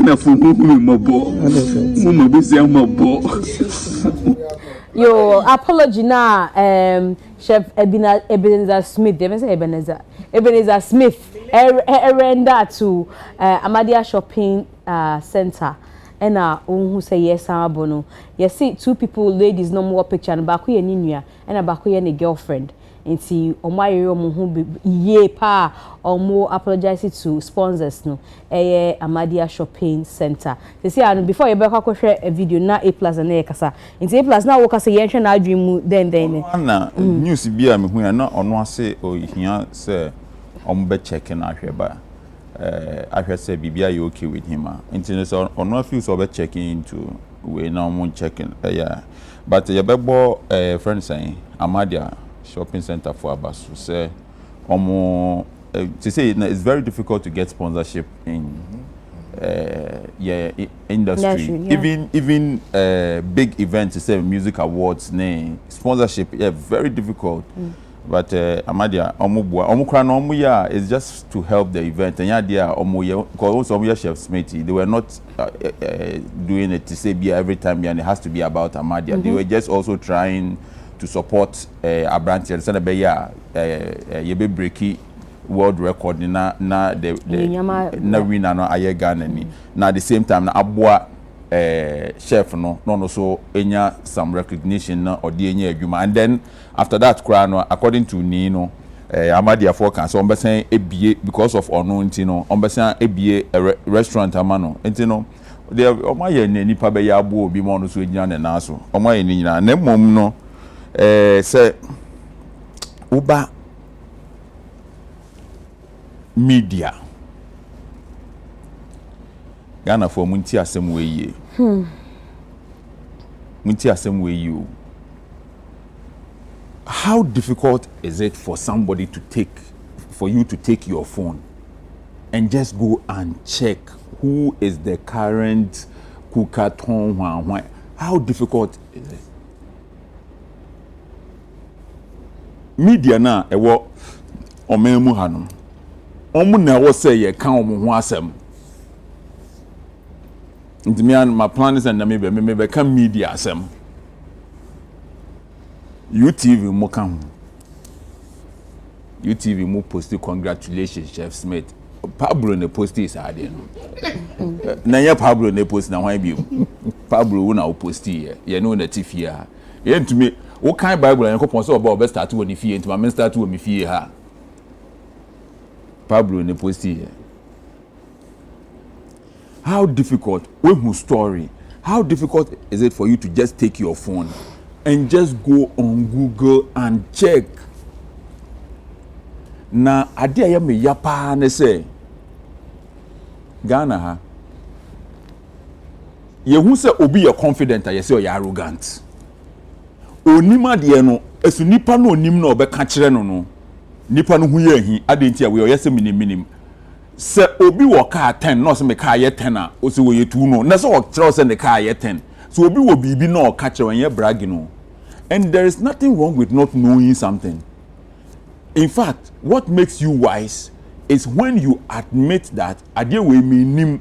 Ghana for mumbo. Yo, apology now, Chef Ebenezer Smith. They say Ebenezer Smith. Render to Amadia Shopping Center. And who say yes, Abono. You see, two people, ladies, no more picture, and back here Ninia, and back here a girlfriend. And see, on my room, who ye pa or more apologizing to sponsors, no, Amadia Shopping Center. They say, and before you back, I share a video now A+ and A Kasa. In A+ now, what I say, you can dream then. News be a me not on one say, or here say, be checking out here, but. I should say, BBI, you okay with him? Internet on no few so checking into we now won't checking. Yeah, but your bebo friend saying Amadia Shopping Center for Abasu say, to say it's very difficult to get sponsorship in industry. Yeah. Even big events, say music awards, sponsorship, very difficult. But Amadia, Omukra is just to help the event. And yeah, because also Chef Smithy, they were not doing it to say every time, and it has to be about Amadia. They were just also trying to support a branch. And said, "Yeah, you be breaky world record na the na winner no Ghana. Now at the same time, na Abua chef no so enya some recognition or the enya adwuma, and then after that no according to Nino Amadia forecast so say ebie because of unknown no say ebie restaurant amano ntino they omaye nipa be ya abo obi mo no so egyina ne na so omaye ni nyina na mom no say uba media Ghana for munti asem we ye. Munti asem we you. How difficult is it for somebody for you to take your phone and just go and check who is the current kukaton? How difficult is it? Media na ewo omemu hanom. Omu na wo say ye kan omu ho asem. My plan is and maybe come media asem. UTV mo kan. UTV mo posti congratulations Chef Smith. Pablo ne posti is ade no. Na ya Pablo ne posti na wan bi. Pablo wo na wo posti ye no na tifia. Ye ntumi wo kan Bible en ko pon so oba obe start wo ni fie ntuma men start wo mi fie ha. Pablo ne posti ye. How difficult, whose story, how difficult is it for you to just take your phone and just go on Google and check? Na adia ya me yapa ne say Ghana ha ye hu say obi ye confident ye say you arrogant. Onima de no esu nipa no onim na obeka kire no nipa no hu ye hi adenti a we ye say minim se obi wo car 10 no se me car ye 10 a o se wo ye 2 no na so wo kire se ne car ye 10 so obi wo bibi no ka kire wen ye brag no, and there is nothing wrong with not knowing something. In fact, what makes you wise is when you admit that ade we minim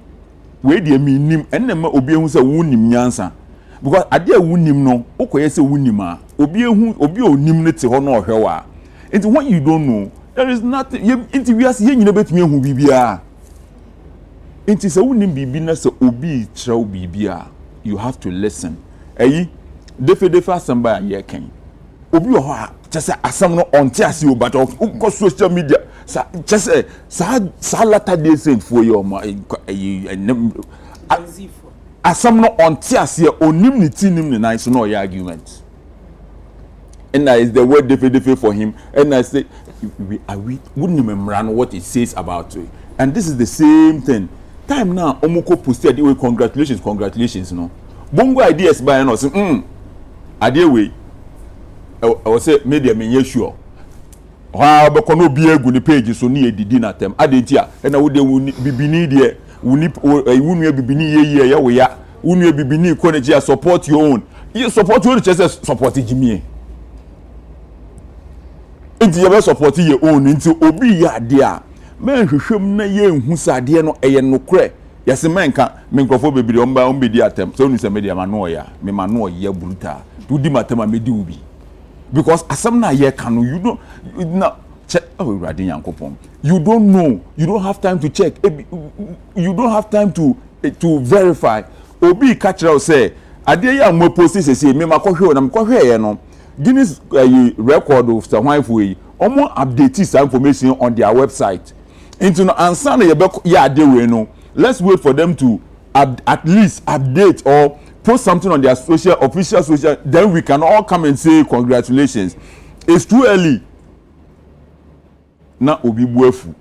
we de minim enema obi ehu se wunim nyansa, because ade wunim no okoye se wunim a obi ehu obi onim ne te ho no ohwewa. It's what you don't know. There is nothing. Inti we as yen betumi ehu bibia. Inti se wunim bibi na se obi kyerɛw bibia. You have to listen. Eyi defe asamba ye ken. Obi wo ha chese asam no onte ase obata ko social media sa chese sa latter day saint for your asam no onte ase onim ni tinim ni nice no your argument. And that is the word defe for him. And I say we wouldn't remember what it says about it. And this is the same thing. Time now omoko posted way congratulations no. Bongo ideas by no say ade we I will say media me sure. Ha be kono bi egu ni page so ni edidi na tem. Ade ntia e na wo de bibini de wuni wunu bibini ye wo ya. Wunu bibini ko na support your own. You support your own just support Jimmy. Inti ye be support your own inti obi ya ade a men hwehwem na ye nhu sade no eye nokre yes menka me nkrofo bebiri omba di atem so nu se media mano ya me mano ya brutal to di matema me di ubi because asem na ye kanu you don't na check oh radin yankopon you don't know you don't have time to check you don't have time to verify obi catch out say ade ya mo post say me makohwe na mkohwe ye no Guinness record of the wife way omo update this information on their website into no answer ya ade we no let's wait for them to at least update or post something on their official social, then we can all come and say congratulations. It's too early. Na obi buefu.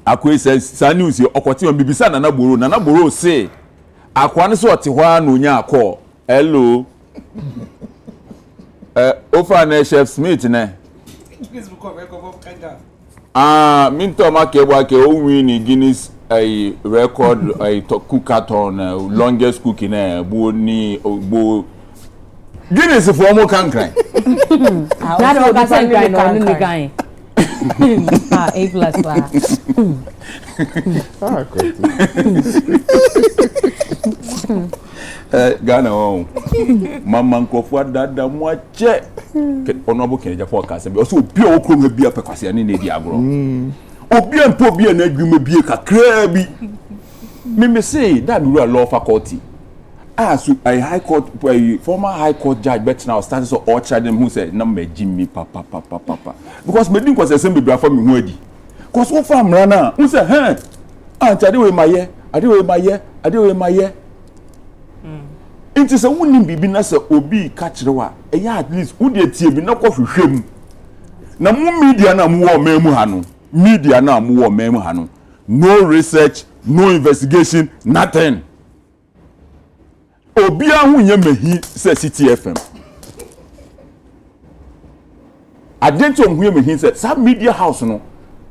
Akwe says sani usi okwati on bibisa nana boro say akwa ne so ote hwa na onya akọ. Hello. Ofa na Chef Smith ne. Minto makebwa ke o win Guinness a record a cookathon longest cook in a bo Guinness for more cancran. That was a guy. A+. Ghana oh mama nkofo dada mo ache honorable Kenya forecast be so obi okro ma bia pekwase ne di agro obi ampo bia na adwuma bia kakra bi me say that rule law faculty so a high court a former high court judge bet now started so all charge them who said na Mzgee me papa because me din kwase sem be bra for me hu adi cause wo fa mra na who say ade we maye Inti se woni bibi na se obi ka kirewa at least wo de tie bi na kwohwehwem na mu media na mu wo memu hanu no research no investigation nothing obi ahu nye mehi se CTFM adento hu nye mehi se sa media house no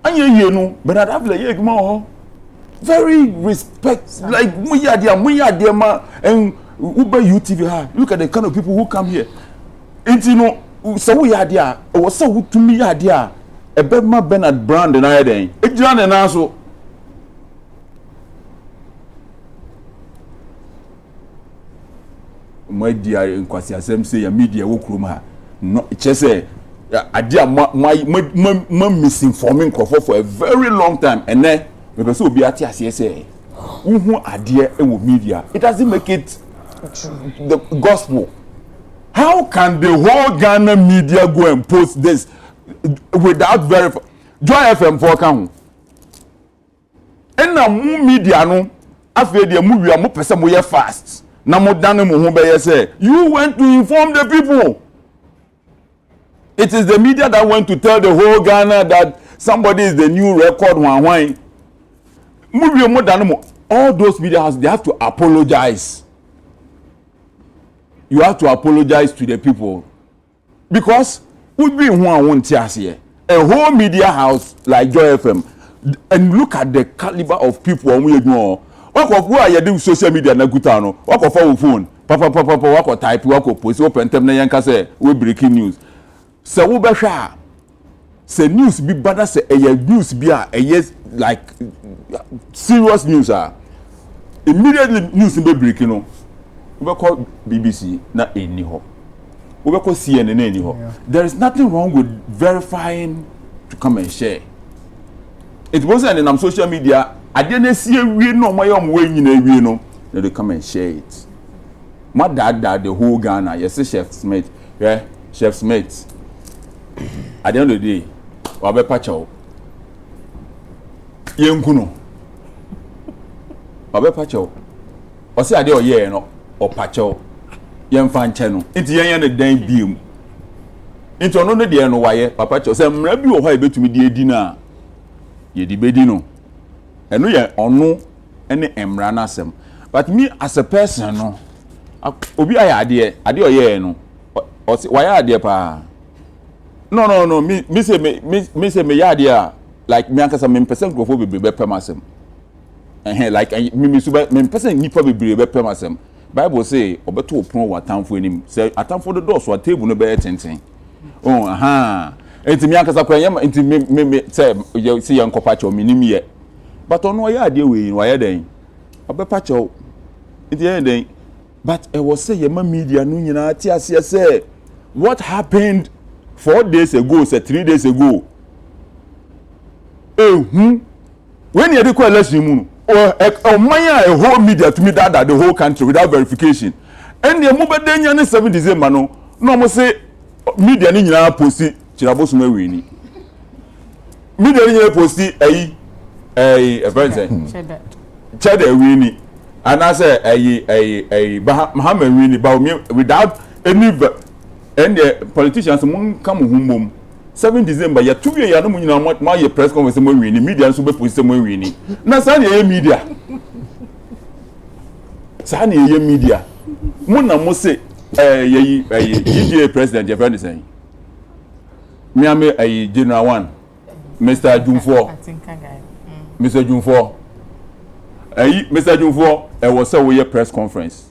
anye no Bernard Avle ye gma ho very respect like mu ya dia ma and Uber UTV ha look at the kind of people who come here enti no so we had there o so who to me had there e be ma Bernard brand na ya den e jira na na so media nkwasi asem say ya media wo krum ha no chese adia ma misinforming for a very long time and then because obi ati ase say uhu ade e wo media it doesn't make it the gospel. How can the whole Ghana media go and post this without verifying? Joy FM for can. And now media no after the movie mo pese mo ye fast. Na mo dan mo ho be say you went to inform the people. It is the media that went to tell the whole Ghana that somebody is the new record one. Movie mo dan mo all those media houses they have to apologize. You have to apologize to the people because we be who want to here a whole media house like Joy FM and look at the caliber of people we ignore. What of who are you doing social media na gutano? What of our phone? Papa, what of type? What of post? Open them na yanka say we breaking news. So we be sure. Say news be better. Say news be yes like serious news immediately news be breaking no. We call BBC na any ho. We call CNN any ho. There is nothing wrong with verifying to come and share. It wasn't in social media. I didn't see we no my way nyina no. They come and share it. My dad the whole Ghana. Yes, Chef Smith. Yeah, Chef Smith. At the end of the day, wabe pacho. Yenkuno. Wabe pacho. Osi ade oye no. Or pacho yem fan channel enti yen ne dan biem enti ono ne de no waye papa cho se mra bi wo ha ebetumi de edi na ye di bedi no eno ye ono ene emra na asem but me as a person no obi aya ade oye no waye ade pa no me say me ya ade like me ankasa me person grofo be pem asem like me so me person nipa be pem asem Bible say obeto opon wa tamfo enim say atamfo do do so table no be tenten enti mi akasa kwa yam enti me say you see yan kopa cho minim ye but on why dey we why den obepa cho it den but I was say your media no nyina ti ase say what happened 4 days ago say 3 days ago when you dey election mu or manya a whole media to me that the whole country without verification and the mobedenya ne 7 December no mo say media ni nyina posti chiraboso ma weni media ni nyina posti chede weni and I say Muhammad weni ba without any and the politicians mon come home 7 December ya 2 years ya no nyina ma ye press conference mo weni media nso be posti mo weni na sa na ye media sa na ye media mo na mo say GDA president, your friend is saying. Me am General 1, Mr. June 4. Mr. June 4. Mr. June 4, I was a press conference.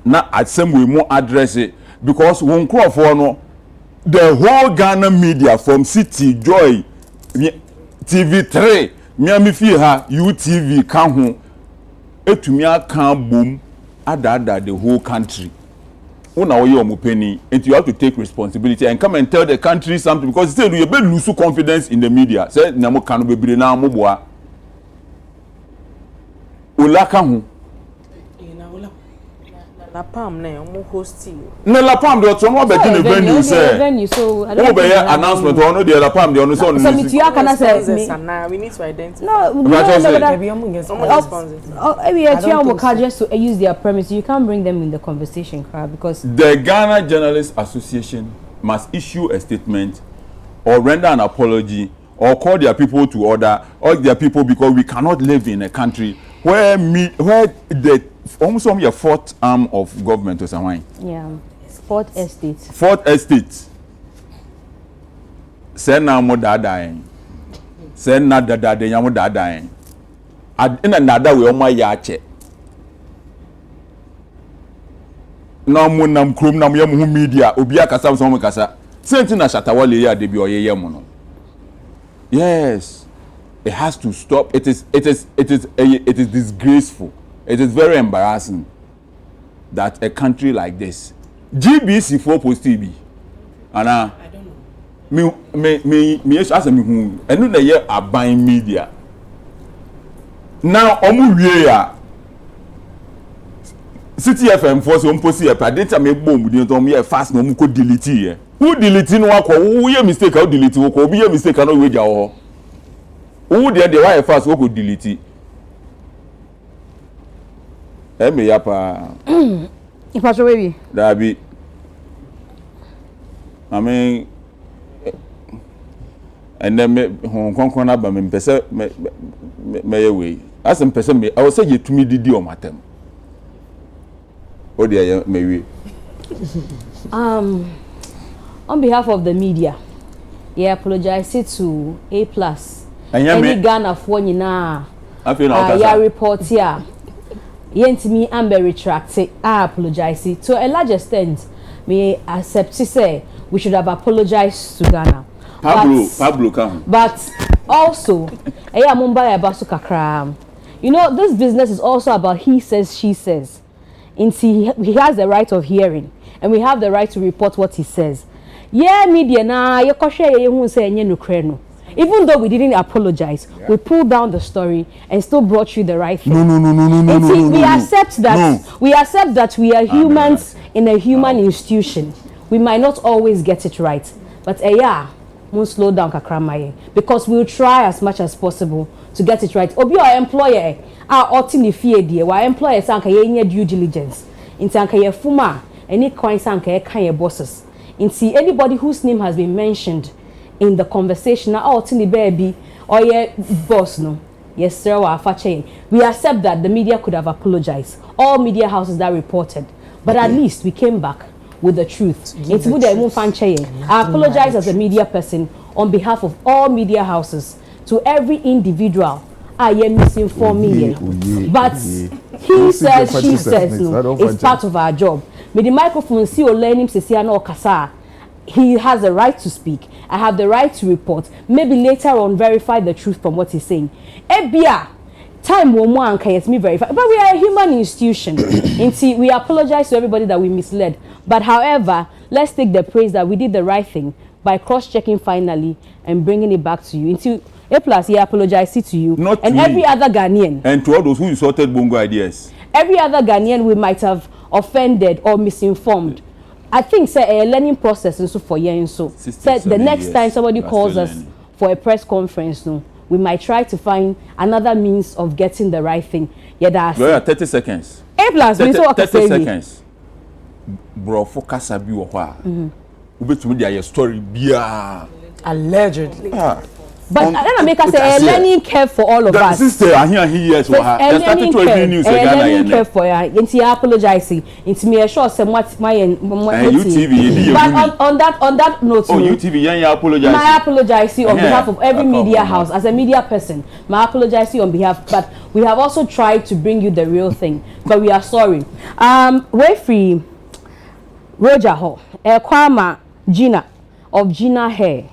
Now, at some way, more address it because one crowd for no, the whole Ghana media from City, Joy, TV3, Miami Fiha, UTV, Kanhu, Etumia can boom. Ada the whole country. Una oyo mupeni, and you have to take responsibility and come and tell the country something because say you be lose confidence in the media. Say na mo kanu bebre na mo boa. Ulaka hu. La Palm na omo host you. Na La Palm dey to no be the venue say. So I don't be announcement or no dey La Palm dey on so. So me you can say we need to identify. No, just to use their premise. You can't bring them in the conversation crowd because the Ghana Journalists Association must issue a statement or render an apology or call their people to order or their people because we cannot live in a country where the almost some your fourth arm of government or something. Yeah, fourth estate. Fourth estate. Say na mo dadaen. Say na dada de nyamo dadaen. Ina nada we omo ya che. Na mo nam krom nam yam hu media obi akasa so mo kasa. Senti na shatawale ya de bi oyeye mo no. Yes. It has to stop. It is disgraceful. It is very embarrassing that a country like this, GBC for post TV, and I don't know. Me as a me who, and no they are buying media. Now, omu ya City FM for some post here. But data me boom. We don't me fast no muko delete here. Who delete no wako? Who ye mistake? How delete wako? Who ye mistake? No way jawo. Who there the why fast wako delete? Me yapa. If I show baby. That be. I mean, and then me Hong Kong na ba me pese me away. As me pese me, I will say you to me didi o matem. O dia me we. On behalf of the media, I apologize to A+. Any Ghana for nyina. Ya report here. Yentimi amber retracted. I apologize. To a large extent, me accept to say we should have apologized to Ghana. Pablo come. But also, you know, this business is also about he says, she says. He has the right of hearing, and we have the right to report what he says. Yeah, media na even though we didn't apologize, we pulled down the story and still brought you the right thing. No. We accept that we are humans in a human institution. We might not always get it right, but we'll slow down kakramaye because we'll try as much as possible to get it right. Obi our employer, our fear dear, our employer sanka ye due diligence. In sanka ye fuma, any coin sanka ye kan ye bosses. In see anybody whose name has been mentioned in the conversation now baby or your boss no yes sir we accept that the media could have apologized, all media houses that reported, but at least we came back with the truth. It's good that I apologize as a media person on behalf of all media houses to every individual I am misinformed me, but he says, she says no, it's part of our job. With the microphone see or learn him say no kasa he has the right to speak. I have the right to report. Maybe later on verify the truth from what he's saying. Ebia, time will more and can me verify. But we are a human institution. We apologize to everybody that we misled. But however, let's take the praise that we did the right thing by cross-checking finally and bringing it back to you. A plus, he apologized to you. Not and to every me. other Ghanaian. And to all those who insulted Bongo ideas. Every other Ghanaian we might have offended or misinformed. I think say a learning process also for you and so. Said the next time somebody calls us for a press conference, no, we might try to find another means of getting the right thing. Yeah, that's 30 seconds. A plus, 30 seconds. Bro, focus abi wo ho a. Ubetumi dia your story bia. Allegedly. But I don't make us say a learning curve for all of us. Sister, I hear yes, we have started to read news again. A learning curve for you. Into apologizing. Into me sure some what my UTV. But on that note, UTV, yeah, apologize. My apologizing on behalf of every media house as a media person. My apologizing on behalf, but we have also tried to bring you the real thing. But we are sorry. We're free. Roger Ho, Kwama Gina of Gina Hair.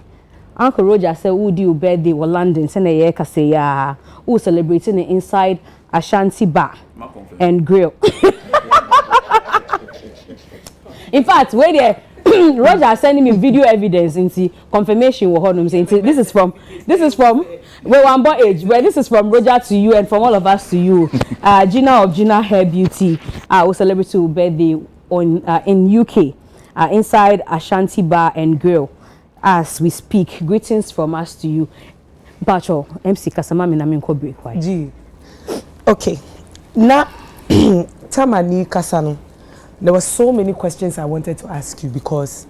Uncle Roger said, "Who do your birthday in London? Send a year say ya. Who celebrating it inside Ashanti Bar and Grill." In fact, where there, Roger sending me video evidence into confirmation. This is from where one boy age. Where this is from Roger to you and from all of us to you. Gina of Gina Hair Beauty. Who celebrating your birthday on in UK inside Ashanti Bar and Grill. As we speak, greetings from us to you. Bacho, MC Kasama Minaminko break. Why? Gee. Okay. Now, Tamani Kasano, there were so many questions I wanted to ask you because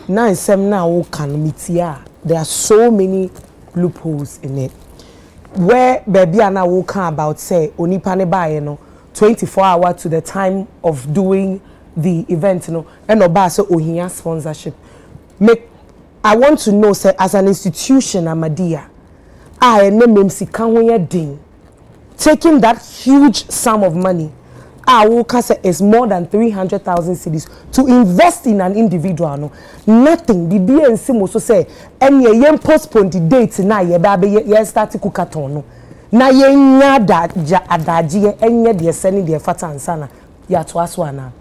now in Semna can meet here. There are so many loopholes in it. Where baby Anna will come about say onipane ba 24 hours to the time of doing the event, and obaso ohia sponsorship. I want to know, say, as an institution, Amadia, taking that huge sum of money, is more than 300,000 cedis to invest in an individual. No, nothing. The BNC also say, and ye postpone the date now. Ye start to cook at on. Na ye nyada adaji enye de sending the fata ansana ya to aswana.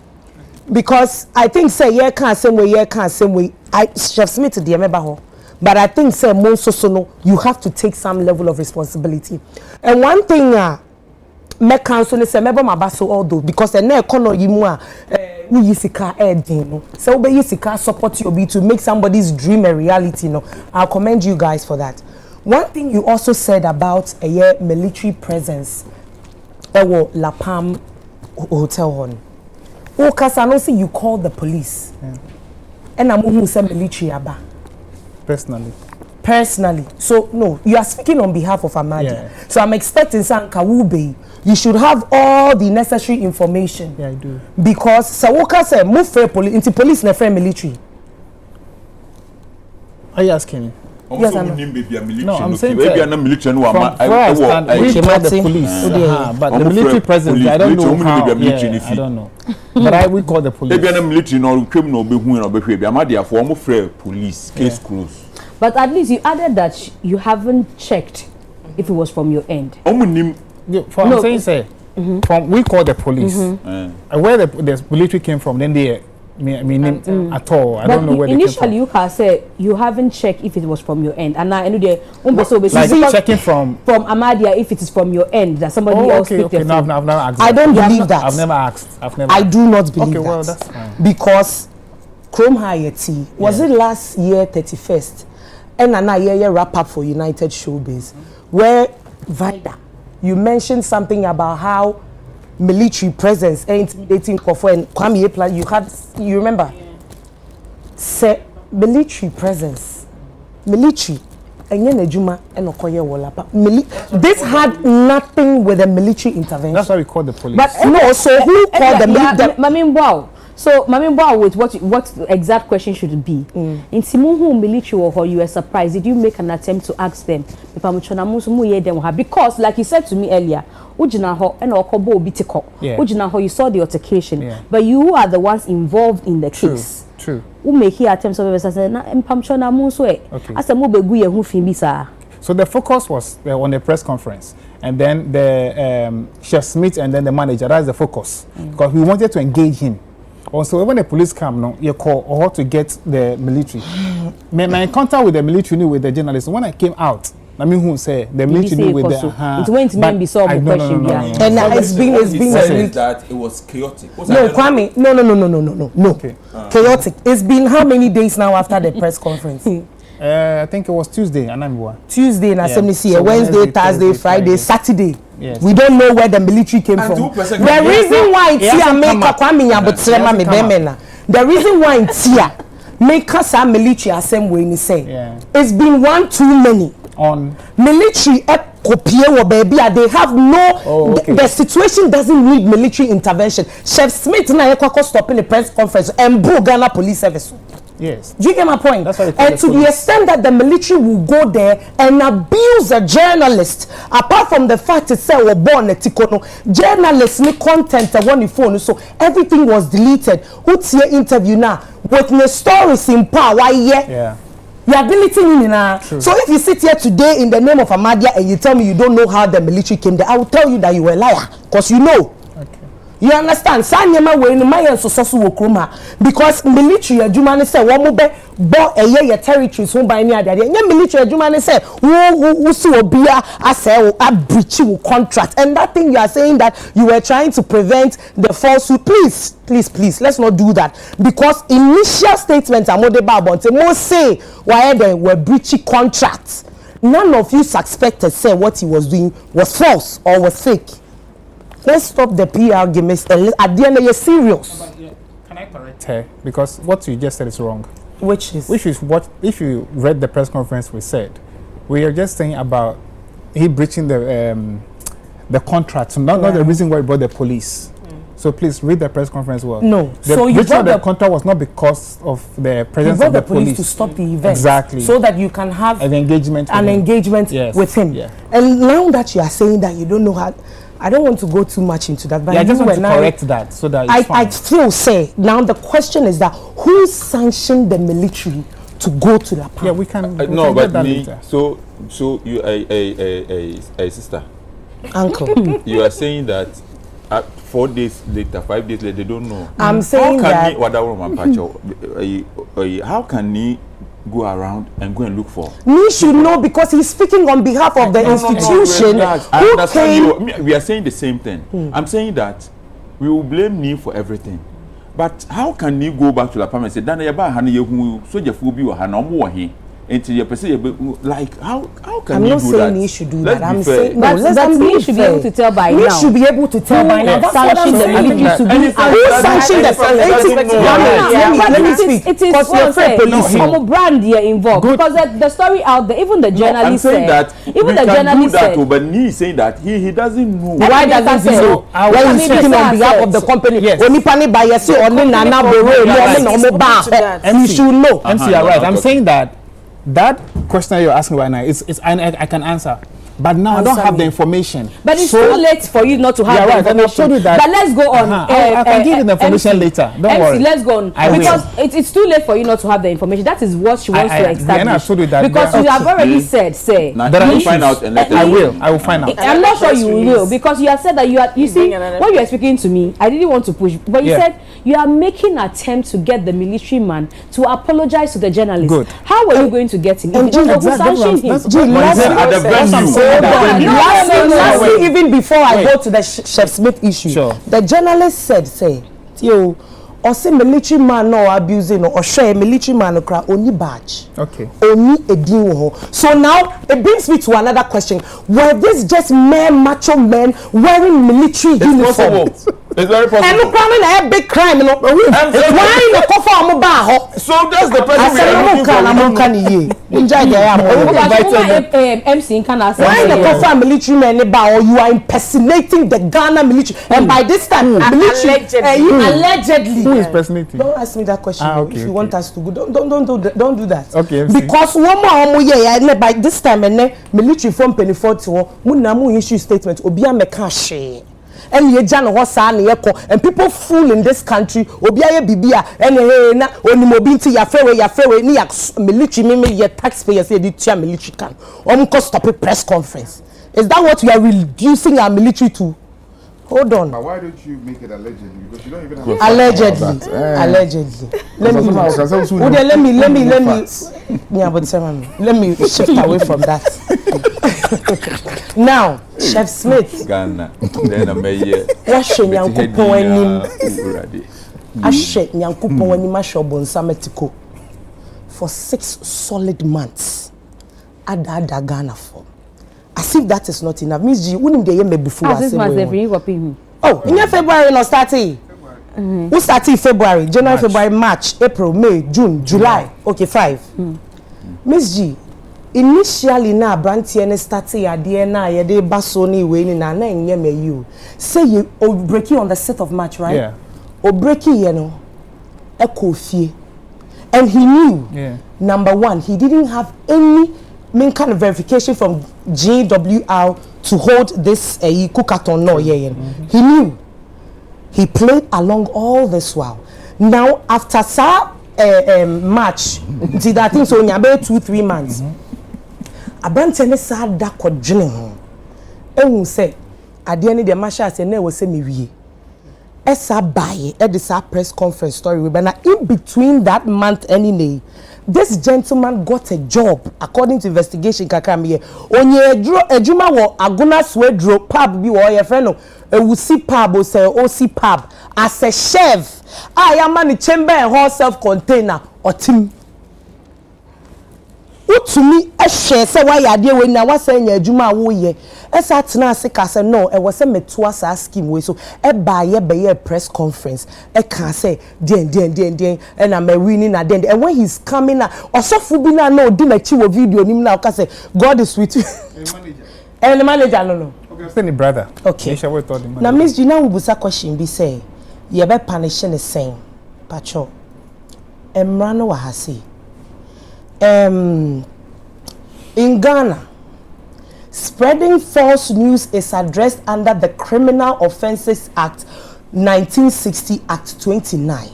Because I think say ye can't same way. I Chef Smith the Emebaho. But I think say most no, you have to take some level of responsibility. And one thing me council say meba mabaso although because the na economy yimu we yisika edin no. So we yisika support you to make somebody's dream a reality no. I'll commend you guys for that. One thing you also said about a military presence La Palm Hotel Hon. I see you call the police. Yeah. And I'm who say military aba. Personally. So no, you are speaking on behalf of Amadi. Yeah. So I'm expecting Sanka Wube. You should have all the necessary information. Yeah, I do. Because Sawoka said move for police into police and military. Are you asking me? Yes, no, I'm saying we call the police. But the military presence, I don't know how. Yeah, I don't know. But we call the police. Maybe military no criminal be who no be hwe. Amadi for mo free police case closed. But at least you added that you haven't checked if it was from your end. I'm saying say from we call the police. Where the military came from, then they at all. I don't know where they came from. Initially, you can say you haven't checked if it was from your end, and now I know they like checking from Amadia if it is from your end that somebody else picked the phone. No, I've never asked. I don't believe that. I've never asked. I do not believe that. Well, that's fine. Because Chrome Hayati was it last year 31st, and another wrap up for United Showbiz, where Vida you mentioned something about how military presence intimidating Kofo and Kwame Plan you remember? Say military presence. Military. This had nothing with the military intervention. That's why we call the police. But no, so who called the military? So, with what the exact question should it be? In Simuhu military or you were surprised, did you make an attempt to ask them? Because, like you said to me earlier, you saw the altercation, but you are the ones involved in the case. True. Who make here attempts of say na mpamcho na mu so e. Asa mo begu ye hu fin bi sa. So the focus was on the press conference, and then the Chef Smith and then the manager. That's the focus, because we wanted to engage him. Also, when the police come, no, you call or to get the military. My encounter with the military, with the journalists, when I came out, I mean, who say the military with the it went to be solved the question. And it's been that it was chaotic. No, Kwame, no. Okay. Chaotic. It's been how many days now after the press conference? I think it was Tuesday, Tuesday, and so Wednesday, Thursday, Friday, Saturday. Yes. We don't know where the military came from. The reason why Tia make Kwame Nyabotrema me bemena. The reason why Tia make us a military assembly when he say it's been one too many on military baby, they have no the situation doesn't need military intervention. Chef Smith na yekwa stopping the press conference and Ghana police service. Yes. Do you get my point? That's what and to the extent that the military will go there and abuse a journalist, apart from the fact it said we're born a tikono, journalists need content on the phone, so everything was deleted. What's your interview now? With the stories in power, yeah. You are deleting in now. So if you sit here today in the name of Ahmadiyya and you tell me you don't know how the military came there, I will tell you that you were a liar, because you know. You understand? Sanyema we ni mayen so wokroma because military adwuma ne say wo mo be bo eye territories ho ban ni ade ade. Nya military adwuma ne say wo si obia asay wo breach wo contract, and that thing you are saying that you were trying to prevent the falsehood. Please, let's not do that, because initial statements amode ba bonte mo say why they were breaching contracts. None of you suspected say what he was doing was false or was fake. Let's stop the PR gimmicks. At the end, you're serious. Can I correct her? Because what you just said is wrong. Which is what? If you read the press conference, we said we are just saying about he breaching the contract, not the reason why he brought the police. So please read the press conference well. No. The so you brought the contract was not because of the presence of the police to stop the event. Exactly. So that you can have an engagement with him. Yeah. And now that you are saying that you don't know how, I don't want to go too much into that, but I just want to correct that so that I still say now the question is that who sanctioned the military to go to that park? Yeah, we can. No, but me. So you a sister, uncle. You are saying that 4 days later, 5 days later, they don't know. I'm saying that. How can he go around and go and look for? Me should know because he's speaking on behalf of the institution. Who came? We are saying the same thing. I'm saying that we will blame me for everything. But how can he go back to the apartment and say, "Dana yaba hani yehu soja fubi wa hana omo wahi." Until you person like how can you do that? I'm not saying he should do that. I'm saying he should be able to tell by now. He should be able to tell by now. That's what I'm saying. Who sanctioned the let me speak. It is police brand here involved because the story out there, even the journalist said that. Even the journalist said, but he is saying that he doesn't know. Why doesn't he know? When he's speaking on behalf of the company, when he panic by yes or nana boro, he should know. MC, you're right. I'm saying that question you're asking right now is I can answer, but now I don't have the information. But it's too late for you not to have the information. But let's go on. I can give you the information later. Don't worry. Let's go on because it's too late for you not to have the information. That is what she wants to establish. Because you have already said, that I will find out and let I will find out. I'm not sure you will because you have said that you see when you are speaking to me, I didn't want to push, but you said you are making an attempt to get the military man to apologize to the journalist. Good. How are you going to get him? If you don't sanction him. Lastly, even before I go to the Chef Smith issue, the journalist said, yo, or say military man no abusing or share military man no cry only badge. Okay. Only a deal. So now it brings me to another question. Were this just mere macho men wearing military uniform? It's very possible. And look, a big crime, you know. Why the coffee am So that's the person we are looking for. Why the coffee military men or you are impersonating the Ghana military? And by this time, allegedly. Who is personating? Don't ask me that question. If you want us to go, don't do that. Okay. Because one more by this time, military from 24 to Munamu issue statement. Obia mekashi. and ye jan ho sa na ye ko and people fool in this country obi aye bibia and na onimobi nti ya fewe ni ya military me ye taxpayers say di tua military can stop a press conference. Is that what we are reducing our military to? Hold on. But why don't you make it allegedly? Because you don't even have allegedly. Let me shift away from that. Now, Chef Smith. Ghana. Then I may hear. Ashe nyankopon wani mashobon sametiko for 6 solid months. Ada Ghana for. As if that is not enough. Mzgee, wouldn't they me before I say oh, in February no starting. We started February, January, February, March, April, May, June, July. Okay, 5. Mzgee, initially na brantie ne starting ade na ye de basoni we ni na enye me you. Say you break on the 6th of March, right? Yeah. O break you know. Ekofie. And he knew. Yeah. Number 1, he didn't have any kind of verification from GWR to hold this cookathon no He knew. He played along all this while. Now after March, did that thing so nyabe 2-3 months. Abante ne sa da kodwene ho. Ehun say ade ne de masha say na we say me wie. Esa baye e this press conference story we na in between that month any this gentleman got a job according to investigation kakamiye onye ejuma wo aguna swedro pub bi wo ye friend no ewusi pub o say osi pub as a chef ayama ni chamber and hall self container otim utumi ehwe say why ade we na wasa nya ejuma wo ye esa tena asika say no e was say metua sa scheme we so e ba ye be ye press conference e can say den and am winning na den and when he's coming na osofu bi na no di na chi wo video nim na ka say God is with you and the manager no okay say the brother okay na Mzgee na wubusa question bi say ye be punish ne sen pacho emra no wa hase in Ghana, spreading false news is addressed under the Criminal Offences Act 1960 Act 29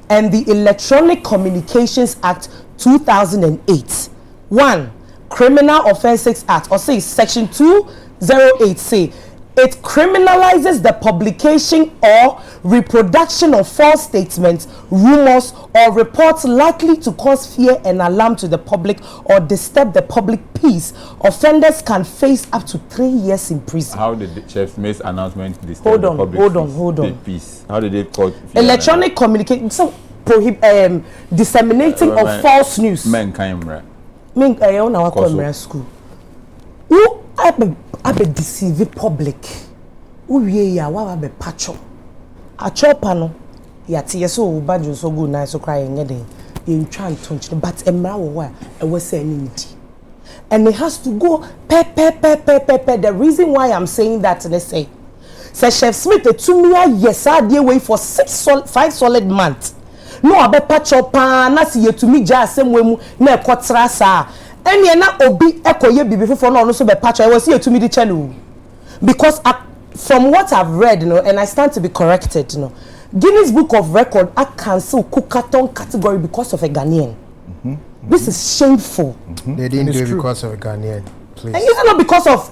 and the Electronic Communications Act 2008. 1. Criminal Offences Act, or say Section 208 say it criminalizes the publication or reproduction of false statements, rumors, or reports likely to cause fear and alarm to the public or disturb the public peace. Offenders can face up to 3 years in prison. How did the Chef Smith's announcement disturb the public peace? How did they call electronic communication? So disseminating of false news. Men kind right? Men on our camera school. Who abe deceive public uwie ya wa be pacho achopa no yate yeso badjo so good na so cry nyede in try to but emra wo e we say need and it has to go pe. The reason why I'm saying that let's say Chef Smith etumia yes ade way for 5 solid months no abe pacho pa na si yetumi ja asem we mu na ekotra sa eni na obi ekoye bibi fofo na ono so be patch I was here to me the channel because from what I've read, you know, and I stand to be corrected, you know, Guinness Book of Record I cancel cookathon category because of a Ghanaian. This is shameful. They didn't do it because of a Ghanaian. Please. And it's not because of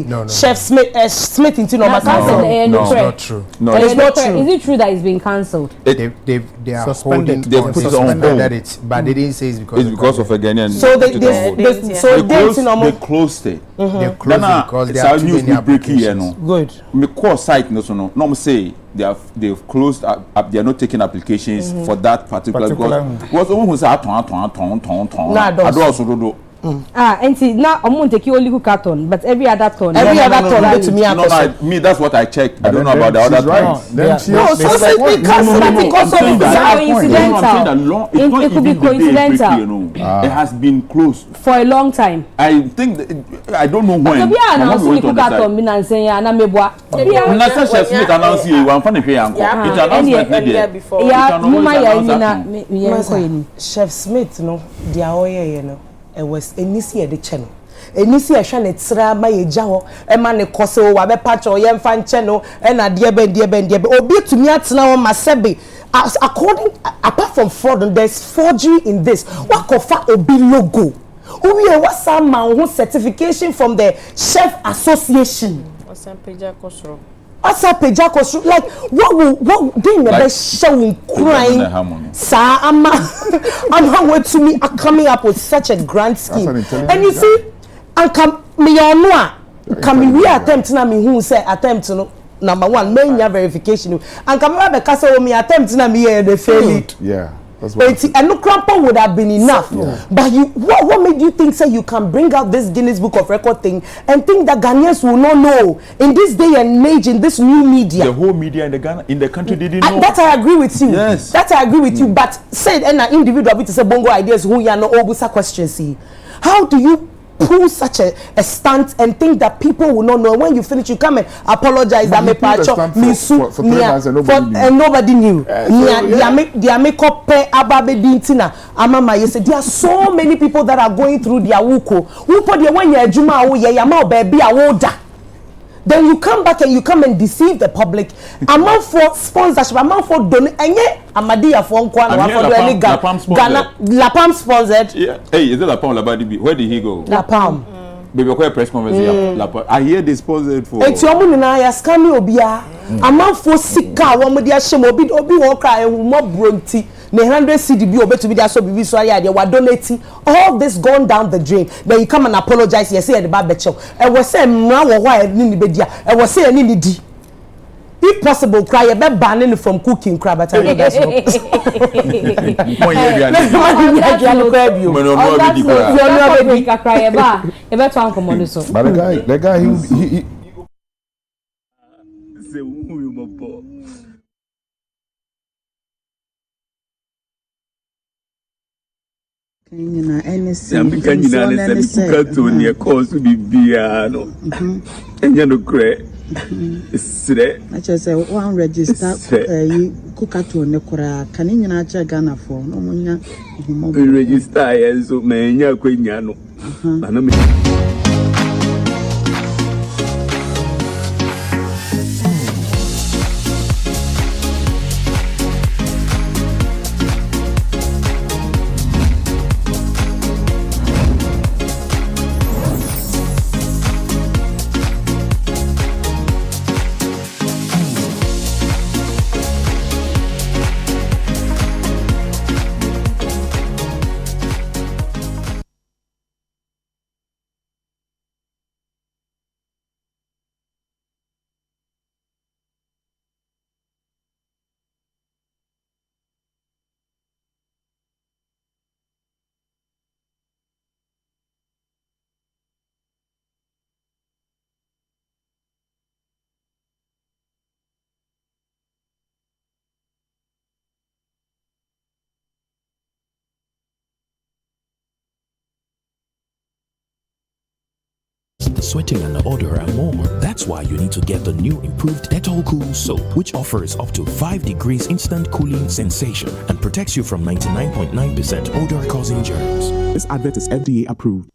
no. Chef Smith into no, it's not true. No, it's not true. Is it true that it's been cancelled? They are suspended. They put it on hold. But they didn't say it's because of a Ghanaian. So they closed it. They closed it because they have too many applications. Good. My core site no say they've closed up. They are not taking applications for that particular. Because someone who say and now I'm take only cookathon, but every other ton to me. No, me that's what I checked. I don't know about the other ones. No, so because it could be coincidental. It has been closed for a long time. I think I don't know when. Chef Smith announced you one funny pay uncle. It announced Chef Smith, no, they are all you know. It was initiated the channel. enisi ehwe ne tra ma ye gya ho e ma ne kose o wa be patch o ye mfa nche no e na de be obi tumi atena ho masebe according apart from fraud there's forgery in this wakofa obi logo we what's some man certification from the chef association what's some peja kosro like what they never showing crying sa ama what to me are coming up with such a grand scheme and you see and come me on come we attempt na me who say attempt no number one main verification and come be case o me attempt na me the failed yeah. That's what and no crampo would have been enough. Yeah. But you what made you think say you can bring out this Guinness Book of Record thing and think that Ghanaians will not know in this day and age in this new media? The whole media in the country didn't know. That I agree with you. Yes. That I agree with you. But say an individual bit to say bongo ideas who you are no obusa questions see. How do you pull such a stunt and think that people will not know? When you finish, you come and apologize that me pacho me soup for 3 months and nobody knew. Their makeup pay ababe dintina amama yese. There are so many people that are going through their wuko. Wuko the when you juma o ye yama baby awoda. Then you come back and you come and deceive the public. Amount for sponsorship, amount for donate. Enye Amadia for Nkwana for any Ghana Lapam sponsored. Yeah. Hey, is it Lapam Labadi? Where did he go? Lapam. Baby, quite press conference. Lapam. I hear they sponsored for. It's your money na ya scam obia. Amount for sika woman dia shame obi won cry mo bronti. Ne 100 CDB obeto be there so bibi so aya they were donating all this gone down the drain. Then you come and apologize, you say the bad becho e was say mra wo ho ni be dia e was say ni di if possible cry e be banning from cooking crab at time that's no Mo ye dia ni cry e be to anko mo so but the guy he say who you mo po Kenya NSC Yambika nyina ne se bukato ne cause bibia no enya no kre sire acha say one register kukato ne kora kan nyina acha Ghana for no munya register yenso ma enya kwenya no ana me sweating and odor and more. That's why you need to get the new improved Dettol Cool Soap, which offers up to 5 degrees instant cooling sensation and protects you from 99.9% odor-causing germs. This advert is FDA approved.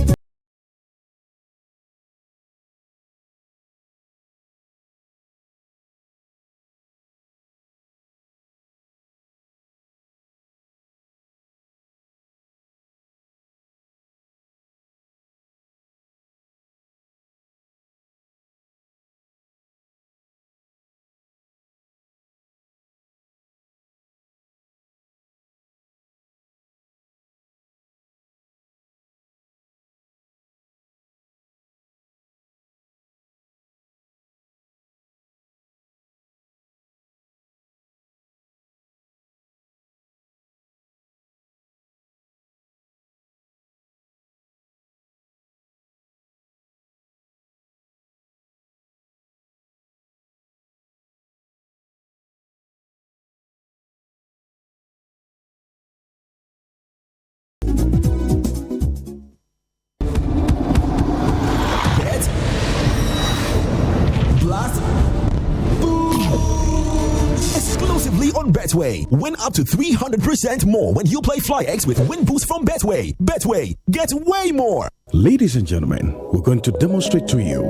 exclusively on Betway. Win up to 300% more when you play Fly X with Win Boost from Betway. Betway, get way more. Ladies and gentlemen, we're going to demonstrate to you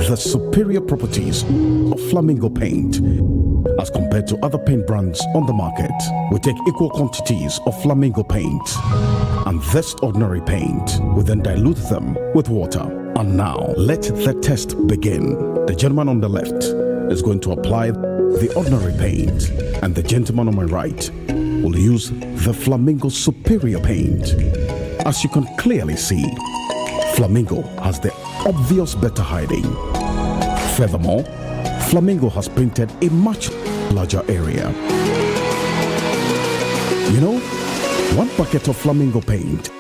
the superior properties of Flamingo paint. As compared to other paint brands on the market, we take equal quantities of Flamingo paint and this ordinary paint. We then dilute them with water. And now, let the test begin. The gentleman on the left is going to apply the ordinary paint, and the gentleman on my right will use the Flamingo superior paint. As you can clearly see, Flamingo has the obvious better hiding. Furthermore, Flamingo has painted a much larger area. You know, one bucket of Flamingo paint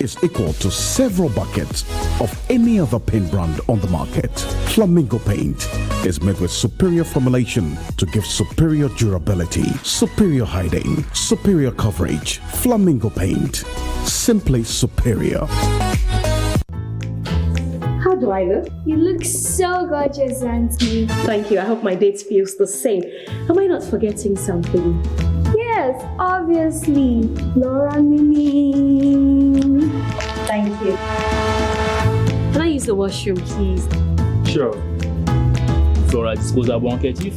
is equal to several buckets of any other paint brand on the market. Flamingo paint is made with superior formulation to give superior durability, superior hiding, superior coverage. Flamingo paint, simply superior. How do I look? You look so gorgeous, Auntie. Thank you. I hope my date feels the same. Am I not forgetting something? Yes, obviously. Laura Mimi. Thank you. Can I use the washroom, please? Sure. Flora disposable handkerchief.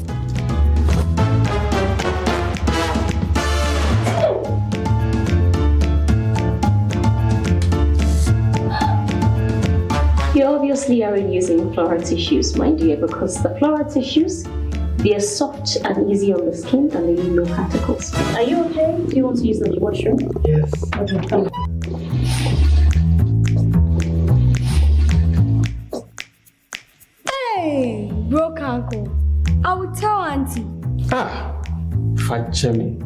You obviously aren't using Flora tissues, my dear, because the Flora tissues, they are soft and easy on the skin and they leave no particles. Are you okay? Do you want to use the washroom? Yes. Okay, come on. Hey, broke uncle. I will tell Auntie. Jimmy,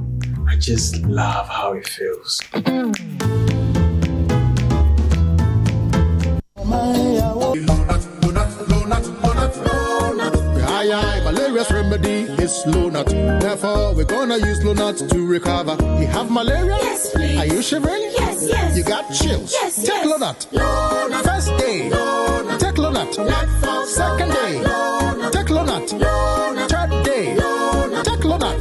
I just love how it feels. Malaria's remedy is low nut. Therefore, we're gonna use low nut to recover. You have malaria? Yes, please. Are you shivering? Yes, yes. You got chills? Yes, Take yes. low nut. First day. Take low nut. Second day. Take low nut. Third day. Take low nut.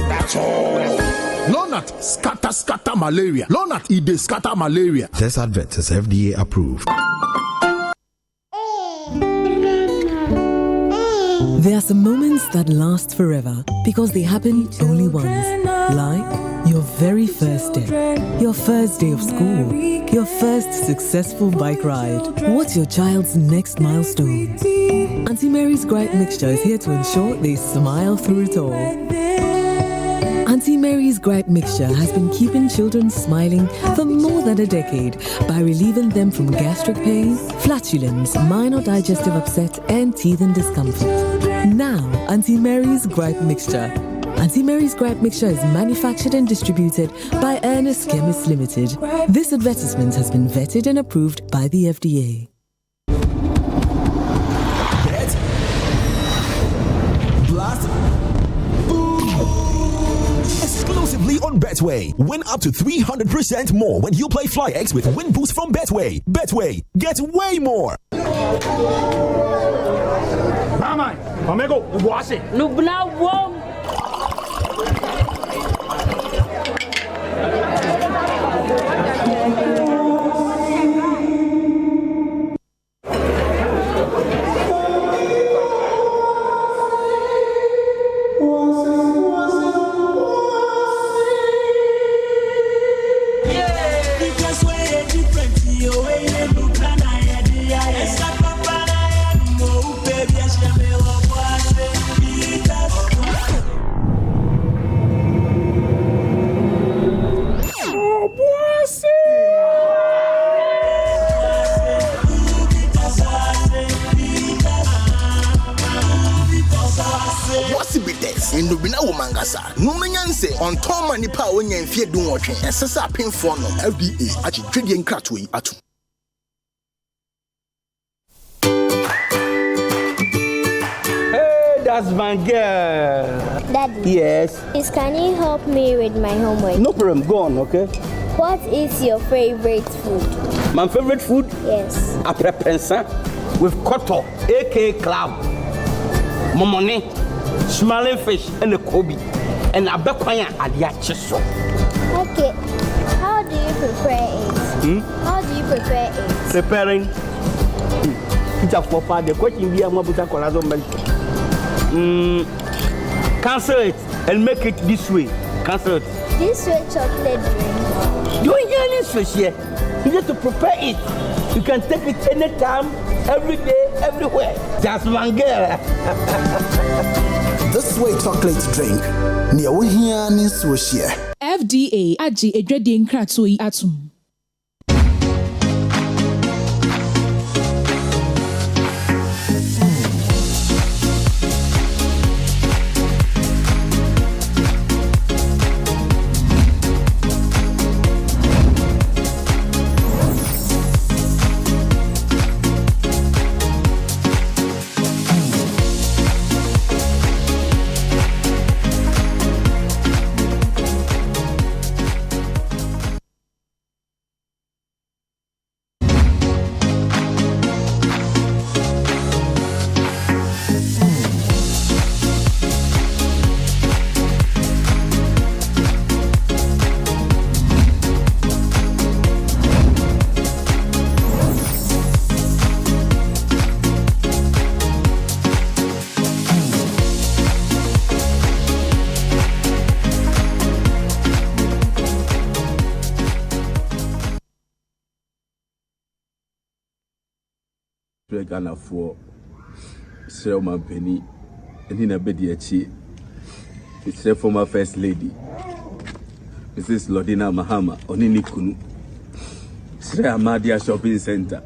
That's all. Low nut scatter malaria. Low nut it scatter malaria. This advert is FDA approved. There are some moments that last forever because they happen only once. Like your very first day, your first day of school, your first successful bike ride. What's your child's next milestone? Auntie Mary's Gripe Mixture is here to ensure they smile through it all. Auntie Mary's Gripe Mixture has been keeping children smiling for more than a decade by relieving them from gastric pain, flatulence, minor digestive upset, and teething discomfort. Now, Auntie Mary's Gripe Mixture. Auntie Mary's Gripe Mixture is manufactured and distributed by Ernest Chemists Limited. This advertisement has been vetted and approved by the FDA. Bet. Blast. Exclusively on Betway. Win up to 300% more when you play Fly X with Win Boost from Betway. Betway, get way more. Mama, amigo, wash it. Nubna wom. Indubina Womangasa, Numanyanse, on Tom and Nipa when you fear doing watching, and Sasa Pin for no FDA, at your trading cratway at. Hey, that's my girl. Daddy. Yes. Please, can you help me with my homework? No problem, go on, okay? What is your favorite food? My favorite food? Yes. Aprepensa with koto, aka club. Momone. smiling fish, and a kobe, and a bequaya adia cheso. Okay. How do you prepare it? How do you prepare it? Preparing. Just for the question we are Mabuta Colazo. Cancel it and make it this way. Cancel it. This way chocolate drink. You ain't getting this here. You need to prepare it. You can take it anytime, every day, everywhere. Just one girl. This way chocolate drink. Near we here in Swissia. FDA Aji Edredin Kratui Atum. Ghana for Selma Penny and in a bediachi. It's a former First Lady, Mrs. Lodina Mahama, Onini Kunu, Sre Amadia Shopping Center,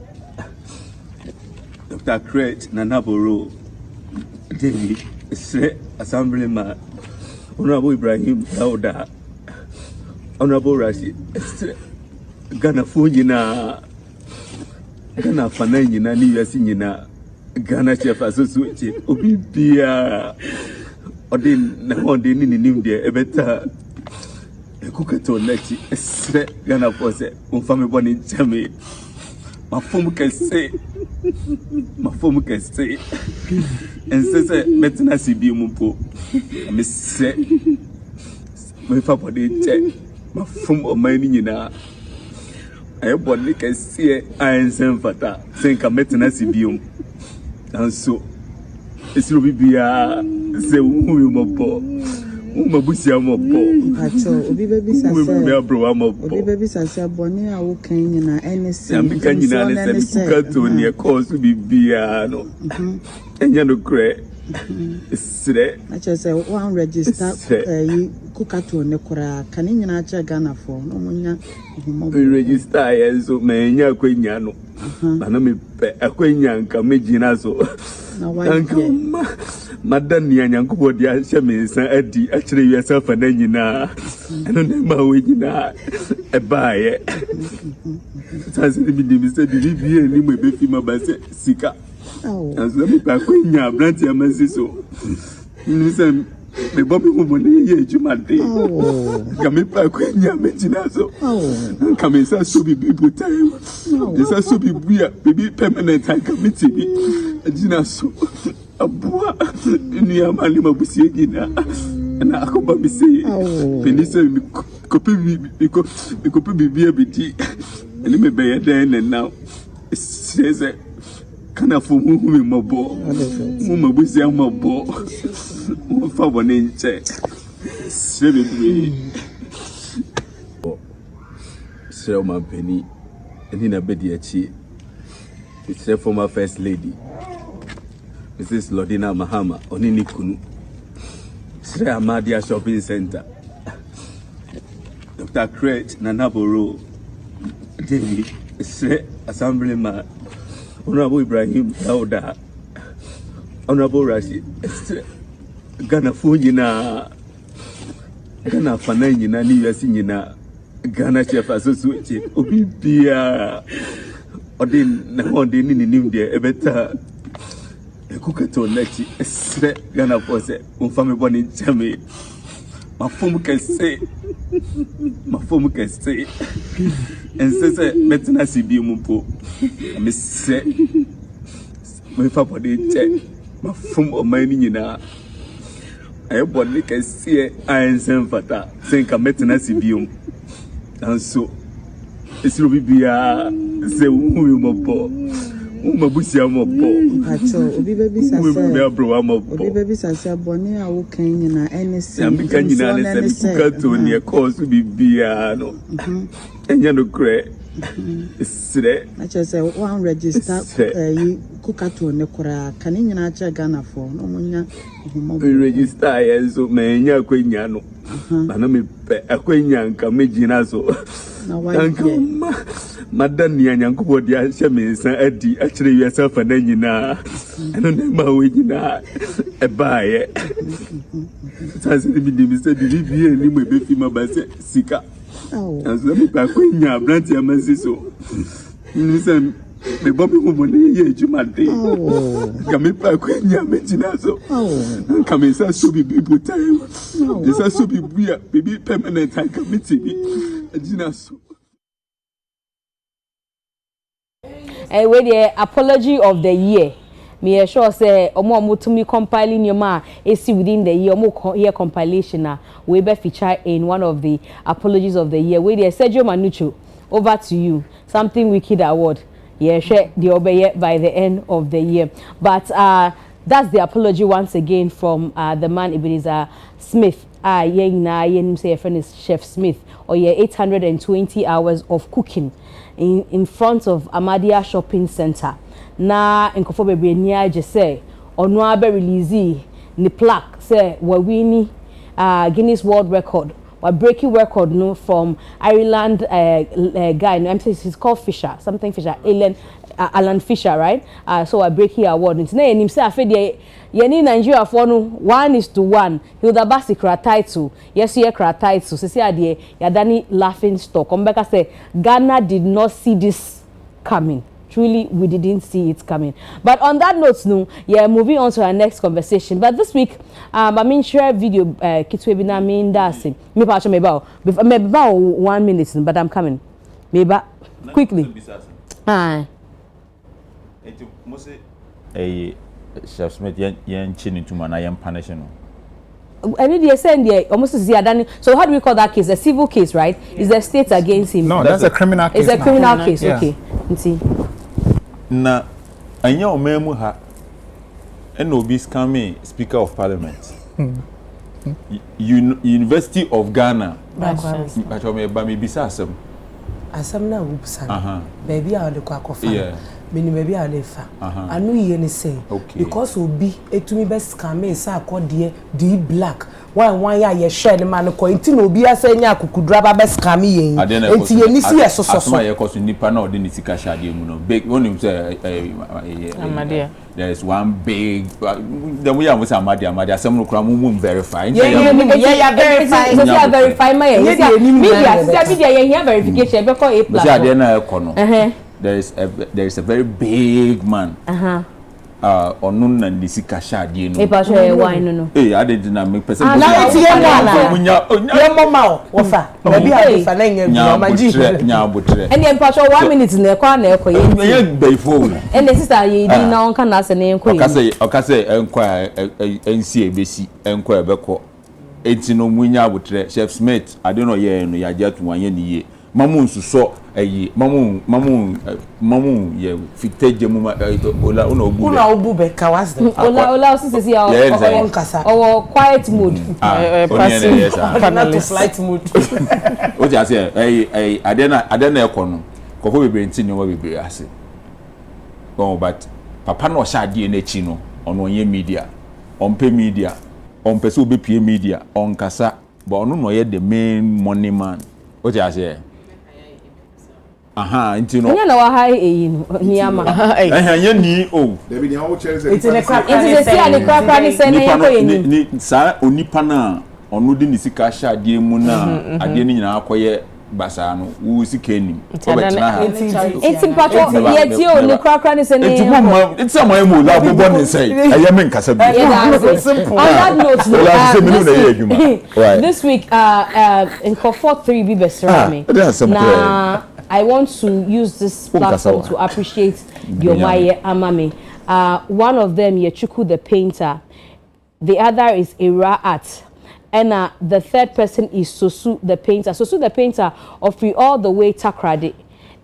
Dr. Crete Nanaboro, David, Sre Assemblyman, Honorable Ibrahim Dauda, Honorable Rashid, Ghana Fujina. Ghana fanai nyina ni yasi nyina Ghana chef associate obi bia odin na hondin ni nim de ebeta ekukato nachi esre Ghana force umfame boni chame mafom kese ensese metina sibi mumpo amese me fa boni che mafom o mani nyina everybody can see I fata think I'm meeting us biom and so it's will be a say Mabusia mobo. Obi baby sasa. Obi baby sasa boni a wo kan nyina NC. Ya mika nyina ne se kuka to ne cause bibia no. Enya no kre. Sire. Acha say one register kuka to ne kora kan nyina acha Ghana for no munya. We register yenso menya akwenya no. Bana me pe akwenya nka megina so. Na why? Madam Nyankubo dia Shamisa Adi actually yourself and then you know I don't know we na a buy Sansi bi Mr. Dilibi ni mo be fi ma ba se sika as let me back when ya branch ya masiso listen me bobi mo ni ye juma de kami pa when ya mejina so kami sa so bi people time isa so bi bia baby permanent committee bi ajina so abua ni amali mabusie gina na akoba bise penisa kopi bibia bidi ni me be den now says kana fo mu mabo mu mabusie mabo mu fa bone nche sebe bi Selma Penny and in a bediachi. It's a former First Lady, Mrs. Lodina Mahama, Onini Kunu, Sre Amadia Shopping Center, Dr. Crete Nanaboro, David, Sre Assemblyman, Honorable Ibrahim Dauda, Honorable Rashid, Ghana Fujina, Ghana fanai nyina ni yasi nyina Ghana chef associate obi bia odin na hondin ni nim de ebeta ekukato nachi esre Ghana force umfame boni chame mafom kese ensese metina sibi mumpo amese me fa boni che mafom o mani nyina body can see I am fata think I'm meeting us biom and so it's will be a say who mopo mabusia mopo acho obi baby sase me bro mopo obi baby sase boni a wo kan nyina anything am kan nyina ne se kuka to ne cause bibia no enya no kre sire acho say one register kuka to ne kora kan nyina acha Ghana for no munya register yenso me nya akwanya no na me pe akwanya nka megina so na why Madam Yanko, the Ashamis, Eddie, actually, yourself and then you know, I don't know how you know a buyer. As the Mr. Delivery and you may be female by Sika. As let me back when you are brandy and Massiso. Listen, the Bobby woman, you might think. Come back when you are mentioning so. Come in, so be people time. This has to be weird, baby permanent. I commit to me. I didn't so. With the apology of the year, me sure say omo to me compiling your ma AC within the year omo here compilation we be feature in one of the apologies of the year. With the Sergio Manucho, over to you. Something Wicked award. Yeah, share the obey by the end of the year. But that's the apology once again from the man Ebenezer Smith. Say a friend is Chef Smith, or 820 hours of cooking in front of Amadia Shopping Center. Na nkofo bebre nia je say ono abe release ni plaque say we winning Guinness World Record. We're breaking record no from Ireland guy. No, I'm saying he's called Fisher, something Fisher, Alan Fisher, right? So we're breaking award. It's na him say afede ye ni Nigeria for no 1:1. Hilda Basi kra title. Yes, ye kra title. So say ade ya dani laughing stock. Ombeka say Ghana did not see this coming. Truly, we didn't see it coming. But on that note, no, yeah, moving on to our next conversation. But this week, I mean, share video, kids webinar, mean dancing. Maybe about 1 minute, but I'm coming. Maybe quickly. Hi. Chef Smith, yen chin into man, I am punishing. And they send there almost Ziadani. So how do we call that case? A civil case, right? Is the state against him? No, that's a criminal case. It's a criminal case. Yeah. Okay. Let's see. Na anya omemu ha enobi scammy Speaker of Parliament. University of Ghana. But me ba me bisa asem na wo bisa. Baby a de kwa kofa. Yeah. Mini baby a le fa. Anu ye ne say because obi etumi be scam say akode di black. One ya share the man ko nti na obi asenya akukudura ba be scam yen. Enti ye ni si yesoso. Asoma ye koso nipa na odi ni sika shade mu no. Big one say Amadia. There is one big the way am say Amadia asem no kura mu verify. Yeah verify. So say verify my media ye here verification be call a platform. Say ade na e kono. There is a very big man. Onun na nisika shade no. E pa show wine no. I did not make person. Na ti ye mama wo fa. Baby a fa na nya butre. And then pa show 1 minute na kwa na ekoye. Ye be fo. And the sister ye di na on kana se na enkoye. Okase enkwa ensi ebesi enkwa ebeko. Enti no munya butre. Chef Smith I don't know ye no ya jatu wan ye ni ye. Mamu nsuso mamu ye fiteje mu ola obu be ka was the ola sisi ya o quiet mood not flight mood o ja say adena ekono kofo bebre nti ni wo bebre ase but papa no sha ade na chi no ono ye media onpe media onpe so be media onkasa but ono no ye the main money man o ja say nti no. Nya na wa hai ni ama. Nya ni o. David ni how chelse. It's the crap. It's the see the crap ni say na ye ko ye ni sa onipa na onu di ni sika sha ade mu na ade ni nyina akoye basa no wo sika enim. Obetna ha. It's important ye ti o ni crap ni say na. It's a my mu la bobo ni say. Eye me nkasa bi. On that note, this week in Comfort 3 be best me. Na I want to use this platform to appreciate your Maye Amame. One of them, Yechuku the painter. the other is Era Art. And the third person is Sosu the painter. Sosu the painter of free all the way Takrade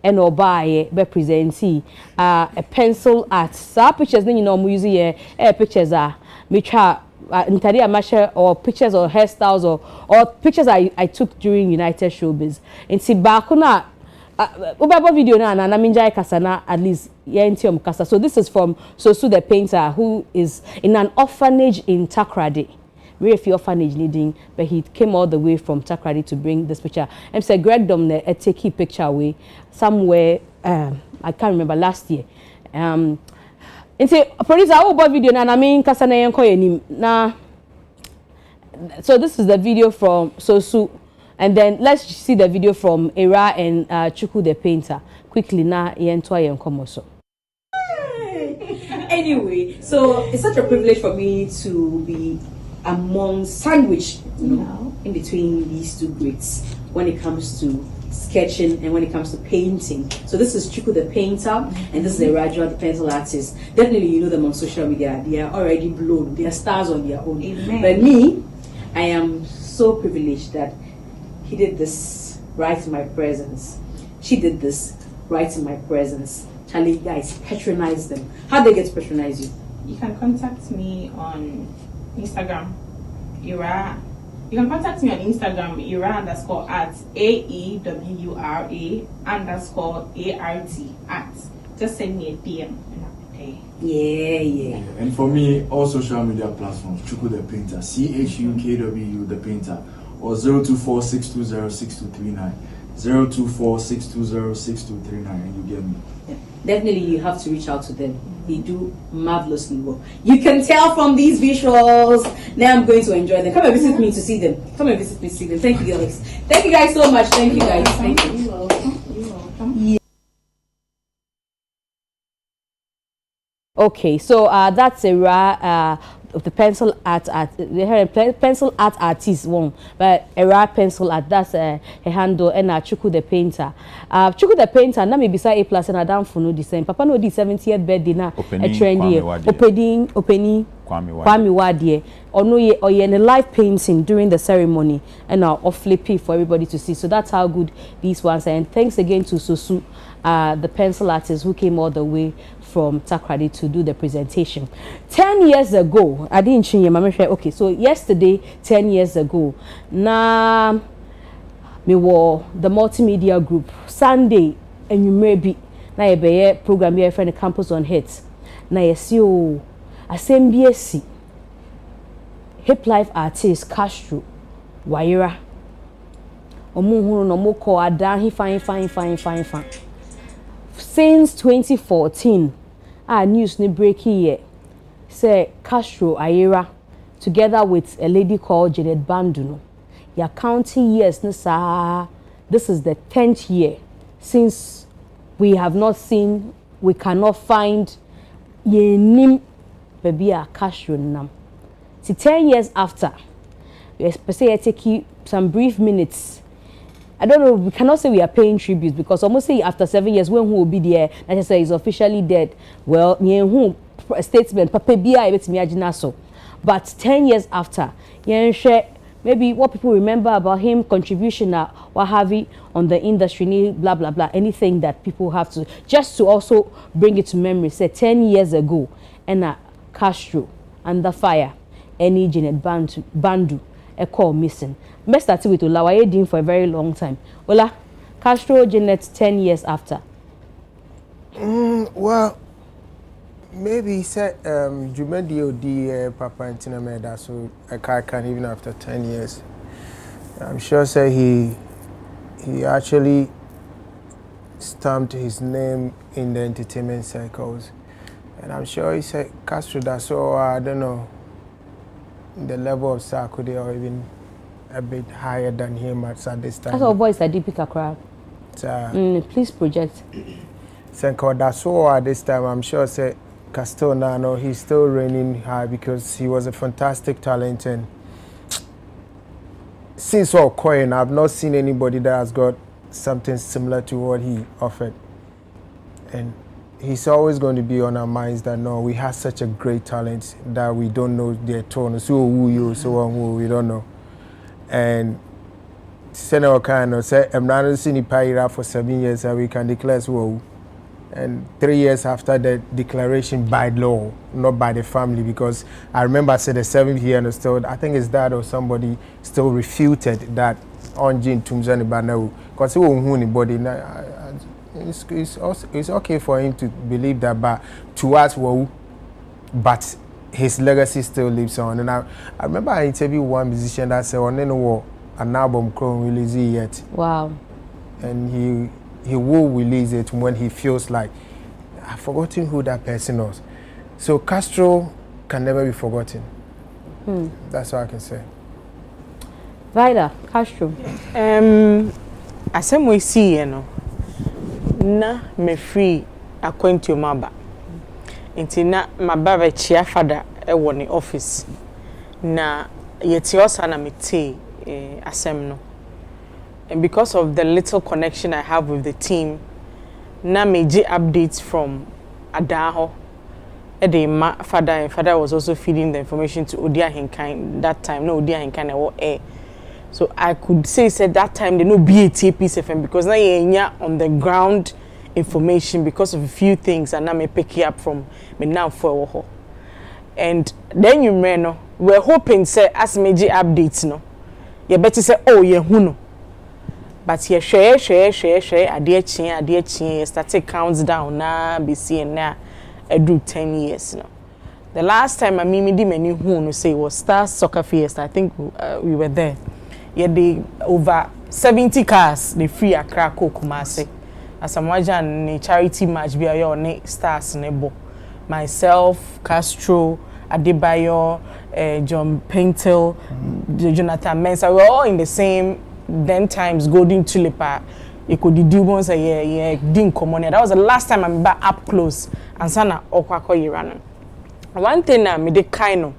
and Obaye representing a pencil art. So pictures then you know museum pictures are Mitra or pictures or hairstyles or pictures I took during United Showbiz. And see Bakuna Ubaba video na minjai kasana at least yentium kasa. So this is from Sosu the painter who is in an orphanage in Takrade. Very few orphanage needing, but he came all the way from Takrade to bring this picture. And said Greg Domne take a picture away somewhere. I can't remember last year. And say producer about video na mean kasana yenko yenim na. So this is the video from Sosu, and then let's see the video from Era and Chuku the painter quickly na yento yenko moso. Anyway, so it's such a privilege for me to be sandwiched, in between these two greats when it comes to sketching and when it comes to painting. So this is Chuku the painter and this is Raja the pencil artist. Definitely you know them on social media. They are already blown. They are stars on their own. Amen. But me, I am so privileged that he did this right in my presence. She did this right in my presence. Charlie, guys, patronize them. How do they get to patronize you? You can contact me on Instagram, Ira. You can contact me on Instagram, Ira_@ AEWURA_ART at. Just send me a DM and I'll be there. Yeah. And for me, all social media platforms, Chuku the painter, CHUKW the painter, or 024-620-6239, 024-620-6239, and you get me. Definitely you have to reach out to them. They do marvelously well. You can tell from these visuals. Now I'm going to enjoy them. Come and visit me to see them. Come and visit me to see them. Thank you, Alex. Thank you guys so much. Thank you guys. Thank you. You're welcome. You're welcome. Yeah. Okay, so that's Era of the pencil art they had a pencil art artist one, but Era pencil art that's a handle and Chuku the painter. Chuku the painter na me beside A+ and Adam for no the same. Papa no the 70th birthday na a trendy opening Kwame Wadie or no ye or in a live painting during the ceremony and off flippy for everybody to see. So that's how good these ones are. And thanks again to Sosu, the pencil artist who came all the way from Takrade to do the presentation. 10 years ago, I didn't change my memory. Okay, so yesterday, 10 years ago, na me were the multimedia group Sunday, and you may be na a program here friend campus on hits. Na yesio asembc hip life artist Castro Waira. Omo no mo ko adan he fine. Since 2014, our news ni breaking here. Say Castro Ayera, together with a lady called Janet Banduno. Your counting years, this is the 10th year since we have not seen, we cannot find yenim baby Castro nam. 10 years after, we especially take some brief minutes. I don't know, we cannot say we are paying tribute because almost say after 7 years, when who will be there, like I say, is officially dead. Well, who a statement, but 10 years after, maybe what people remember about him, contribution, what have you, on the industry, blah, blah, blah, anything that people have to, just to also bring it to memory, say 10 years ago, and Castro, under fire, any Janet Bandu, a call missing. Let's start with Olawaye Dean for a very long time. Ola, Castro, Janet, 10 years after. Well, maybe he said Jumedio di Papa Antinameda, so I can't even after 10 years. I'm sure say he actually stamped his name in the entertainment circles. And I'm sure he said Castro that so I don't know the level of Sarkodie or even a bit higher than him at this time. That's our voice that Deepika crowd. Please project. So that's so at this time I'm sure say Castro Nano he's still reigning high because he was a fantastic talent, and since all coin I've not seen anybody that has got something similar to what he offered. And he's always going to be on our minds that no, we have such a great talent that we don't know their tone. So who you, so on who we don't know. And Senator Kano said, I'm not seeing Paira for 7 years and we can declare so. And 3 years after the declaration by law, not by the family, because I remember I said the 7th year and still, I think his dad or somebody still refuted that on Jane Tumzani Banau. Because he won't anybody. It's okay for him to believe that, but to us, well, but his legacy still lives on. And I remember I interviewed one musician that said, "On no an album can't release it yet." Wow. And he will release it when he feels like I've forgotten who that person was. So Castro can never be forgotten. That's what I can say. Vida, Castro. As some we see, na me free acquaint your maba. Inti na maba chia father ewo ni office. Na yeti osa na mete asem no. And because of the little connection I have with the team, na meji updates from Adaho. My father was also feeding the information to Odia Hinkain that time. No Odia Hinkain or air. So I could say that time they no BAT piece FM because now you're on the ground information because of a few things and now me pick it up from me now for. And then you know we're hoping say as meji updates no. You better say oh yeah who no. But here share adie chin started counts down na be seeing na do 10 years no. The last time I did many who say was Star Soccer Fiesta. I think we were there. Yeah, they over 70 cars they free Accra Kumasi. As I'm watching a charity match be your stars nebo. Myself, Castro, Adebayo, John Paintel, Jonathan Mensah, we were all in the same then times Golden Tulipa. You could do once a year, didn't come on. That was the last time I'm back up close and sana okwako yirana. One thing na me de kind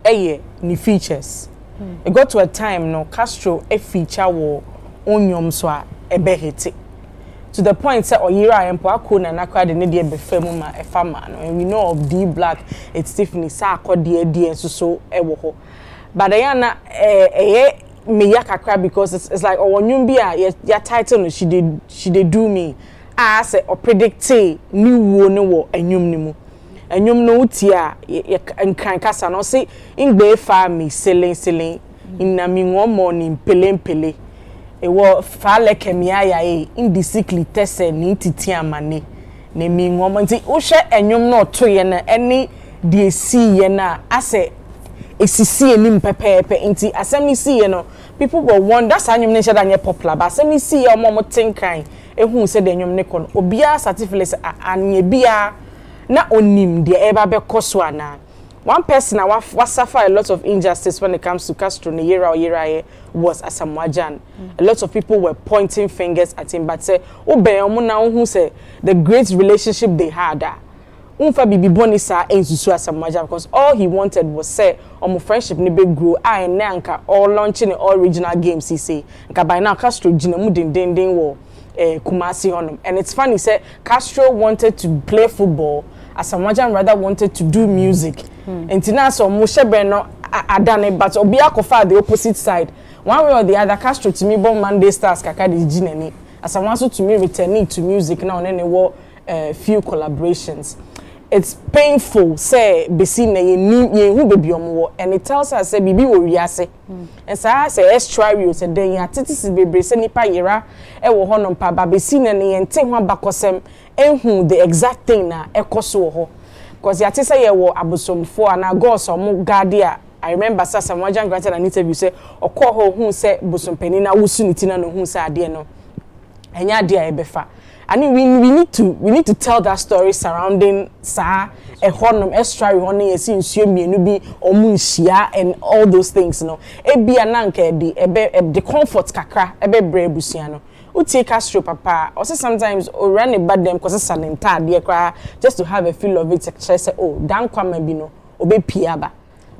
ni features. It got to a time no Castro a feature wo onyom so a ebe hiti. To the point say oyira empo akona na kwa de ne de be fam ma e fama no. And we know of D Black, it's Tiffany sa akode so ewo ho. But ayana me yakakra because it's like oh nyumbia your title no she did do me I say or predict new wo no wo enyum ni mu enyum no utia nkran kasa no say ingbe fa me selling inna mi nwomo ni mpele e wo fa leke mi aya indiscipline tese ni titi amane na mi nwomo nti wo hwe enyum no to ye na eni de si ye na ase esisi enim pepepe inti asemi see you know people will wonder sanyum ne shada nye popular but asemi see you mo tinkan ehun se de nyum ne kon obia certificate anye bia na onim de eba be koso ana one person wa suffer a lot of injustice when it comes to Castro ne yera was Asamoah. A lot of people were pointing fingers at him but say obe na hu say the great relationship they had Unfa bibi bonisa ensusu Asamoah because all he wanted was say omo friendship ni be grow and nka all launching all regional games he say nka by now Castro gina mu den wo Kumasi honum and it's funny say Castro wanted to play football Asamoah rather wanted to do music and tina so mo shebe no adane but obi akofa the opposite side one way or the other Castro to me bon Monday Stars kaka de gina ni Asamoah so to me returning to music now on any wo few collaborations. It's painful say besi na ye hu bebi omo and it tells us say bibi wo wiase and say extra real say den ya titisi bebre say nipa yera e wo ho no pa ba besi na ne yente ho abakosem ehun the exact thing na ekoso ho because ya tisa ye wo abosomfo ana go so mo guardia. I remember Asamoah granted an interview say okọ ho hu say bosompani na wusu ni tina no hu say ade no enya ade a ebefa. I mean, we need to tell that story surrounding sa a honum extra honey bi omunshia and all those things no ebi ananka the comfort kakra ebe brebusia no utie Castro papa or say sometimes or run about them cause sanenta de kra just to have a feel of it say oh dan kwama bi no obe piaba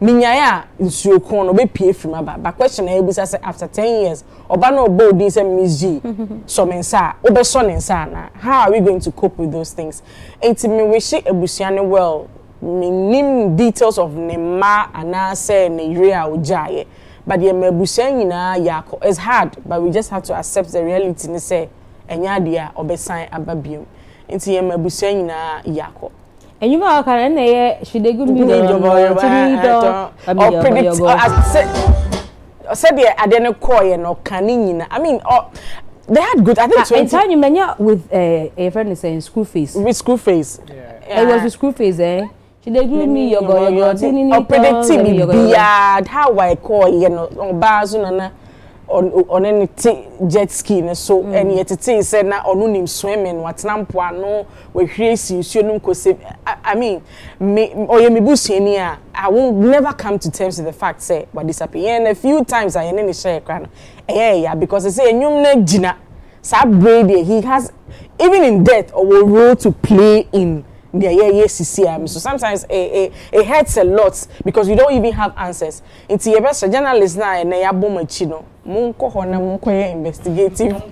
minyaya nsuo kon no be pie from aba but question e bi say after 10 years oba no obo din say Mzgee so mensa obe so nensa na how are we going to cope with those things enti me wish ebusuane well minim details of nema ana say ne yire a ojaye but the ebusuan nyina yako it's hard but we just have to accept the reality ne say enya dia obesan ababiom enti ebusuan nyina yako. And you know, can I should they give me the or predict said the adeno koy no canina. I mean, they had good. I think in time you menya with a friend is saying school fees. With school fees, it was with school fees, eh? Should they give me your or predicting beyond how I call you know on bazuna on any jet ski so and yet it is said na onunim swimming what nampo ano we hwesi nsuonum kose I mean me busuani a I will never come to terms with the fact say what disappear and a few times I any share kran yeah because they say enyum na gina sa brady he has even in death or role to play in the so sometimes it hurts a lot because we don't even have answers. It's your best journalist now and ya bomachino. Munko hona munko investigative.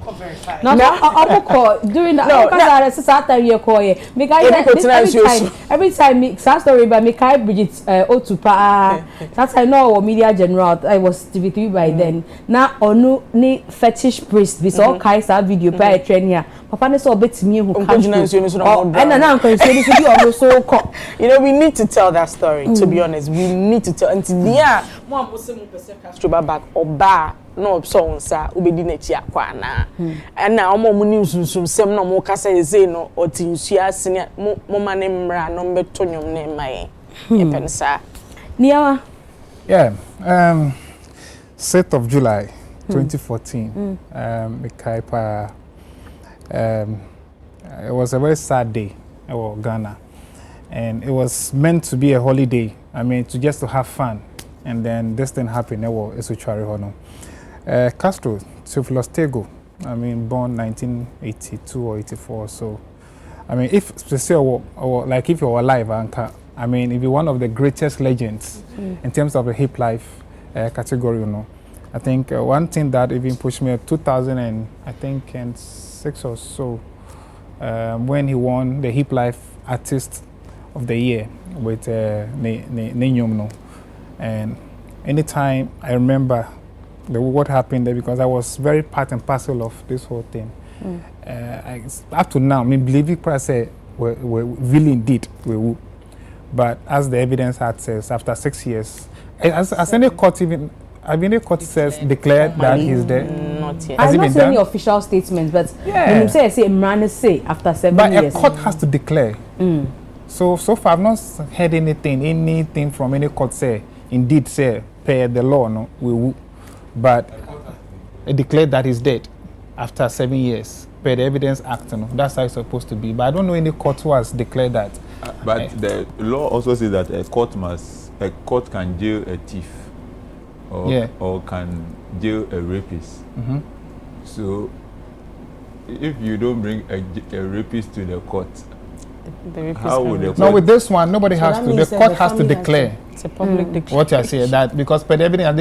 No, during the every time me story by me kai Bridget Otupa. That's I know our media general. I was TV3 by then. Now onu ni fetish priest. We saw kai sa video by train here. Papa ne so bet me who can. You know, we need to tell that story. To be honest, we need to tell. Until the mo Castro back oba no so nsa obedi na chi akwa na. And now mo mu nsunsum sem no mo kasa eze no otinsu asene mo mane mra no mbeto nyom na mai. Epensa. Niawa. Yeah. 6th of July 2014. It was a very sad day in Ghana. And it was meant to be a holiday. I mean, to have fun. And then this thing happened. Castro, Theophilus Tego, I mean, born 1982 or 84. So, I mean, if if you're alive, I mean, if you're one of the greatest legends in terms of the hip life category, you know, I think one thing that even pushed me 2006 or so, when he won the Hip Life Artist of the Year with Nenyumno. And anytime I remember what happened there, because I was very part and parcel of this whole thing. Up to now, I mean, believe it, I say, we really indeed we will. But as the evidence had says, after 6 years, as any court even, any court says declared that he's dead. Not yet. I'm not saying any official statements, but when you say man say after 7 years. But a court has to declare. So far I've not heard anything from any court say indeed say per the law no we will, but it declared that he's dead after 7 years per the Evidence Act. No, that's how it's supposed to be. But I don't know any court who has declared that. But the law also says that a court can jail a thief. Or can jail a rapist. So, if you don't bring a rapist to the court, how would the court? No, with this one, nobody has to. The court has to declare. It's a public declaration. What I say that because per the evidence,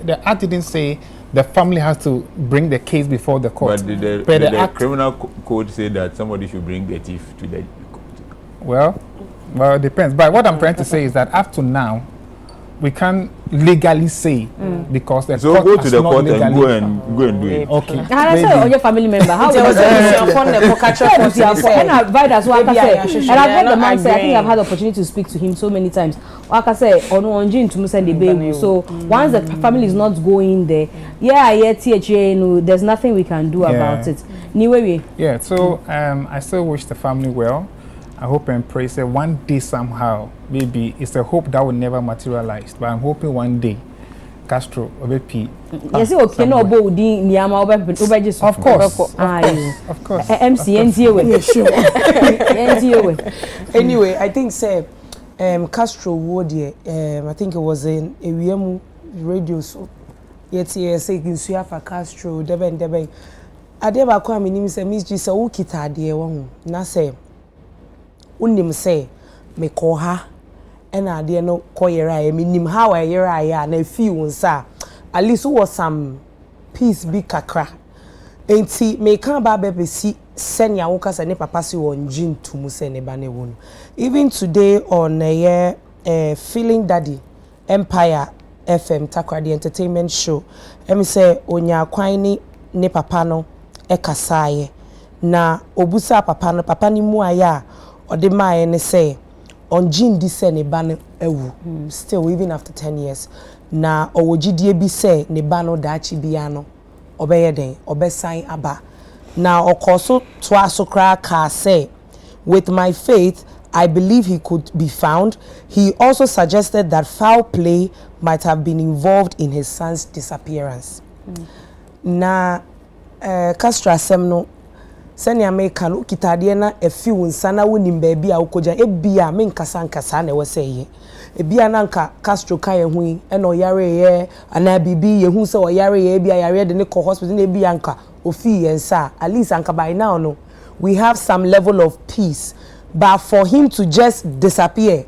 the act didn't say the family has to bring the case before the court. But the criminal code say that somebody should bring the thief to the court. Well, it depends. But what I'm trying to say is that up to now, we can't legally say because the court go to the not court legally and go and do it. Okay. And I say on your family member, how and I've heard the man say, I think I've had the opportunity to speak to him so many times. Like I say, to the baby. So once the family is not going there, there's nothing we can do about it. Yeah, so I still wish the family well. I hope and pray that one day somehow, maybe it's a hope that will never materialize. But I'm hoping one day, Castro will be. Yes, okay, no, of course. Of course. Anyway, I think say Castro would I think it was in a radio so yet saying for Castro, Deben. Adeba kwa minim say Mzgee say ukita de won na say unim say me ko ha ena ade no koyera ya minim how ayera ya na fi wonsa at least was some peace be kakra enti me kan ba be si senya wo kasa ne papa si won gin tumu se ne ba ne won even today on feeling daddy Empire FM Takra the entertainment show emi say onya kwan ni papa no kasaye na obusa papa ni mu aya ode maaye ne say on gin di se ne ba ne ewu still even after 10 years na owogidie bi se ne ba no daachi bia no obeye den obesan aba na okoso to asokra ka say with my faith I believe he could be found. He also suggested that foul play might have been involved in his son's disappearance. Na Castro asem sani America no kitade na efi wonsana wonim ba bia ukoja ebia me nkasa na wese ye ebia na nka Castro ka ye hu e na oyare ye ana bibi ye hu se oyare ye bia yare de ne ko hospital na ebia nka ofi ye nsa at least anka by now no we have some level of peace. But for him to just disappear,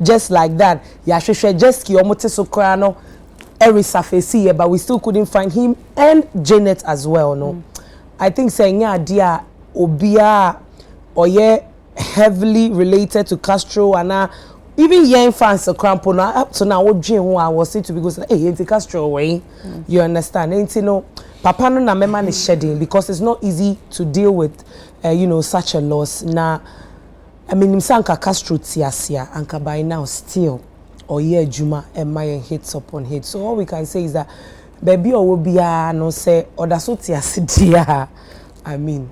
just like that, just kiyomote sokrano, every surface here, but we still couldn't find him and Janet as well. No, I think saying dia obia oye heavily related to Castro and even young fans crampo na up to now what dream I was saying to because hey Castro way, you understand? And you know, Papa no na mema is shedding because it's not easy to deal with, such a loss na. I mean, Msanka Castro tiasia, anka by now still, or yeah, Juma and my hits upon hits. So all we can say is that, baby, or will be no say, or that's what tiasia. I mean,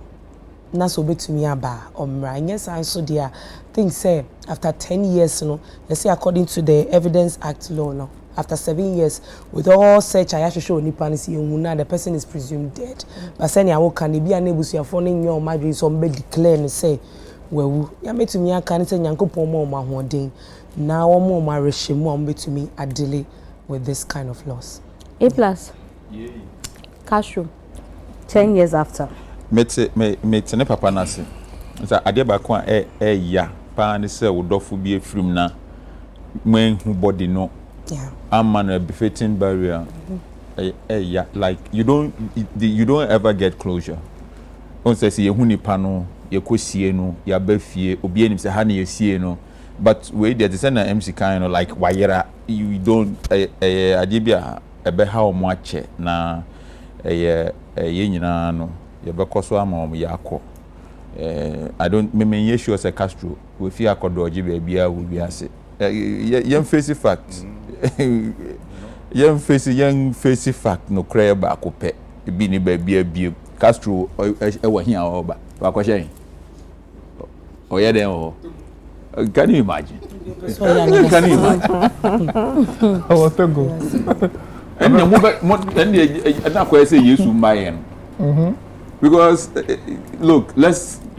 naso be to me aba, right? Yes, I saw dear things say after 10 years, let's say according to the Evidence Act law, no, after 7 years, with all search, I have to show Nipanisi, the person is presumed dead. But saying I will can be unable to afford your marriage, somebody declare and say. Well, ya metumi aka ne se Nyankopon mo ma hoden na wo mo ma rehemu am betumi adele with this kind of loss. A+. Castro 10 years after. Mete ne papa na se. Nsa ade ba ko ya pa ne se wodofo bi efrim na mwen hu body no. Yeah. Am a befitting barrier. Yeah, like you don't ever get closure. On say ye hu nipa no yekosie no ya ba fie obi enim se ha na yesie no but we there is an MC kind of like wayera you don't ade bia ebe ha o mo ache na ye nyina no ye be koso ama o yakọ I don't me sure say Castro we fi akodo oje be bia we bi ase ye face fact ye face fact no cry ba ko pe bi ni ba bia bia Castro wa hia oba wa ko shen oh yeah then can you imagine can you imagine I want to go and na ko say yesu mbaye no because look let's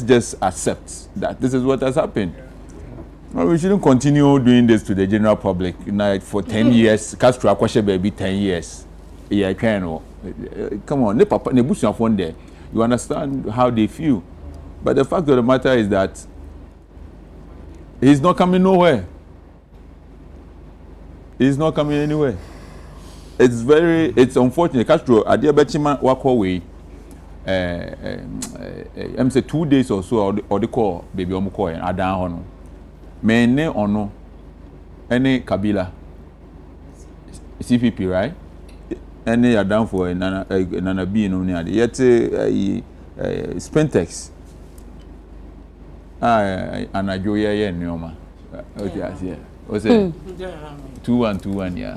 just accept that this is what has happened. Well, we shouldn't continue doing this to the general public for 10 years Castro akwashe baby 10 years. Yeah, come on, ne bush your phone there. You understand how they feel. But the fact of the matter is that he's not coming nowhere. He's not coming anywhere. It's unfortunate. Castro, Adia Betchima walk away. I'm say 2 days or so, or the call, baby, I'm calling. I down on. Mene or no, any Kabila, CPP, right? Any are down for nana being on the yet Spentex. And I go yeah, Neoma. Okay, was it 2-1, yeah.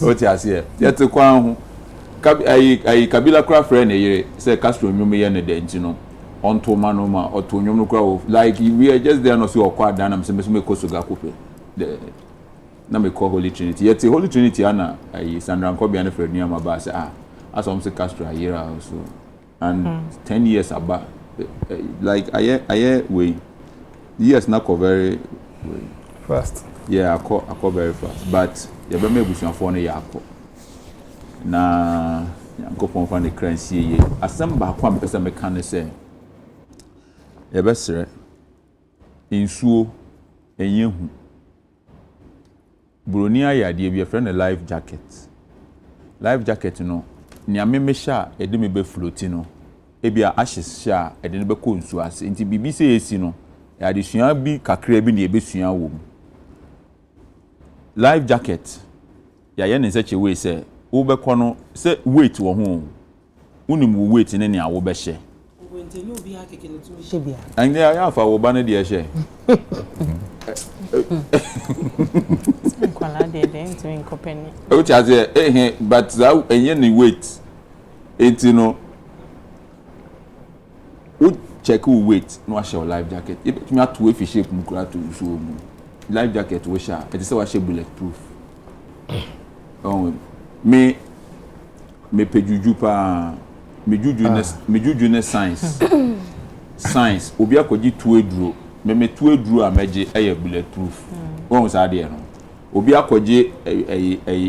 What you say? Yet to Kwan Kabila craft friend, say Castro, you may end the engine on to Manoma or to Yomuka. Like we are just there, no so quite done. I'm saying, make us go coupe. Na me call Holy Trinity. Yet the Holy Trinity ana Sandra Nkobi and Fred Niama ba say as I'm say Castro a year also and 10 years about like I way years na go very fast. Yeah, I call very fast. But you be me bushon for na yakọ. Na Nyankopon fa ne kransie ye. Asem ba kwa mpesa me kan say Yebesere insuo enyehu broni ayade bi friend life jacket no ni ameme sha ede me be floati no ebia ashes sha ede ne be ko nsuo ase nti bibi se esi no ya de sua bi kakra bi na ebesua wo mu life jacket ya ye ne such a way say wo be kono say weight wo ho unim weight ne ne awo be hye Ntenyo obi akeke ne tumi hye bia ande ya afa wo ba ne de hye Nkwala de ntumi nkopeni o ti aze but that enye ne weight etino o check wo weight no share life jacket e betumi ato efi shape mu kura to so mu life jacket wo sha e say wa share bulletproof me pejuju pa mejuju ne science obi akoji tuo eduro me tuo eduro a meje eye bulletproof won sa de no obi akoji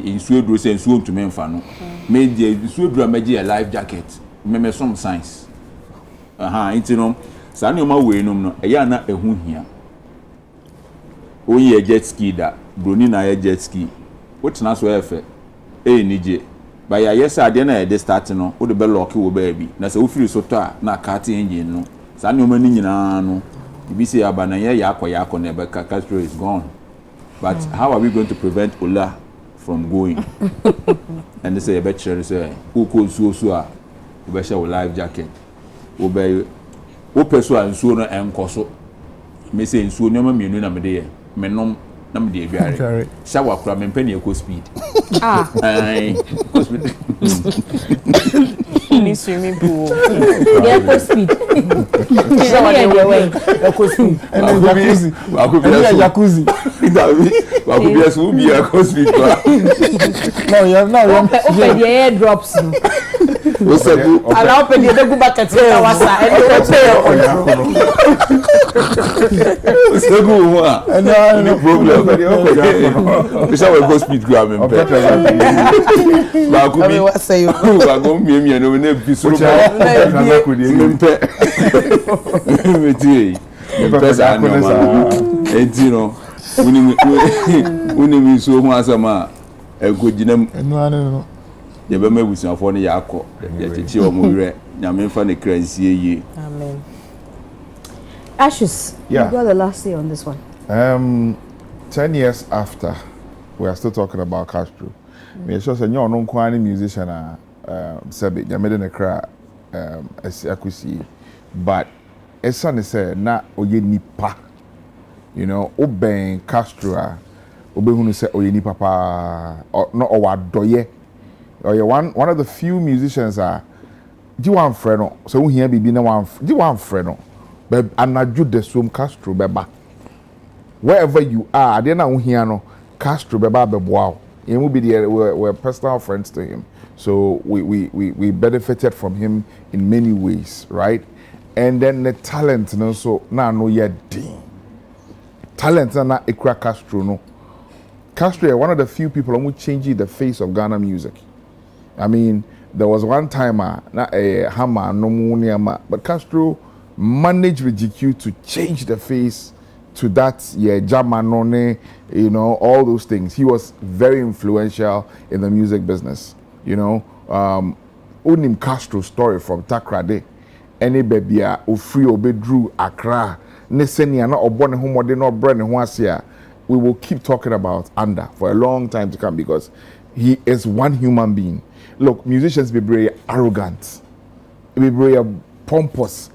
insuo eduro se insuo ntumi mfa no me de insuo eduro a meje life jacket me some science intino sa ne o ma we no no eya na ehu hia oyi jet ski da broni na jet ski wotena so efe nije ba ya yes ade na e start no wo de be lock wo ba bi na se wo firi so to a na cat engine no sa ne o ma ni nyina no bi se aba na ye yakọ na be Castro is gone but how are we going to prevent Ola from going and they say e be chere say wo ko so a wo be share life jacket wo be wo peso a nsuo no enkoso me say nsuo no ma mienu na me de ye menom na me de abiare shower kura me mpani eco speed ai eco speed ni swimming pool eco speed shower de way eco speed and jacuzzi wa ko bi so bi eco speed no open the air drops Osebu allow pe de go back at wasa and Osebu wa no problem we shall go speed gram and ba ko bi ba go miemie no na bi so ba mpe meti pesa no ma entino unimi so ho asama egojinam no ye be mabusuafo ne yakọ ye chichi o mo were nyame fa ne kransie ye amen. Ashes, you got the last say on this one. 10 years after we are still talking about Castro. Me sure say you no kwani musician sabe nyame de kra akusi but esane say na oye nipa, you know, oben Castro obehunu say oye nipa pa no owadoye. Oh, yeah, one of the few musicians do one friend so we hear bibi na one friend but anaju de som Castro beba wherever you are there na we hear no Castro beba beboa him will be there we're personal friends to him so we benefited from him in many ways, right? And then the talent no so na no yet ding talent na ekra Castro no Castro one of the few people who changed the face of Ghana music. I mean, there was one time, not a hammer, no more, but Castro managed with GQ to change the face to that, Jamanone, you know, all those things. He was very influential in the music business, you know. Unim Castro story from Takrade, any baby, Ofri Obedru, Accra, Nesenia, not Obone Homode, not Brennan Huasia. We will keep talking about Anda for a long time to come because he is one human being. Look, musicians be very arrogant, be very pompous.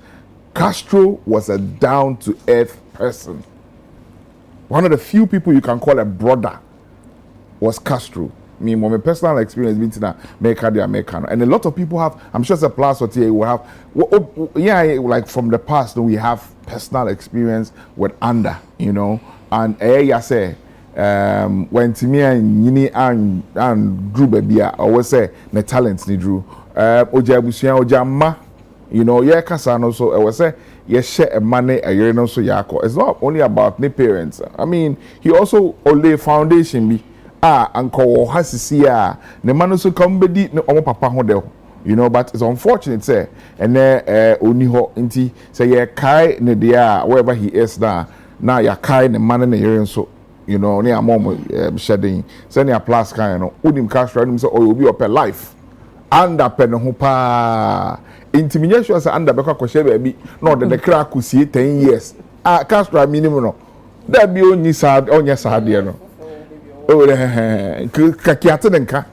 Castro was a down-to-earth person. One of the few people you can call a brother was Castro. I mean, my personal experience being to American, and a lot of people have. I'm sure it's a plus or you will have. Like from the past, we have personal experience with Anda, you know, and I say. When Timia Yini and Drew baby, I always say the talents ni Drew. Ojabusia Ojama, you know, Kasano, so I was say share a money a year no so yako. It's not only about the parents. I mean, he also only foundation be uncle hasisia the man also come be no papa ho de you know, but it's unfortunate say and oni ho nti say ye kai ne dia wherever he is now ya kai ne man ne yere so you know ne amom shedding say ne plus kai no unim Castro nim say obi up life under pen ho pa intimidation say under be kwa share be no de kra kusie 10 years Castro minimum no da bi onyi sad onye sad de no o de kakiate nka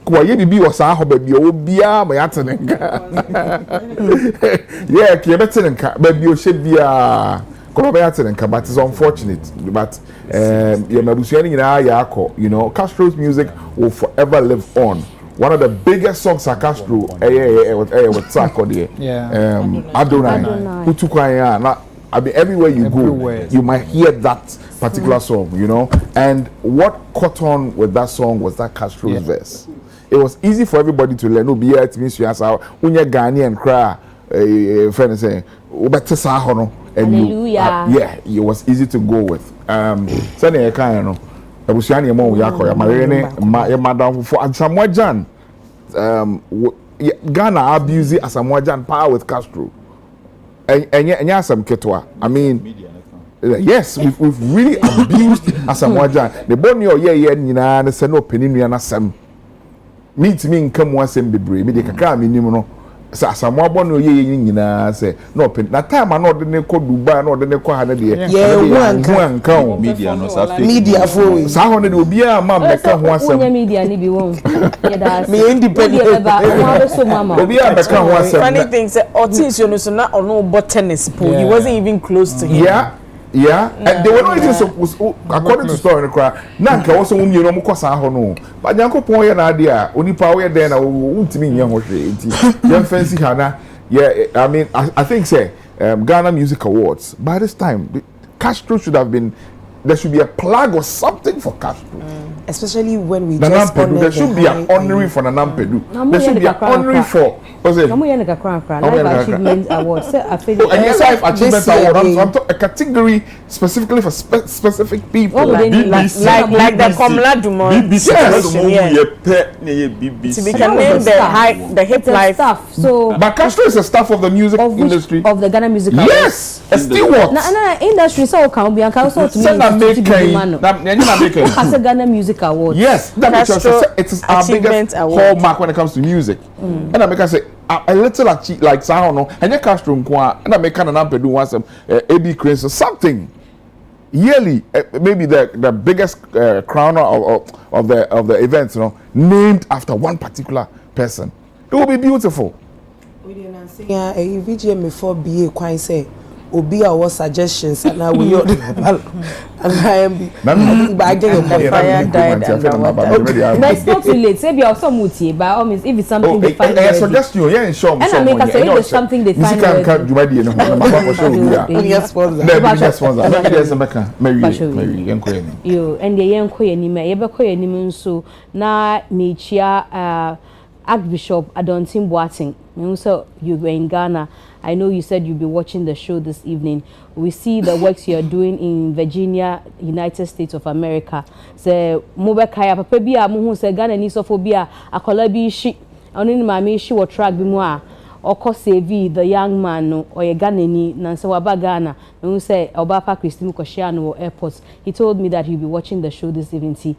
kwa ye bibi wasa ho ba bi o bia ma yate nka yeah ki bete nka ba bi o she bia ko ba yate nka but it's unfortunate but yeah mabusuani nyina ya akọ you know Castro's music will forever live on. One of the biggest songs at Castro with Sako there. Adonai. Utukwanya. I mean, everywhere you go, you might hear that particular song, you know. And what caught on with that song was that Castro's verse. It was easy for everybody to learn. No, be it means you answer when you're Ghanaian cry, friend saying, and you, yeah, it was easy to go with. Sunday, you know. Ebusiani emo uyako ya marene ya madam for Asamoah Gyan Ghana abuse Asamoah Gyan power with Castro and some ketwa I mean yes we've really abused Asamoah Gyan the boni o ye nyina na se no peninu na sam meet me nkam wasem bebre me de kakra me nim no Asamoah boni o ye nyina se no pen na time na ode ne ko Dubai na ode ne ko ha na de ye media no sa media for sa ho ne de obi a ma meka ho asem media ni bi won me independent obi a meka ho asem funny thing say Otis you know so na ono bought tennis pool he wasn't even close to him yeah and they were not even supposed according to story cry na nka wo so wo miero mo kosa ho no ba Nyankopon ye na ade a onipa wo ye den na untimi nye ho hwe enti dem fancy hana yeah I mean I think say Ghana Music Awards by this time Castro should have been there should be a plug or something for Castro especially when we just there should be an honorary for Nanampedu there should be an honorary for what's it Life Achievement Award Life Achievement Award I'm talking a category specifically for specific people like the Komla Dumont BBC to be named the hip life stuff so but Castro is a staff of the music industry of the Ghana Music Awards yes a steward na industry so can be and can also to me as a Ghana Music Award. Yes, that it is our biggest hallmark when it comes to music. And I make I say a little like Sahono and Castro Nkwa and I make an Nampedu once AB Cranes or something. Yearly, maybe the biggest crown of the events, you know, named after one particular person. It will be beautiful. Yeah, a VGM before BA quite say obi our suggestions and I will not and I am fire died but it's not too late say be also muti by all means if it's something they find I suggest you yeah sure and I make us say it's something they find you and the yenko yenim yebeko yenim nso na mechia Archbishop Adontim Boateng. So you were in Ghana. I know you said you'll be watching the show this evening. We see the works you're doing in Virginia, United States of America. So mobe kaya papa bia muhu se Ghana ni sophobia akola bi shi oni ni mama shi wo track bi mu a oko save the young man no or ye Ghana ni na se waba Ghana. We say Obapa Christine Koshiano airport. He told me that he'll be watching the show this evening.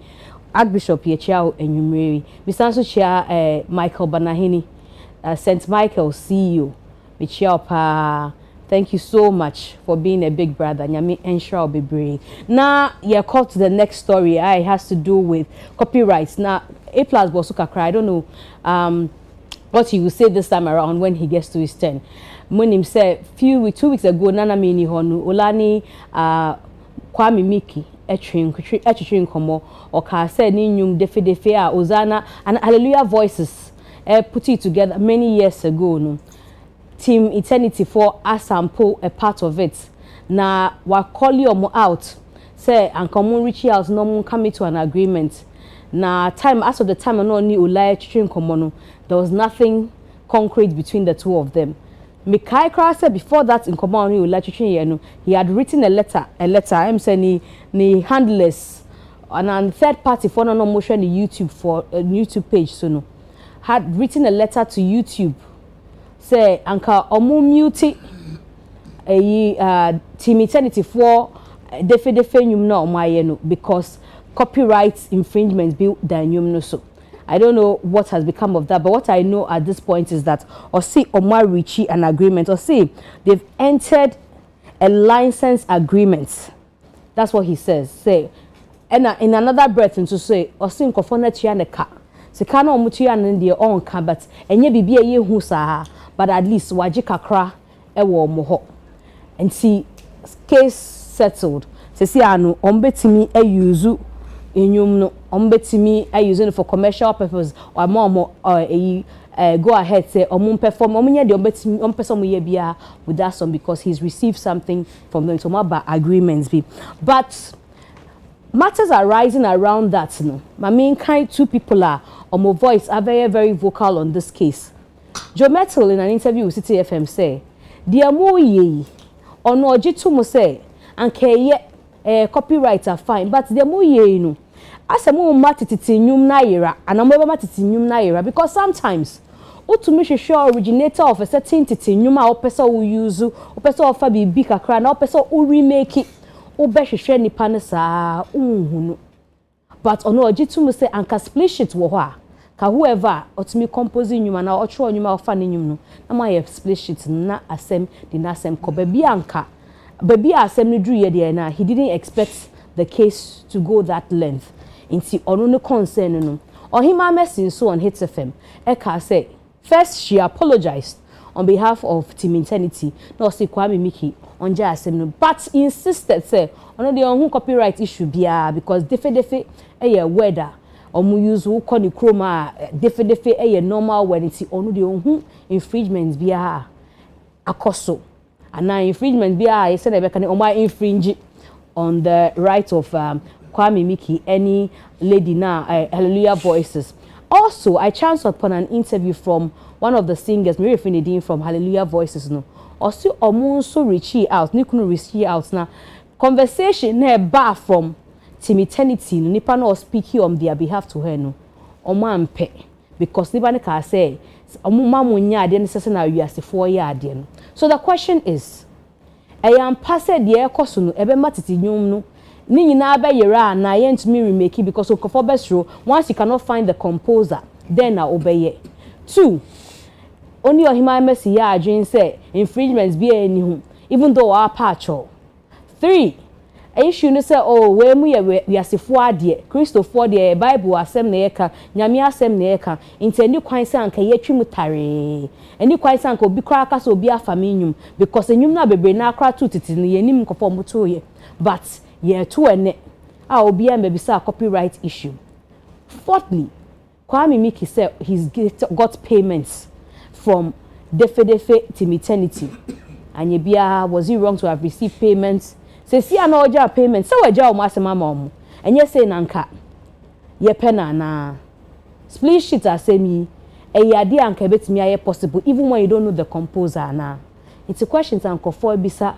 Archbishop Yechao Enyumeri. Bisanso Chia Michael Banahini, St. Michael CEO. Michelle Pa. Thank you so much for being a big brother. Nyami ensure I'll be brave. Now you're called to the next story. It has to do with copyrights. Now A+ Bosuka cry. I don't know what he will say this time around when he gets to his turn. When him said 2 weeks ago, Nana Mini Honu Olani Kwame Miki. Etching Komo or ka said Ninyum Defe Ozana and Hallelujah Voices put it together many years ago. No Team Eternity for Asampo a part of it. Na wa call you out say and come reach out no come to an agreement. Na time as of the time no ni Olai Etching Komo no there was nothing concrete between the two of them. Mikai Kra said before that in command he had written a letter I'm saying ni handless and third party for no motion the YouTube for a YouTube page so no had written a letter to YouTube. Say, Anka Omu mute a team eternity for defe no mayeno because copyright infringement bill danium no so. I don't know what has become of that, but what I know at this point is that or see Omar Richie an agreement or see they've entered a license agreement. That's what he says. Say, and in another breath into say or see nkofona tua ne ka. Se ka na omutua ne de on ka but enye bibia ye hu sa but at least waji kakra e wo mo ho. And see case settled. Se see anu ombetimi e use enyum no ombetimi e using it for commercial purposes or more go ahead say perform omunye de ombetimi ompesa mo ye bia with that song because he's received something from them so about agreements be. But matters are rising around that no. My main kind two people are my voice are very very vocal on this case. Joe Metal in an interview with City FM say dear mo ye ono ojitu mo say anke ye copyright are fine but dear mo ye no asemo matititi nyum na yera anamo matititi nyum na yera because sometimes utumi hwehwe originator of a certain titi nyum a opesa wo use opesa ofa bibi kakra na opesa o remake obehwehwe nipa ne saa unhunu but ono ojitu mo say anka split sheet wo ho a ka whoever otumi compose nyuma na otro nyuma ofa ne nyum no na ma ye split sheet na asem di na asem ko baby anka baby asem no dru ye de na he didn't expect the case to go that length inti ono no concern no ohima message so on Hits FM Eka say first she apologized on behalf of Team Eternity no say Kwame Miki onja asem no but insisted say ono de on copyright issue bia because defe eye weather omu use wo koni chroma defe eye normal when it's onu de ohun infringements bia akoso ana infringement bia ye say na be kan omu infringe on the right of Kwame Miki any lady now Hallelujah Voices. Also I chanced upon an interview from one of the singers Mary Finidine from Hallelujah Voices no also omu so reach out nikunu reach out na conversation na bar from Team Eternity no nipa no speaking on their behalf to her no omo ampe because nipa ne ka say omo mamu nya ade ne sese na wiasefo ya ade no. So the question is am passe de ekoso no ebe matiti nyum no ni nyina ba yera na ye ntumi remake because okofo besro once you cannot find the composer then na obeye. 2 only ohima mercy ya adwin say infringements be any hu even though our patcho. 3 issue no say oh we mu ye wiasefo ade Christopher de Bible asem na yeka nyame asem na yeka intend kwan say anka ye twimu tare eni kwan say anka obi kra aka so obi afamenyum because enyum na bebre na akra tu titi ne yenim nkofo moto ye but ye to ene a obi am be say copyright issue. 4thly Kwame Miki said he's got payments from defe Team Eternity and ye bia was he wrong to have received payments. Se si ana oja payment se waja o masema mom enye say nanka ye pena na split sheet asemi e yade anka betimi aye possible even when you don't know the composer na. It's a question and for bisa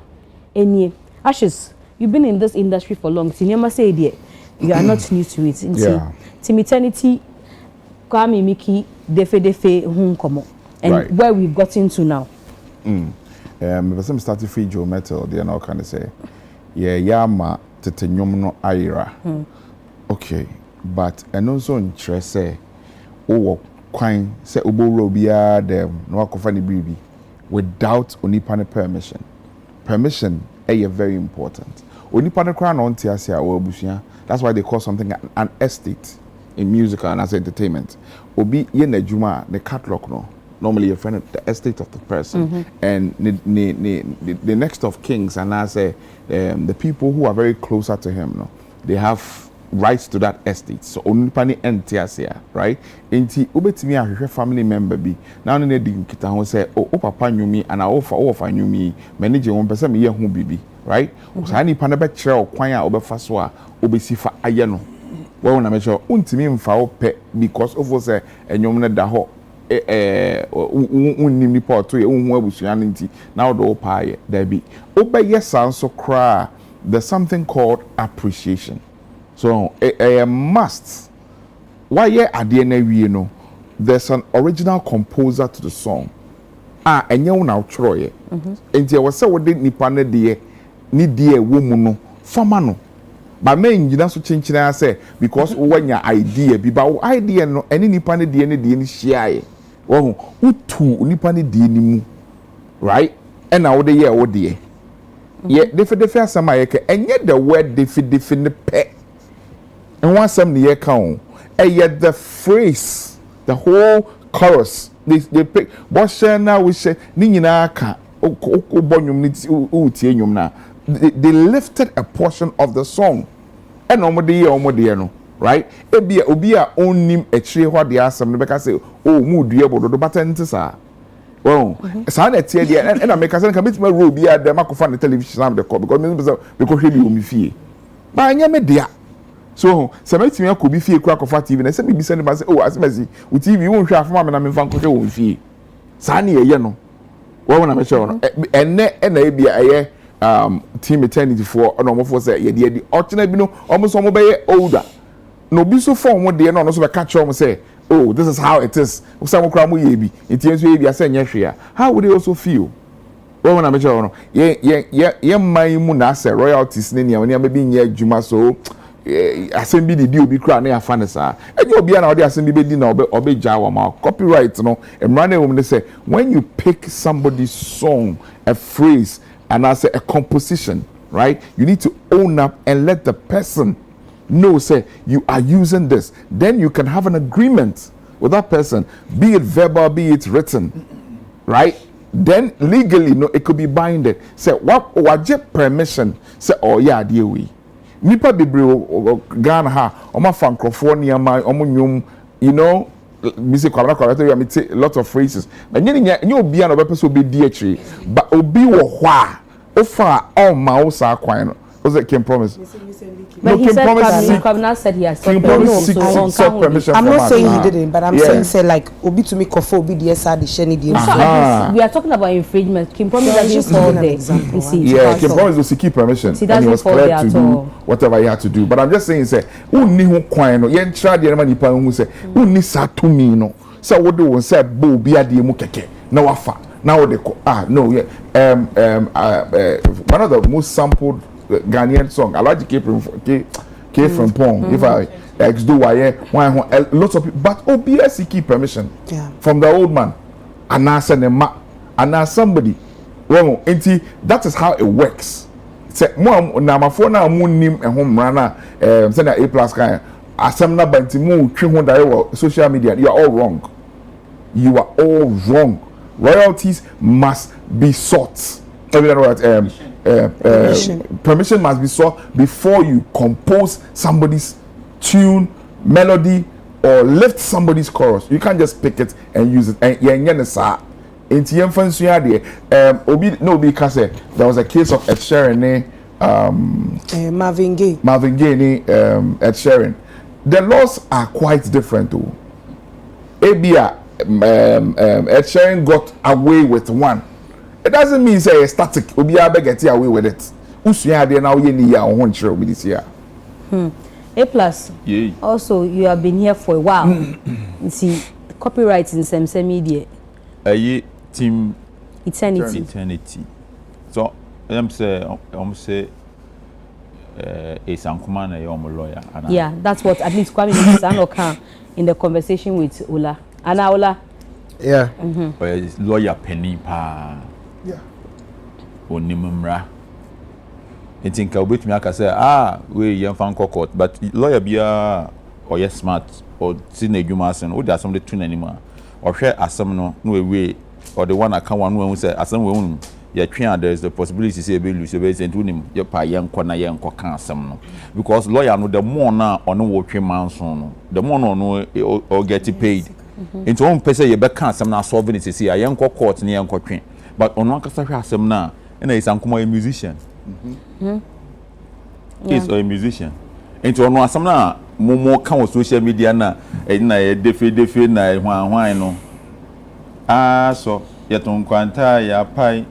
enie Ashes you've been in this industry for long tinema say there you are not new to it yeah. Team Eternity Kwame Miki defe hun komo and right. Where we've gotten to now the person started free Joe Metal they are now kind of say yama tete nyom no ayira okay but eno so nkyere say wo kwan say oboro bia dem no akofa ne bibi without onipa ne permission very important onipa ne kra no ntia ase a wo abusua that's why they call something an estate in musical and as entertainment obi ye na adwuma the catalog no normally your friend the estate of the person and the next of kings and I say the people who are very closer to him no they have rights to that estate so only pani entiasia right enti obetimi ahwehwe family member bi now no dey kita ho say o papa nyumi and I offer nyumi manage won person me ye ho bibi right so ani pa na be kire okwan a obefa so a obesifa aye no wo na me sure untimi mfa wo pe because of say enyom ne da ho unnim nipa to ye unhu abusua nti now do paaye there be obeye sanso kra there's something called appreciation so a must why ye ade na wie no there's an original composer to the song. Enye una utroye. Enti was say wode nipa ne de ni de wo mu no fama no. Ba me ngina so chinchina say because wanya idea bi ba idea no eni nipa ne de ni hyiaye. Wo utu nipa ne de ni mu. Right? And now the year wo de. Ye defe asama ye ke enye the word defe ne pe. And one some the year count. Yet the phrase, the whole chorus, they pick. What share now we say, Nina ka, they lifted a portion of the song. And no, right? Obia own name a tree what they ask them because say, oh, mood dear, but the button to sa. Well, so I tell you, and I make a commit my rule be at the microphone the television because he will be fee. But I never dear. So, somebody me could be fee crack of TV and I said, be sending by oh, as messy with TV, you won't have mom and I'm in Fanco with fee. Sani a yano. Well, I'm sure. And be a team eternity for an almost was a year the alternate bino almost almost older. No be so form what they are not also catch on say, oh, this is how it is. Some cramu yebi, it is maybe I say yes. How would they also feel? Well, I'm sure. Yeah, my munasa royalties, when you're being here, Juma so. Assembly the deal be cry na afane sa enyo bia na odi assembly be di na obe jawa ma copyright no emrane women say when you pick somebody's song, a phrase and as a composition, right, you need to own up and let the person know say you are using this, then you can have an agreement with that person, be it verbal, be it written, right? Then legally no it could be binded. Say what permission say oh yeah dear we nipa bebre Ghana ha oma francophone ma omo nyum, you know, music kwara we meet a lot of phrases na nye obi an obepe so be di akiri but obi wo ho a ofa on ma wo sa kwan no was it can promise. But he said he has permission. I'm not saying he didn't, but I'm saying say like obi to me kofo obi the SR the sheni the. We are talking about infringement. Kim Promise doesn't fall there. Yeah, Kim Promise was seeking permission. And he was clear to do whatever he had to do. But I'm just saying say uni ho kwan no yen try the man nipa hu say uni sa to me no. So what do we say bo bi ade mu keke na wafa. Now they no yeah one of the most sampled Ghanaian song. I like to keep from Pong. If I do lots of people, but OBS keep permission from the old man, and I send him and now somebody. Well, that is how it works. Say, mom, now my phone now moon name and home runner. Send A plus guy. Asamna bantimu trim social media. You are all wrong. You are all wrong. Royalties must be sought. Permission must be sought before you compose somebody's tune, melody, or lift somebody's chorus. You can't just pick it and use it. And there was a case of Ed Sheeran, Marvin Gaye, Ed Sheeran. The laws are quite different too. Ed Sheeran got away with one. It doesn't mean say a static. Obi abe get away with it. Usuya de na oye ni ya ohun chire obi this year. A plus. Yeah. Also, you have been here for a while. You see, the copyright in some media. Team Eternity. So I'm say a Sankuma na your lawyer. Yeah, that's what at least Kwame Sanoka in the conversation with Ola. Ana Ola. Yeah. Lawyer Penny pa. Yeah. Onimumra. I think I'll bet me I can say we young fan court, but lawyer be or yes smart or seen a human or there's somebody tune anymore or share as some no way or the one I can't one who say as some woman there is the possibility to say a bill you and to him your pa young corner young cock some no because lawyer no the more now or no working man son the more no or get paid. Into one person you back some now solving it to see a young court near young court. But on one case has some now, and he's a musician. He's a musician. Into one some now, more come social media now, and I defi na why no. So yet on quanta ya pie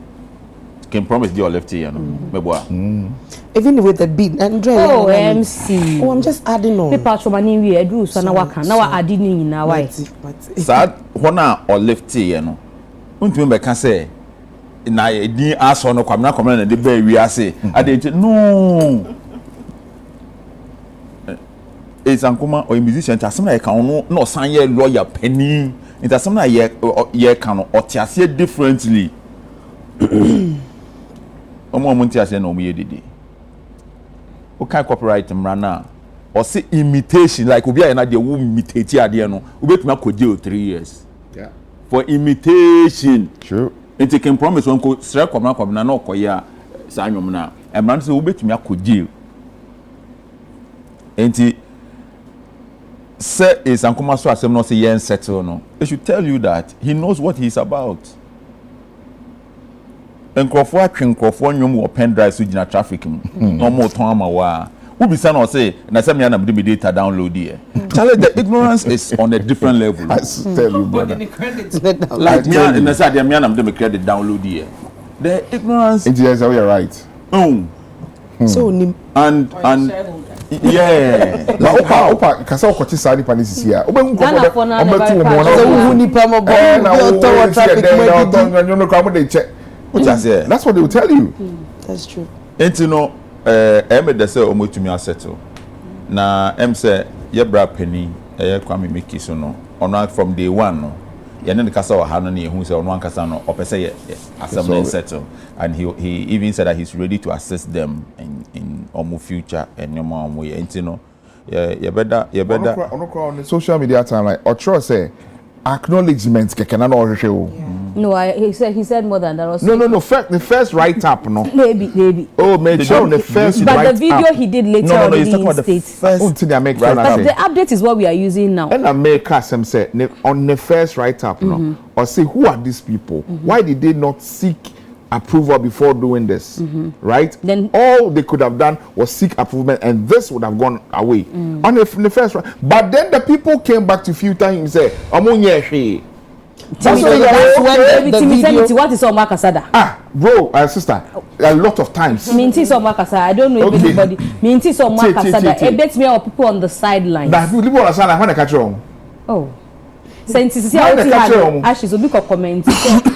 can promise your left here, no. Even with the beat and oh MC. Oh, I'm just adding on. People from money we do so now can now adding na why. Sad hona or lefty no. Untumi be can say na din aso no kwamna na de ba wi ase. Ade no. It's ankoma or musician asem na can no san ye lawyer penny. It's asem na ye can otiase differently. Omo munti ase na omo ye dede. Okay, copyright mrana or say imitation like obi na dey wo imitate ade no obetumi akogye 3 years. Yeah. For imitation. True. And taking promise one ko sra kwamna na okoya sa anwom na emran say obetumi akogye. Enti say is ankoma so asem no say yen settle no. They should tell you that he knows what he's about. Nkrofo atwe nkrofo nwom wo pen drive so gina traffic mu no mo ton ama wa who be say no say na say me na me data download here. Charlie, the ignorance is on a different level. I tell you, brother. Like me na say me na me credit download here. The ignorance Yes, you're right. So and yeah. La opa kasa okochi sa nipa ni sisi ya. Obe nko Ghana obe for na tu never mo pass. na the nipa mo bo traffic that's what they will tell you. That's true. Enti no de say omotumi asettle. Na say ye bra penny kwame meki so no. Ono from day one no. Ye ne kasa wa ha no na ehun say ono ankasa no opese ye assembly settle. And he even said that he's ready to assist them in omo future and omo ye enti no ye better on the social media time like Ocho say acknowledgement keke na no hwehwe o. No, he said more than that. Also. No. The first write up, no. Maybe. Oh, maybe the first but write up. the video he did later no, on he's talking about the first. But the update is what we are using now. And I make us say on the first write up, no, or say who are these people? Why did they not seek approval before doing this? Right? Then all they could have done was seek approval, and this would have gone away on the first. But then the people came back to filter him and say, "Amunye." That's when the video. What is Omar Kasada? Bro, sister, a lot of times. Minti Omar Kasada. I don't know if anybody. Minti Omar Kasada. It beats me or people on the sidelines. That people on the sidelines when they catch wrong. Oh. Since ashes will be comment.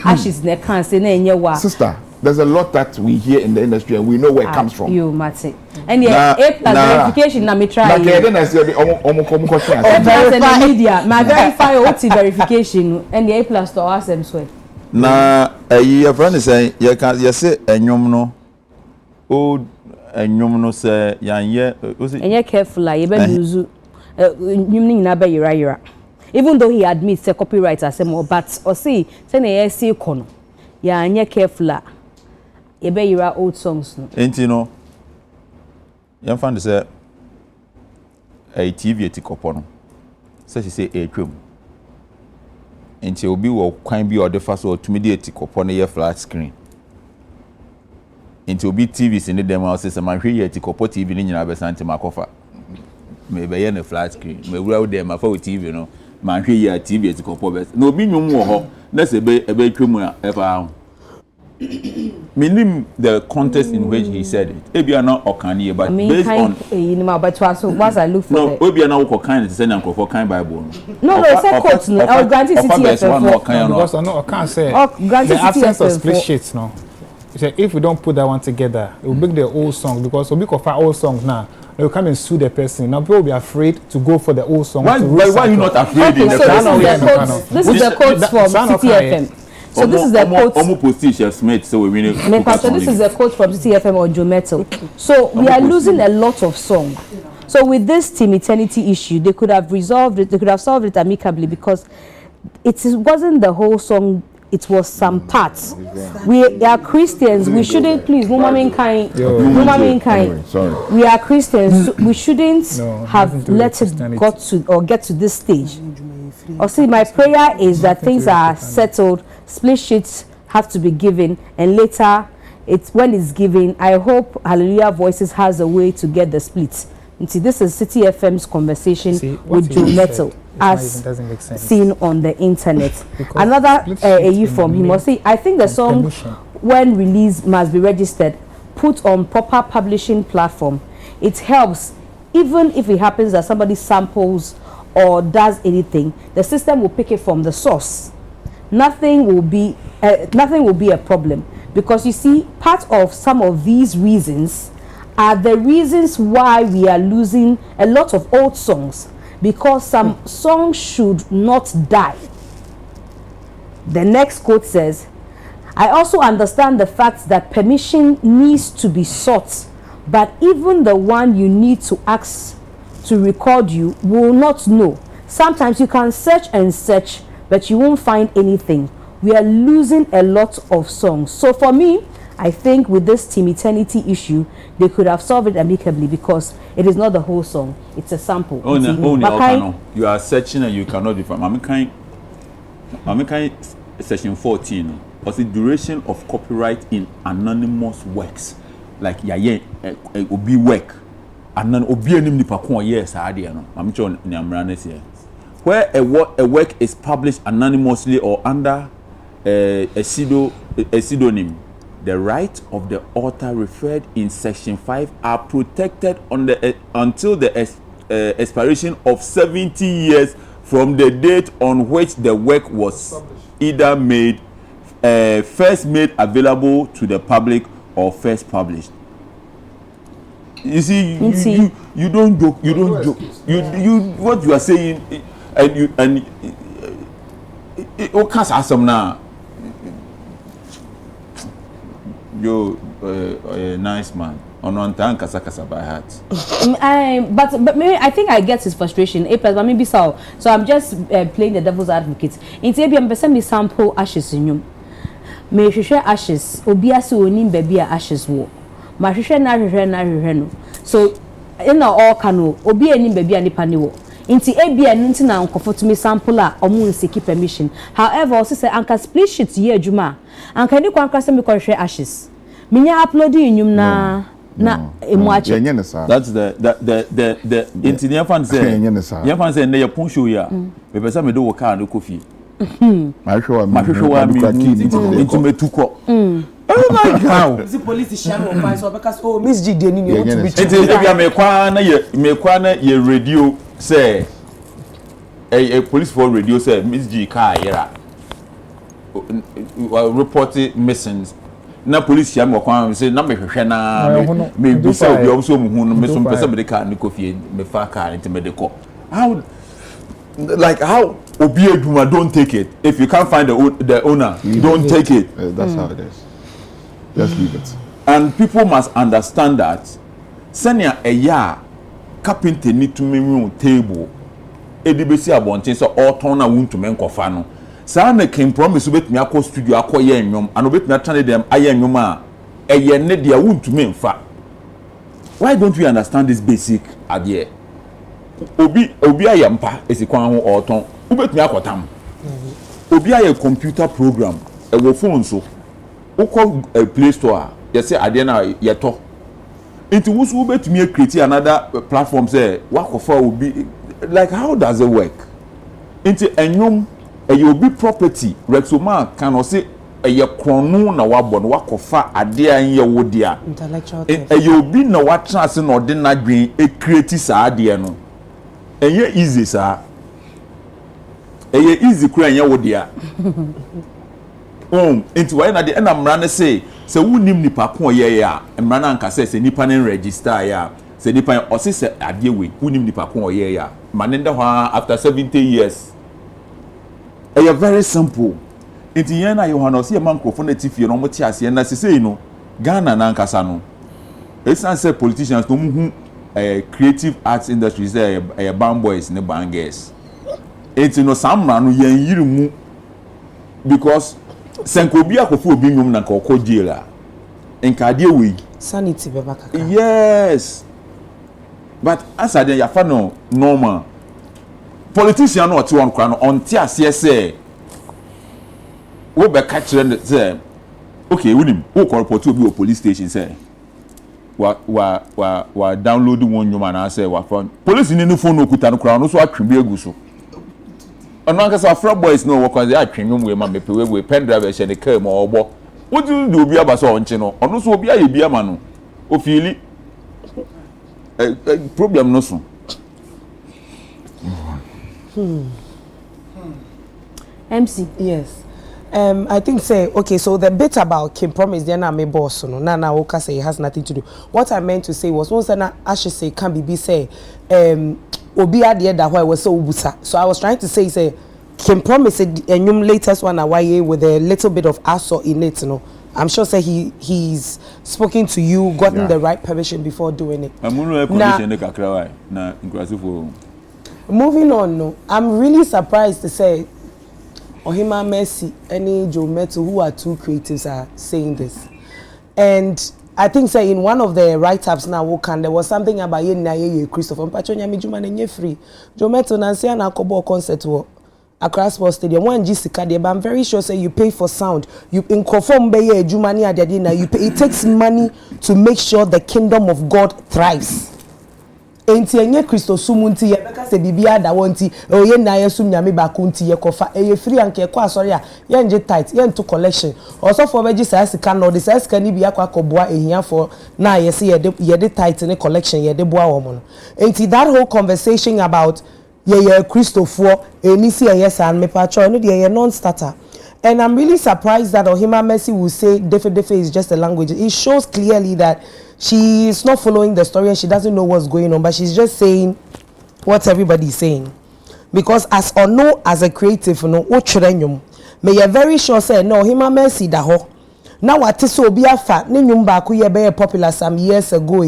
Ashes ne can't say ne nyewa. Sister, there's a lot that we hear in the industry and we know where it comes from. You Mate. And yeah, verification na me try. Na media, my verify OT verification and the A+ to ask them so. Na your friend is saying you can you say enyom no old enyom no say yan ye and you careful like you be lose nyum na be yira. Even though he admits the copywriter say more but or say na ye say kono ya anya careful you be yira old songs no. Enti no yan fan say a TV etikopo no say she say etwem enti obi wo kwan bi o de fa so otumi de etikopo no ye flat screen enti obi TV se ne dem house say man hwe ye etikopo TV ni nyina be santi makofa me be ye ne flat screen me wura wo dem afa o TV no man hwe ye TV etikopo be na obi nwum wo ho na se be twem a efa meaning the context in which he said it. Ebia na okani but based on once I look for no, ebia na wo kind to send am for kind Bible. No, say quote no. I grant it because I can't say the absence of split sheets no. If we don't put that one together, it will make the old song because we could find old songs now. They will come and sue the person. Now people will be afraid to go for the old song. Why are you not afraid? Okay, this is the quotes from CTFM. So this is the quote. So we really. This is the quote from CTFM or Joe Metal. So we are losing a lot of songs. So with this Team Eternity issue, they could have resolved it. They could have solved it amicably because it wasn't the whole song. It was some parts. We are Christians. We shouldn't please. Sorry. We are Christians. We shouldn't have let it get to this stage. Or see, my prayer is that things are settled. Split sheets have to be given, and later, when it's given. I hope Hallelujah Voices has a way to get the splits. And see, this is City FM's conversation with Joe Metal, as seen on the internet. Another from him. Or see, I think the song, when released, must be registered. put on proper publishing platform, it helps. Even if it happens that somebody samples or does anything, the system will pick it from the source. Nothing will be a problem, because you see, part of some of these reasons are the reasons why we are losing a lot of old songs, because some songs should not die. The next quote says, I also understand the fact that permission needs to be sought, but even the one you need to ask to record you will not know. Sometimes you can search and search, but you won't find anything. We are losing a lot of songs. So for me, I think with this Team Eternity issue, they could have solved it amicably, because it is not the whole song, it's a sample. You are searching and you cannot define. I'm kind section 14. What's the duration of copyright in anonymous works? Like obi work. And then obi enim nipa kon yes ade no. I'm sure nyamranes here. Where a work is published anonymously or under a pseudonym, the rights of the author referred in section 5 are protected until the expiration of 70 years from the date on which the work was either made first made available to the public or first published. You see, you don't joke. You don't joke. You what you are saying, and it can't awesome now. You a nice man. But maybe I think I get his frustration. But maybe so I'm just playing the devil's advocate. In Tabia, I'm me sample ashes in you. Me share ashes. Obiasi onim baby ashes wo. Ma share na no. So in all kanu obi enim baby ani pani wo. Inti ebia nti na nkofo to me sample a omu nseki permission. However, also say anka split sheet ye adwuma. Anka ni kwankra se me ko share ashes. Minya uploading nyum na emuache. That's the engineer fan say. Engineer fan say na ye pon show ya. Me pesa me do wo car no kofi. My show me into me tuko. Oh my God! The police is sharing on so because Mzgee dey ni want to be. Ebia me kwa na ye radio say a police for radio say Mzgee car yera. Reported missing. Na police yam mo kwa say na me hwehwe na me bi say obi o so mu hu no me so pese me de car ni kofi me fa car nti me de ko. How obi eduma don't take it. If you can't find the owner, don't take it. That's how it is. Just leave it. And people must understand that senior a year carpenter need to me table edibesi abonten so all turn awun to men kofa no. Sa na ken promise obetumi akọ studio akọ ye enwom and obetumi atane dem aye enwom a eye ne dia wuntumi mfa. Why don't we understand this basic idea? Obi ayampa esikwan ho oton obetumi akotam. Obi aye computer program e wo phone so ukọ Play Store you say ade na yeto into wusu obetumi create another platform say wakofa obi, like how does it work? Into enwom you be property Rexoma can say a krono na wabon wakofa ade an ye wodia intellectual you be na what trans no de na dwen e create sa ade no enye easy sa easy kura enye wodia into why na de na mra ne say wunim nipa ko ye ya mra na nka say nipa ne register ya say nipa o say ade we wunim nipa ko ye ya manenda ho after 70 years. It's very simple. Inti yena Yohana si microphone tifie no moti ase na sesei no Ghana na nkasa no. It's not say politicians no mu creative arts industry say a band boys ne bangers. Inti no samra no yen yiri mu because senko bi akofo obi nyum na nka jail nka de we sanity beba kaka. Yes. But as I ya fa no normal. Politician no oti won kwa no onti ase say wo be catch them say okay wunim wo call report obi o police station say wa download one nyoma na say wa phone police ni no phone okuta no kwa no so atwe bi egu so ono aka say afra boys no wo kwa say atwe nyom we ma mepe we pen driver she ne car ma obo wo do obi aba so onche no ono so obi aye bi ama no ofili problem no so. MC. Yes. I think say okay, so the bit about Kim Promise then na me boss no na Oka say it has nothing to do. What I meant to say was once na Ashe say can be say obi ade da why was so ubusa. So I was trying to say Kim Promise enyum latest one away with a little bit of aso in it, you know. I'm sure say he's spoken to you, gotten the right permission before doing it. Moving on, no, I'm really surprised to say Ohima Mercy, any Joe Meto, who are two creatives, are saying this. And I think say in one of the write-ups now, there was something about ye Christopher Pachonya Mijuma and ye free. Joe Meto Nancy and Akobo concert across Sports Stadium. One Jessica, but I'm very sure say you pay for sound. You in conform by ye Jumani at the you pay. It takes money to make sure the kingdom of God thrives. Enti enye Kristo sumunti ye beka se bibia da wonti o ye na ye sum nyame ba kunti ye kofa e ye free anke kwa asori a ye nje tight ye nto collection also for beji sa sika no de sa sika ni bia kwa koboa ehia for na ye se ye de tight ne collection ye de boa wo mo no enti that whole conversation about ye Kristo for eni si yes and me patcho no de ye non-starter. And I'm really surprised that Ohima Mercy will say defe is just a language. It shows clearly that she is not following the story and she doesn't know what's going on, but she's just saying what everybody is saying. Because as or no, as a creative, no, may you very sure say no, Ohima Mercy da ho. Now what is so be a fat, Ninyum Baku ye be popular some years ago.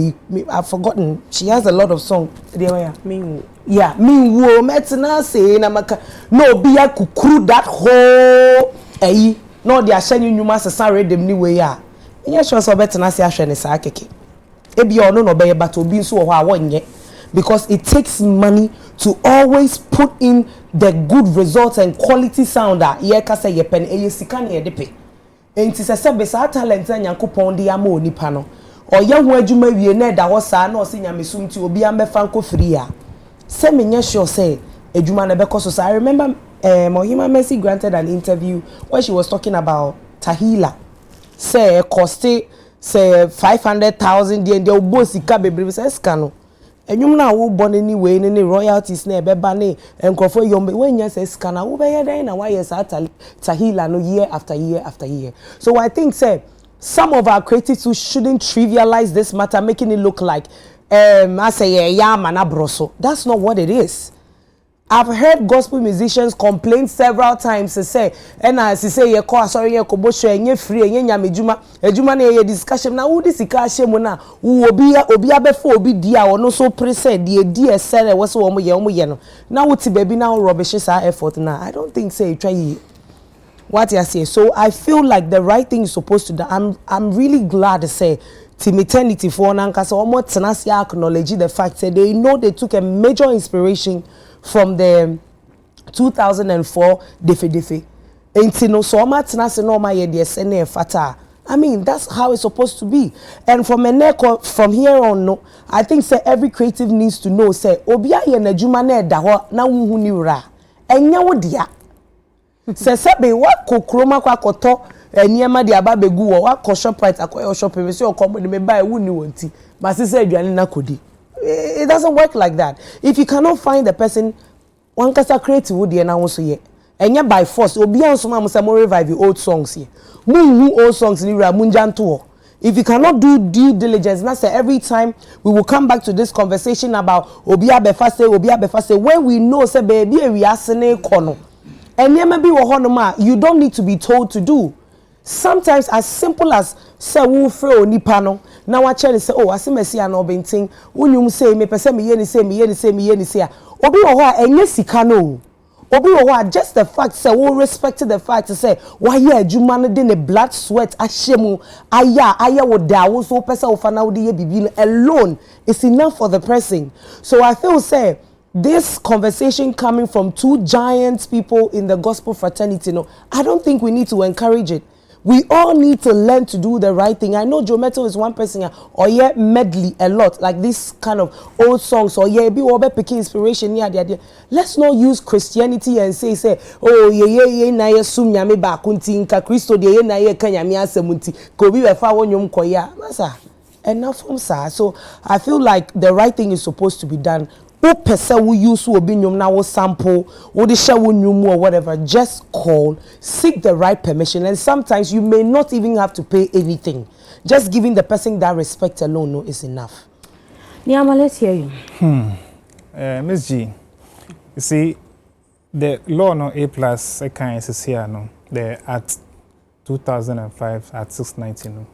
I've forgotten. She has a lot of songs. Yeah, meanwhile, Metina say no be a kukru that whole no they are sending you must sorry them new way ya. Yes, sure so better say ahwe sa akeke. Ebi ono no be but obi so ho a wonye because it takes money to always put in the good results and quality sound that ye ka say ye pen sika na ye de pe. Enti se be sa talent Nyankopon de ama onipa no. Oye ho adwuma wie na da ho sa na o se nyamesum ti obi amefa nko free a. Se menye sure say adwuma na be koso. So I remember Ohima Mercy granted an interview where she was talking about Tahila. Say coste say 500,000 and they obo sika bebre say scano. Enyum na wo born anyway any royalties na beba ne enkofo yom when you say scana wo be here na why yes Tahila no year after year after year. So I think say some of our creatives who shouldn't trivialize this matter, making it look like I say yeah man abroso. That's not what it is. I've heard gospel musicians complain several times to say, and as you say, ye call sorry, ye kobosho, ye free, ye nyamejuma, ejuma ne ye discussion. Now, who discussion mona, who obi before obi dia or no so present, the dear seller was so no. Now, what's baby now rubbish is our effort now. I don't think say try what you say. So I feel like the right thing is supposed to do. I'm really glad to say. Maternity for Nanka, so almost tenacia acknowledge the fact that they know they took a major inspiration from the 2004 Defe. And no so much no my idea fata. I mean that's how it's supposed to be. And from here on, no, I think say every creative needs to know say obia ye na djuma na da ho na hu ni wura. Enya wo dia. Se sebe wa kokroma kwa koto eniema de aba begu wo wa ko Shoprite akoyo shopping me say okomo de me buy wu ni wonti. But say aduane na kodi. It doesn't work like that. If you cannot find the person, one can create would ye now so ye. And yet by force, obi an so ma say mo revive the old songs here. Mu old songs ni ra munjanto. If you cannot do due diligence, that's every time we will come back to this conversation about obi abefa say when we know say baby we asene kono. And ye maybe wo hono ma you don't need to be told to do. Sometimes as simple as say wo frɛ onipa no na wa kyɛ ne say oh asemasi an obentin wonyum say me pese me ye ni say a obi wo ho a enye sika no obi wo ho a just the fact say wo respect the fact to say why ye adwuma no de ne blood sweat ahyemu aya wo da wo so pese wo fa na wo de ye bibi alone is enough for the person. So I feel say this conversation coming from two giant people in the gospel fraternity, no, I don't think we need to encourage it. We all need to learn to do the right thing. I know Joe Metal is one person, or yeah, medley a lot, like this kind of old songs, or yeah, be over picking inspiration. Yeah. Let's not use Christianity and say, oh yeah, na ye sum nyame ba kunti nka Kristo de ye na ye ka nyame asemunti. Ko bi we fa wonyom koya. Masa, enough from sir. So I feel like the right thing is supposed to be done. Who person will use who be now sample, or the share or whatever, just call, seek the right permission, and sometimes you may not even have to pay anything. Just giving the person that respect alone is enough. Nyama, let's hear you. Mzgee, you see, the law no A plus I can't say no. The Act 2005 at 690 no.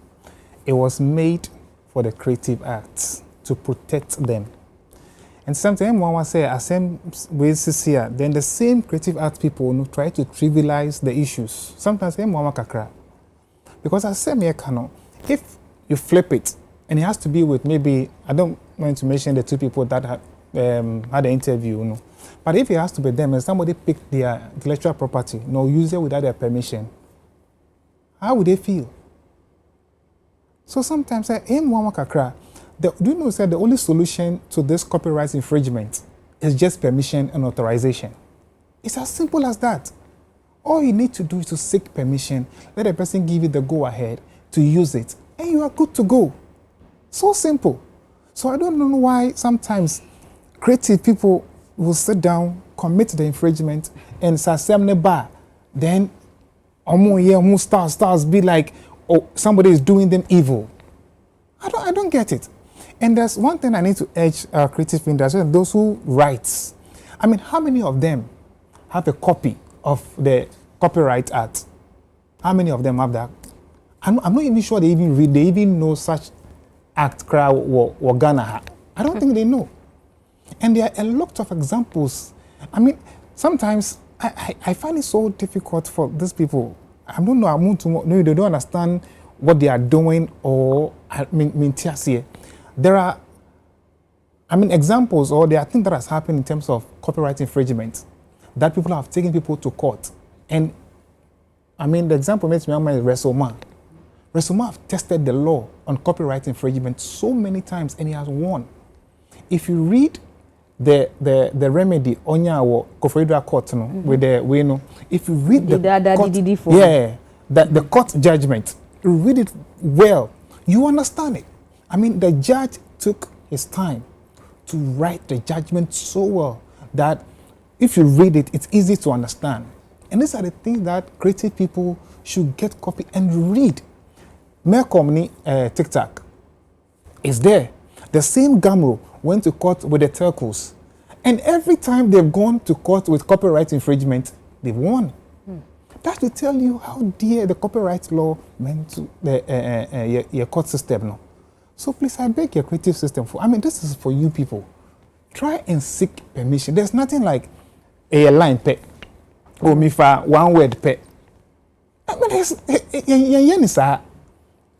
It was made for the creative arts to protect them. And sometimes one say, as same with here, then the same creative arts people no, try to trivialize the issues. Sometimes them one kakra. Because I say me cannot. If you flip it, and it has to be with maybe, I don't want to mention the two people that had the interview, no. But if it has to be them and somebody picked their intellectual property, no user without their permission, how would they feel? So sometimes I aim one kakra. Do you know that the only solution to this copyright infringement is just permission and authorization? It's as simple as that. All you need to do is to seek permission, let a person give you the go-ahead to use it, and you are good to go. So simple. So I don't know why sometimes creative people will sit down, commit the infringement, and then stars be like, oh, somebody is doing them evil. I don't get it. And there's one thing I need to urge creative industry, those who write. I mean, how many of them have a copy of the copyright act? How many of them have that? I'm not even sure they even read, they even know such act or Ghana. I don't think they know. And there are a lot of examples. I mean, sometimes I find it so difficult for these people. I don't know, they don't understand what they are doing, or there are, examples, or there are things that has happened in terms of copyright infringement that people have taken people to court. And the example makes me remember Resoma. Resoma have tested the law on copyright infringement so many times, and he has won. If you read the remedy onya or Kofedra court with the if you read the court judgment, you read it well, you understand it. The judge took his time to write the judgment so well that if you read it, it's easy to understand. And these are the things that creative people should get copy and read. Mercomni TikTok is there. The same Gamro went to court with the telcos. And every time they've gone to court with copyright infringement, they've won. That will tell you how dear the copyright law meant to your court system now. So please, I beg your creative system this is for you people. Try and seek permission. There's nothing like a line pay or me for one word pay.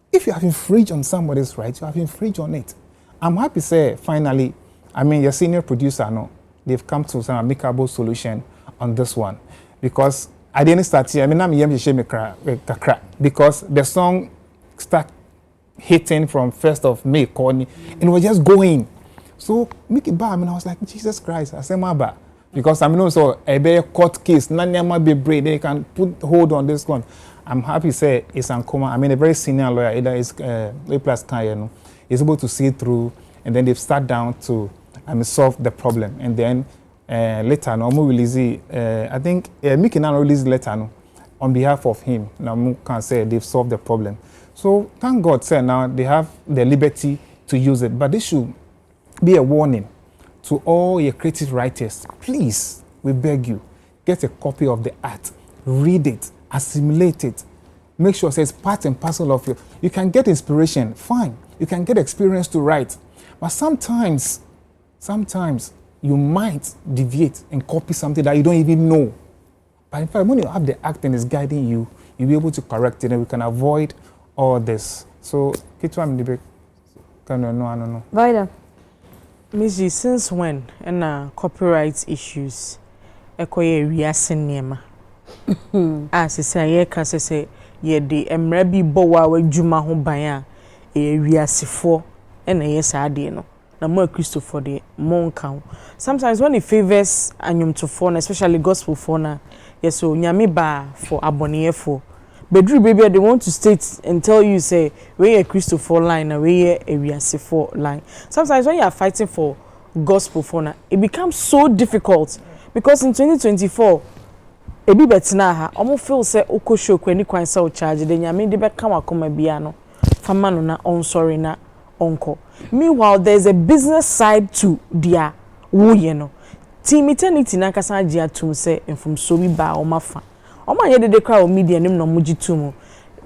If you have infringed on somebody's rights, you have infringed on it. I'm happy to say, finally, your senior producer, they've come to some amicable solution on this one. Because I didn't start here, because the song started hitting from 1st of May, and it was just going. So, make it bad, I was like, Jesus Christ, I said, my bad. Because also a court case, they can put hold on this one. I'm happy to say it's Ankoma. A very senior lawyer, either is A plus Kayano, is able to see through, and then they've sat down to solve the problem. And then later, I think Mickey now release letter on behalf of him. Now, can say they've solved the problem. So thank God, sir, now they have the liberty to use it. But this should be a warning to all your creative writers. Please, we beg you, get a copy of the art, read it, assimilate it. Make sure it says part and parcel of you. You can get inspiration, fine. You can get experience to write. But sometimes you might deviate and copy something that you don't even know. But in fact, when you have the act and it's guiding you, you'll be able to correct it, and we can avoid all this. So, no. Vida. Mzgee, since when copyright issues as say ye de emra bi bo wa wadwuma ho ban a wiasefo na ade no na mo Christopher de monka. Sometimes when it favors anyumtofo, especially gospel for na yes so nyame ba for aboneyefo bedru baby they want to state and tell you say we a Christopher line and we a Wiase line. Sometimes when you are fighting for gospel for now, it becomes so difficult because in 2024 ebi betina ha omo feel say okosho kwani kwan say o charge de nyame de be ka wakoma bia no fama no na on sorry na onko. Meanwhile there's a business side to their woye no team eternity na kasa agi atum say enfum so bi ba o mafa o ma ye de kra o media nim no mogi tumu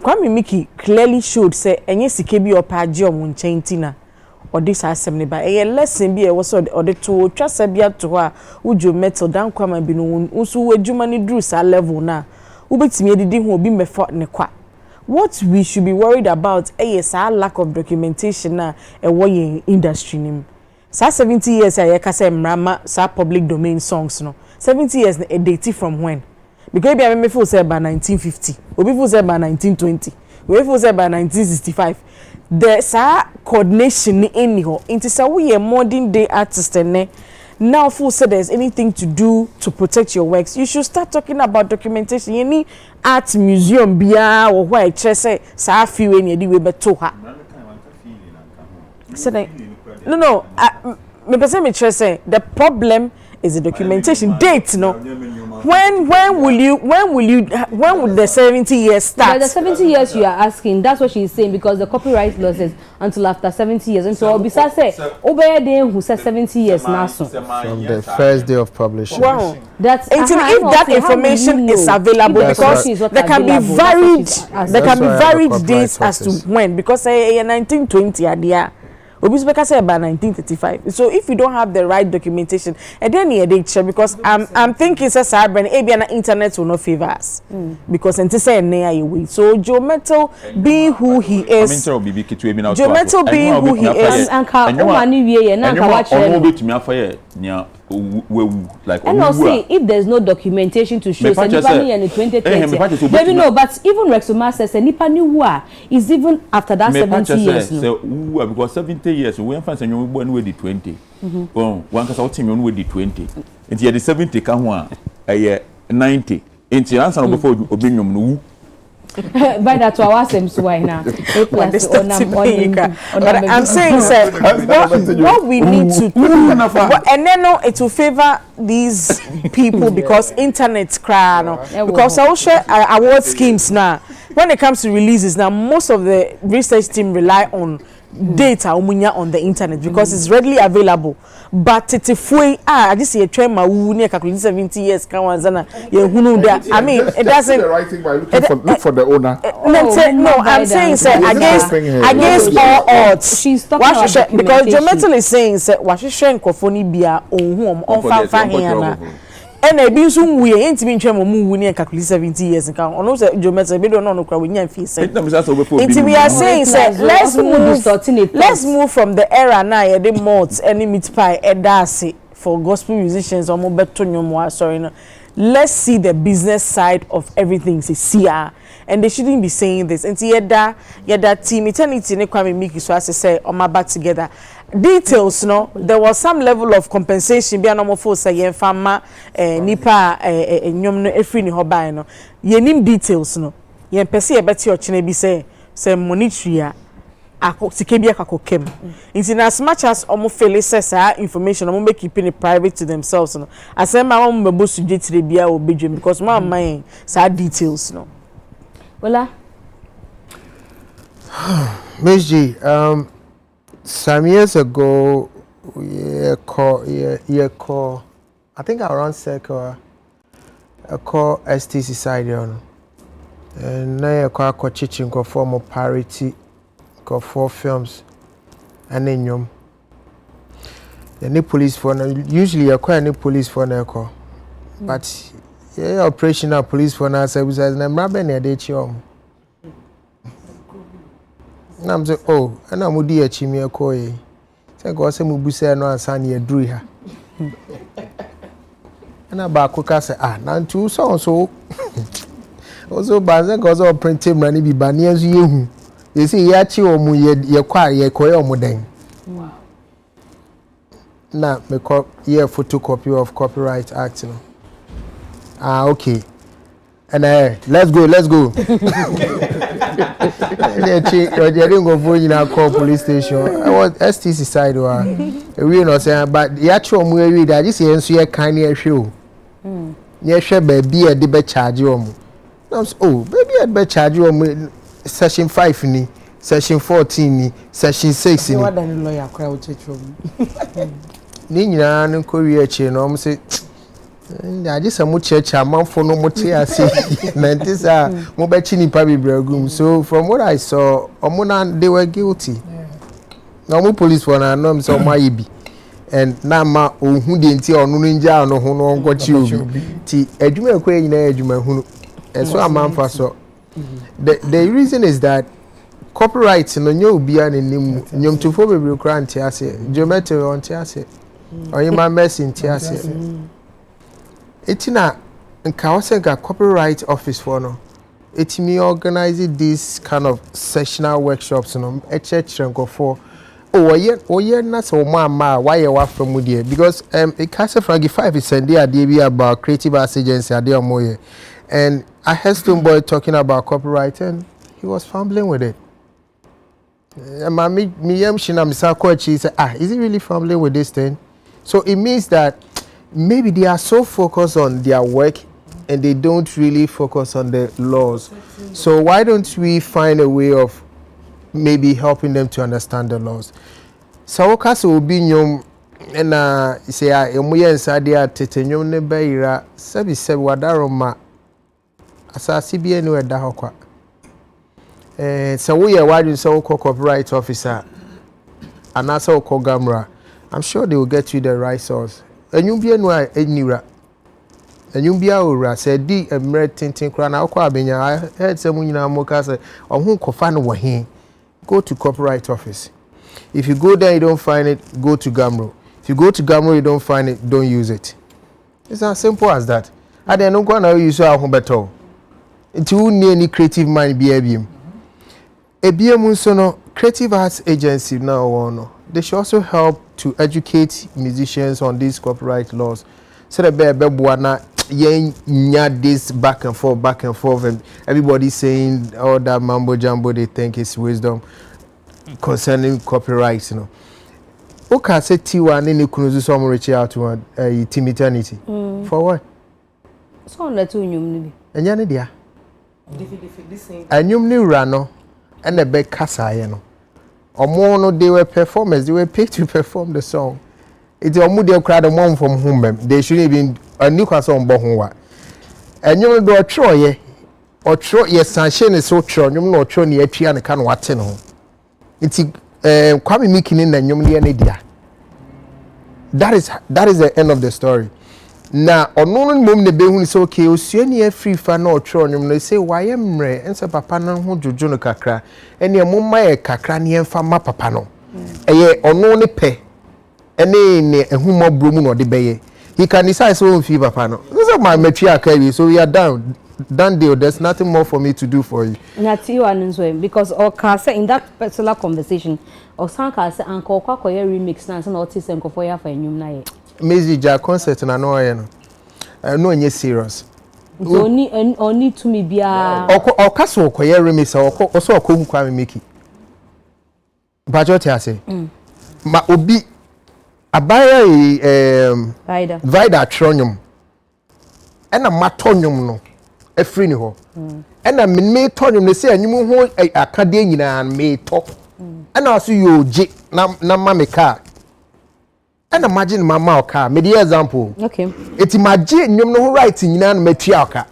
Kwame Miki clearly showed say enye sike bi o pa agi o mo nchen tina or this asem ne ba e lesson bi e wo so o de to twasa bia to a ujo metal dan kwama bi no unso wadwuma ni dru sa level na ubetimi edidi ho obi mefo ne kwa. What we should be worried about is our lack of documentation na e wo yin industry nim. Sa 70 years I say mrama sa public domain songs no 70 years a date from when because be me feel say by 1950 obi feel say by 1920 we feel say by 1965 there's a coordination in here into say we a modern day artist and now feel say there's anything to do to protect your works you should start talking about documentation any art museum bia or where I say sa feel any we beto ha no me person me say the problem is the documentation date no when will the 70 years start? The 70 years you are asking, that's what she's saying because the copyright law says until after 70 years. And so Obisa say, Obey who says 70 years now. From the first day of publishing. Wow. That's if that information is available because there can be varied dates as to when because 1920 are there. Obisbeka say about 1935. So if you don't have the right documentation, and then you date because I'm thinking say cyber and internet will not favor us because until say near you so Joe Metal being who he is. Joe Metal being who he is. Like and I'll say if there's no documentation to show Nipani and 2030 maybe no but even Rexoma says Nipani is even after that 70 years so because 70 years we went fancy you born with the 20 one case out team with the 20 and the 70 ka ho a 90 into answer before obinyum no by that to our same so why now but I'm saying sir what we need to and then no it will favor these people because internet cry no because I will share award schemes now when it comes to releases now most of the research team rely on data on the internet because it's readily available but it I just see a trend ma wu near calculate 70 years kan wanzana ye hunu that I mean it doesn't the right thing by look for the owner no I'm saying say against all odds she's talking about because Jometal is saying say wa hwehwe nkofoni bia onhu on fa here na and a be so we ain't been trying to move near calculate 70 years and count. On Jometal be don't know we can feel say. We are saying say let's move from the era now the mods any meat pie edasi for gospel musicians or more better sorry no. Let's see the business side of everything see and they shouldn't be saying this and yada team eternity ne Kwame Miki so as say on my back together details no there was some level of compensation bia no mo for say yen fama nipa nyom no efri ni hoban no yenim details no yen pese ye beti ochene bi say monetary a sike bia kakokem in as much as omo feel say information omo make keeping it private to themselves no asema omo mebo suggetire bia obedwem because my mind say details no Wala Mzgee some years ago I think around circle a call STC side and now a chiching go form of parity go 4 films and then you the police for usually acquire any police for now but yeah operational police for now services na mrabe na dey chiom na am say oh ana mudi achimi ekoye say go say mubusa no ansa na yadru ha ana ba ko ka say na ntu so also banze go so print money bi ba ne azu yehu they say ya chi omu ye kwa ye koye omu den wow na me photocopy of Copyright Act no okay And let's go. They didn't go for call police station. I was STC side we not saying, but the actual movie that this is here kind of show. Yes, baby, I did charge you. Oh, baby, I'd be charge you session 5 ni, session 14 ni, session 6 ni. What than lawyer crowd church room. Nina no Korea chain, say. I just a much church a month for no more tears. This mobile chini pabi bragum. So from what I saw, they were guilty. No more police for an norms on my ibi. And now ma who didn't see on ninja no who no got you. Ti edume kwe ina edume who. And so a man for so. The reason is that copyright no nyo ubia ni nimu nyom tufo bebre kra ntiase. Geometry on tiase. Oyima mercy ntiase. Etina nka copyright office for no etimi organize this kind of sessional workshops no church for oye na so ma why wa from there because it cast fragi 5% there dey about creative arts agency ade omoye and I heard Stone Boy talking about copyright and he was fumbling with it me yam shina misako chi say is he really fumbling with this thing so it means that maybe they are so focused on their work and they don't really focus on the laws. So why don't we find a way of maybe helping them to understand the laws? So okase obi nyom na say emuye nsade atete nyom ne bayira sabi wadaroma asasi bi enu eda hokwa. So we are why so copyright officer and also Gamra. I'm sure they will get you the right source. Enyumbia no enira enyumbia ora said di emre tintin kra na akwa abenya I heard some nyina moka say ohun kofa no wo he go to copyright office if you go there you don't find it go to Gamro if you go to Gamro you don't find it don't use it it's as simple as that ade no kwa na use ahun beto nti wonni any creative mind bi abiem ebiem so no creative arts agency now no they should also help to educate musicians on these copyright laws. So the bebuana nya this back and forth and everybody saying all that mambo jumbo they think is wisdom concerning copyright, you know. Okay, say T1 in the Kunuzu some reach out to Team Eternity. For what? So on the two nyum and yani dia. And nyum ni rano and the back kasa you know. Omo they were performers, they were paid to perform the song. It's omo they crowd the from home they shouldn't even a new song bohunwa. And you do a troye or tro yes sanction is so true, you know tro ni etwi an kan wate no. It's kwame making in the nyum ni dia. That is the end of the story. Now ono mum ne behun say okay osua ni free fa na otro nyum no say why emre ense papa na ho jojo no kakra ene mumma ye kakra ne emfa ma papa no eye ono ne pe ene ne ehumma bromu no de beye he can decide so fi papa no so my metri aka so we are done deal there's nothing more for me to do for you na ti one so because or can say in that particular conversation or san can say anko kwa remix na say na otis enko for ya fa nyum na ye Mzgee concert na no ye no no nye serious oni to me bia okaso okoye remix oso okohu kwa me make budget ase ma obi abaya vida tronyum ena matonyum no afri ni ho ena me tonyum ne se anyum ho akade nyina me to ena so yoje na mameka and imagine mama oka me the example okay it imagine nyum no right nyina no matua oka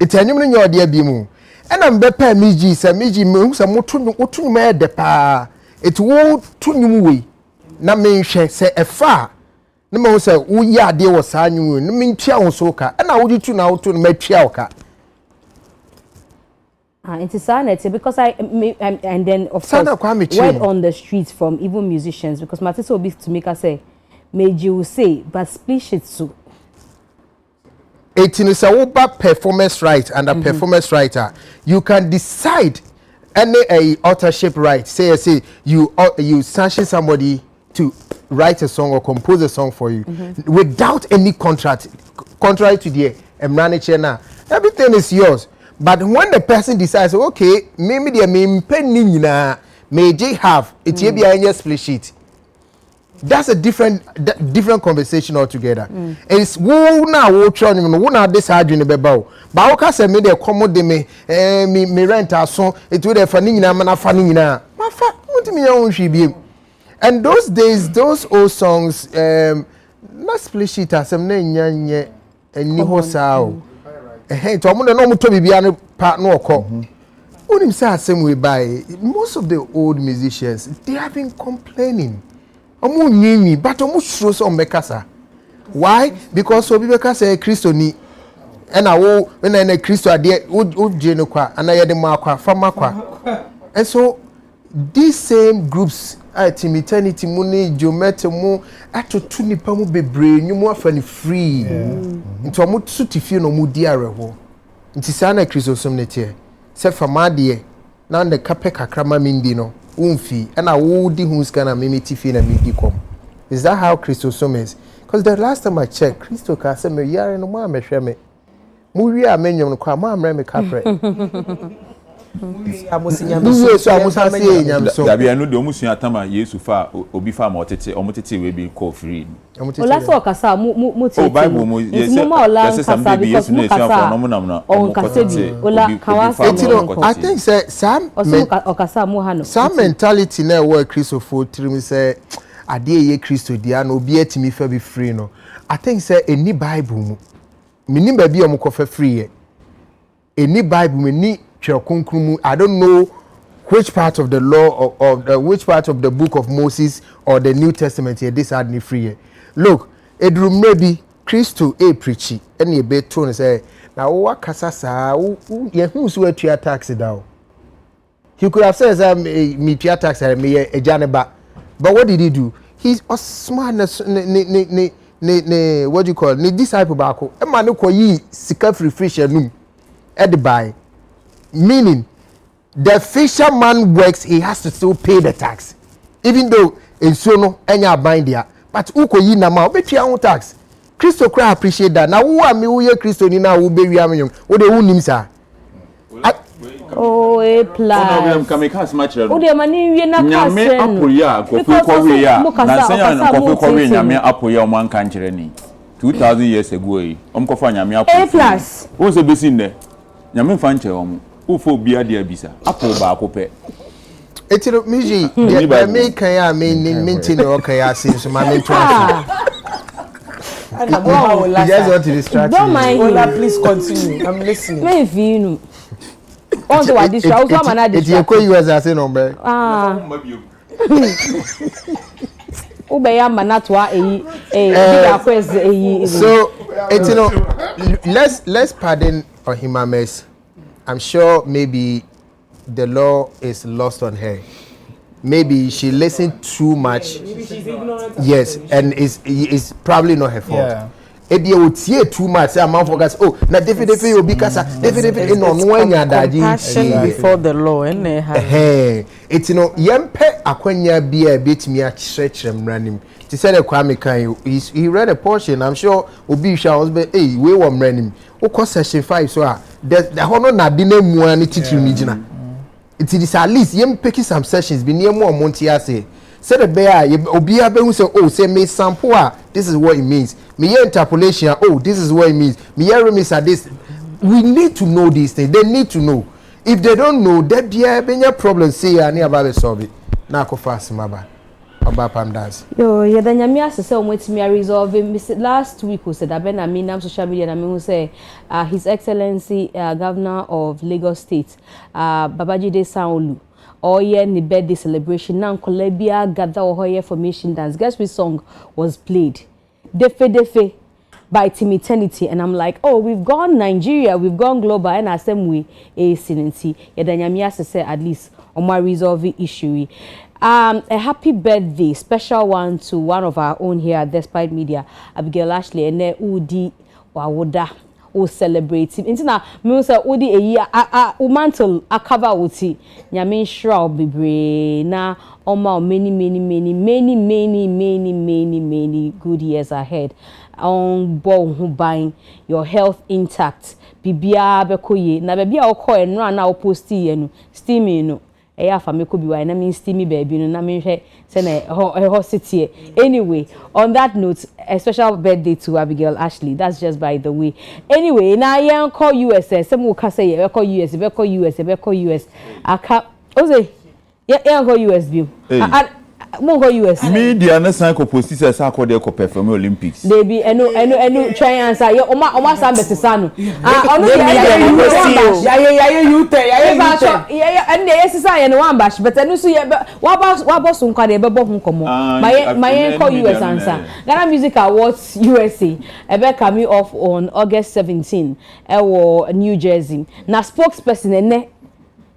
it anyum no nyodi abiemu and am bepa Mzgee say Mzgee me hu say motu me de pa it wo tunyum we na me hwe say efa na me hu say wo yi ade wo sa anyum no me ntua wo so oka and wo tu na wo tu no matua oka it's sanity because and then of course word on the streets from even musicians because Matisse will be to make us say Mzgee will say but split it so it is a performance right and a performance writer you can decide any authorship right say you sanction somebody to write a song or compose a song for you without any contract contrary to the manager na everything is yours. But when the person decides, okay, maybe they may penny na may have it be a split sheet. That's a different conversation altogether. It's who now who trying who now this arguing about. But how can say me the commode me rent a song it will the funny na man funny na. Ma fa what me own she be. And those days, those old songs, not split sheet as some nye and niho sao. Hey, to amu no mu to bibia no part no okọ. Unim say same way by most of the old musicians, they have been complaining. Omu nyinyi, but omu suro so mbekasa. Why? Because obi bekasa Kristo ni na wo na Kristo ade wo je no kwa ana ye de ma kwa fama kwa. And so these same groups at eternity muni jomete mu atotu nipa mu bebre nyumu afani free nti omu sutifie no mu di areho nti sana Kristosom ne tie se fama de na the kape kakrama mindi no umfi na wo di hunska na mimitifie na midi kom. Is that how Kristosom is? Because the last time I checked, Kristo ka se me yare no ma mehwe me mu wi amenyom no kwa ma amre me kapre. Dabi anu de omusun atama Yesu fa obi fa ma otete we bi call free. Ola so kasa mu tete. Oh Bible mo yes kasa because mu kasa on kasa bi ola kawasa. I think say some okasa mu ha no. Some mentality na we Christopher trim say ade ye Christo dia no obi atimi fa bi free no. I think say any Bible mu minim ba bi o mo kofa free. Any Bible me I don't know which part of the law or which part of the book of Moses or the New Testament here this had me free. Look, Edru maybe Christo preachy any be tone say now what kasasa who's where to tax down. He could have said me to tax me a janeba. But what did he do? He's a smart what do you call ni disciple bako. E man ko yi sika free fish enum e de buy. Meaning, the fisherman works, he has to still pay the tax. Even though in sono enya bind there. But uko yi na ma obetwa own tax. Christo cry appreciate that. Now who am me who Christo ni na who be wi am wo de who nim sa. Oh, a plan. Oh, the money we na nyame apoya kofu we ya. Na say an kofu we nyame apoya o man kan kire ni. 2000 years ago yi. Omkofa nyame apoya. A plus. Who say be sin there? Nyame fa nche omo. Ufo bia dia bisa apo ba akopɛ etiro Mzgee the make ya me maintain o kan ya sin so ma me trust you just want to distract me. Don't mind Ola, please continue, I'm listening. Me feel on the distract so man distract it ko US as no be Ubeya manatwa bigger quest so etino let's pardon Ohimames. I'm sure maybe the law is lost on her. Maybe she listened too much. Maybe she's ignorant. Yes, and it's probably not her fault. Yeah. If you would see too much, say amount for guys. Oh, na definitely you be kasa. Definitely no nwanya daji. Compassion before the law, it's yempe akwanya bia betimi a chrechrem ranim. He said Kwame kan he read a portion. I'm sure obi shall be hey we were ranim. Oko section 5 so the honor na di na mu ani titiri ni gina. It is at least yem pick some sessions be near more monti ase. Said the bear obi abehu say oh say me sample this is what it means. Me hear interpolation oh this is what it means. Me hear remix this. We need to know these things. They need to know. If they don't know, that there be a problem. Say ani about solve it. Na ko fast maba. About pam dance. Yo, yeah, the nyamia say we resolve last week who said that I mean social media and I mean say His Excellency Governor of Lagos State Babajide Sanwo-Olu or yeah ni birthday celebration now Kolebia gather or here formation dance. Guess which song was played? Defe by Team Eternity, and I'm like, oh, we've gone Nigeria, we've gone global, and as same way a sinity. Yeah, the nyamia say at least on my resolve issue. A happy birthday, special one to one of our own here at Despite Media, Abigail Ashley, and Udi Wawoda. o celebrate nti na me say wo di eyi o mantle a cover wuti nyame shroud bebre na oma many good years ahead on bo hu ban your health intact bibia bekoye na bibia okọ enra na o posti ye no steamy no eya fa me ko bi wa na me steamy baby no na me hwe se na ho city anyway on that note a special birthday to Abigail Ashley. That's just by the way. Anyway, now you call US. Some will say you call US, you call US, you call US. I can't. Ose, you call US view. Mo go US. Media na san ko post say sa ko dey ko perform Olympics. They be eno try answer. You oma san betisa no. Onu ya and yes say you one bash but enu so ye wa boss nka dey be bo hu komo. My call US answer. Ghana Music Awards USA ebe coming off on August 17 ewo New Jersey. Na spokesperson ene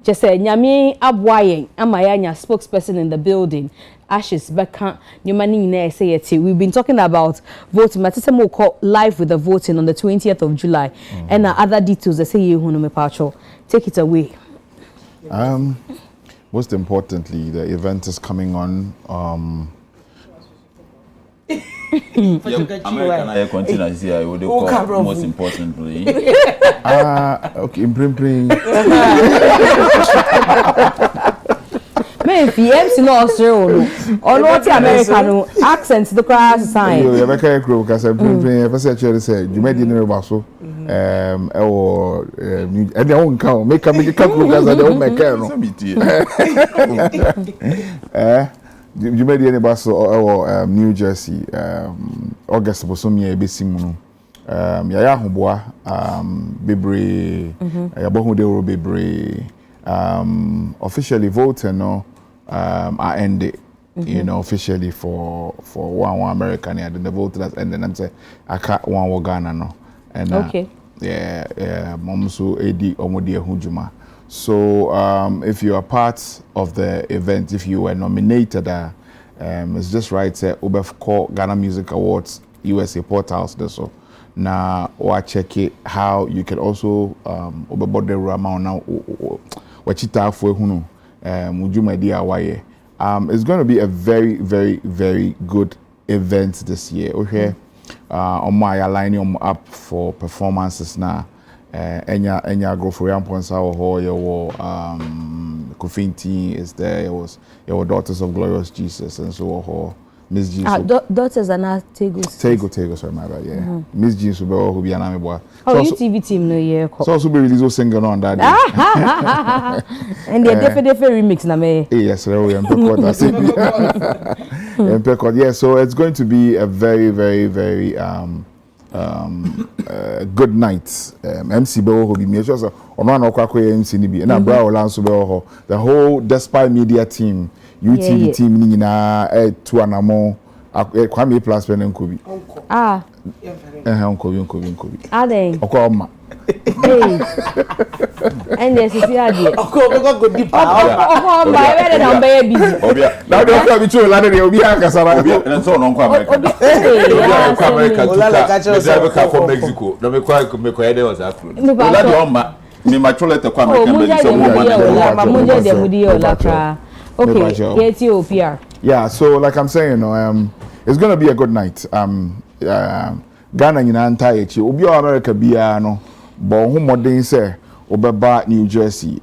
just say nyame aboayen amayanya spokesperson in the building. Ashes beka nyumani na say it. We've been talking about voting. Matisa mo call live with the voting on the 20th of July. And other details they say you no me pacho. Take it away. Most importantly, the event is coming on American I continue to I would call most importantly. Okay, bring. Men MC no Australia or what American accent the class sign. You ever can grow because bring ever say you made in the so or and they won't come make a because they don't make you made any bus or New Jersey August bosomia ebesimu yaya hoboa bebre yabohu de ro bebre officially voting no are ended you know officially for one American and the vote that ended and say aka one Ghana no and okay mom so edi omodi ehujuma. So if you are part of the event, if you were nominated, it's just right say call Ghana Music Awards USA portals. So now or check it how you can also the amount now wachita for hunu mujuma it's going to be a very good event this year. Okay, on my lining up for performances now. Enya go for Yamponsa or your Kofinti is there. It was your Daughters of Glorious Jesus and so on. Mzgee. Daughters are not Tego. Sorry, my bad. Yeah. Mzgee so who be an army boy. Oh, UTV team no year. So also be released single on that day. And they definitely remix na me. Yes, we yeah, so it's going to be a very good night. MC Bewo will be me. Just on MC ni bi. Na bra Olanso Bewo. The whole Despite Media team, UTV team ni na to anamo Kwame plus pen nkobi. Nkobi. Ade. Okoma. Hey. And yes, see ade. Okoma go deep. Okoma where na be busy. Obia. Now they go be too lande dey obi akasara. Obia. And so on America. Obia America. Ola ka for Mexico. No me kwa ede was afro. Ola de oma. Me ma chole te kwa America be so mo okay, Ethiopia. Yeah, so like I'm saying, it's going to be a good night. Ghana nyina antai echi. Obi o America bia no, bo hu modern say obeba New Jersey.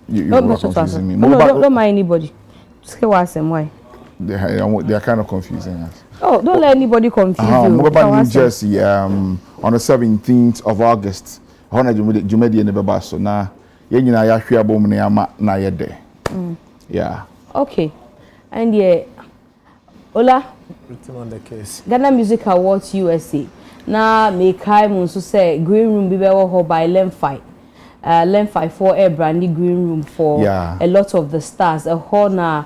You confusing me. No, don't mind anybody. Say what some why. They are kind of confusing us. Oh, don't let anybody confuse you. Obeba New Jersey on the 17th of August. Hona Jumedi ne beba so na ye nyina ya hwe abom ne ama na ye de. Yeah. Okay. And yeah, Ola, written on the case. Ghana Music Awards USA. Na me kai mun so say green room be ho by Lemfi. Lemfi for a brandy green room for a lot of the stars. A whole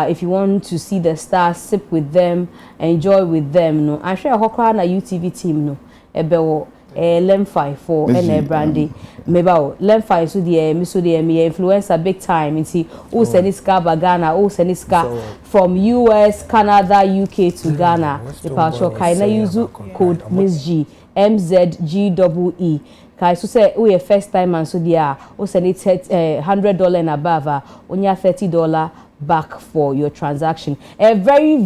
if you want to see the stars, sip with them, enjoy with them. No, I share a whole na UTV team no. Ebewo Lemfi for and brandy. Maybe Lemfi so the me influencer big time. Inti o seniska Ghana, o seniska from US, Canada, UK to Ghana. The passion kaina use code Mzgee MZGEE. Kai so say we first time and so there o send it $100 and above onya $30 back for your transaction. Very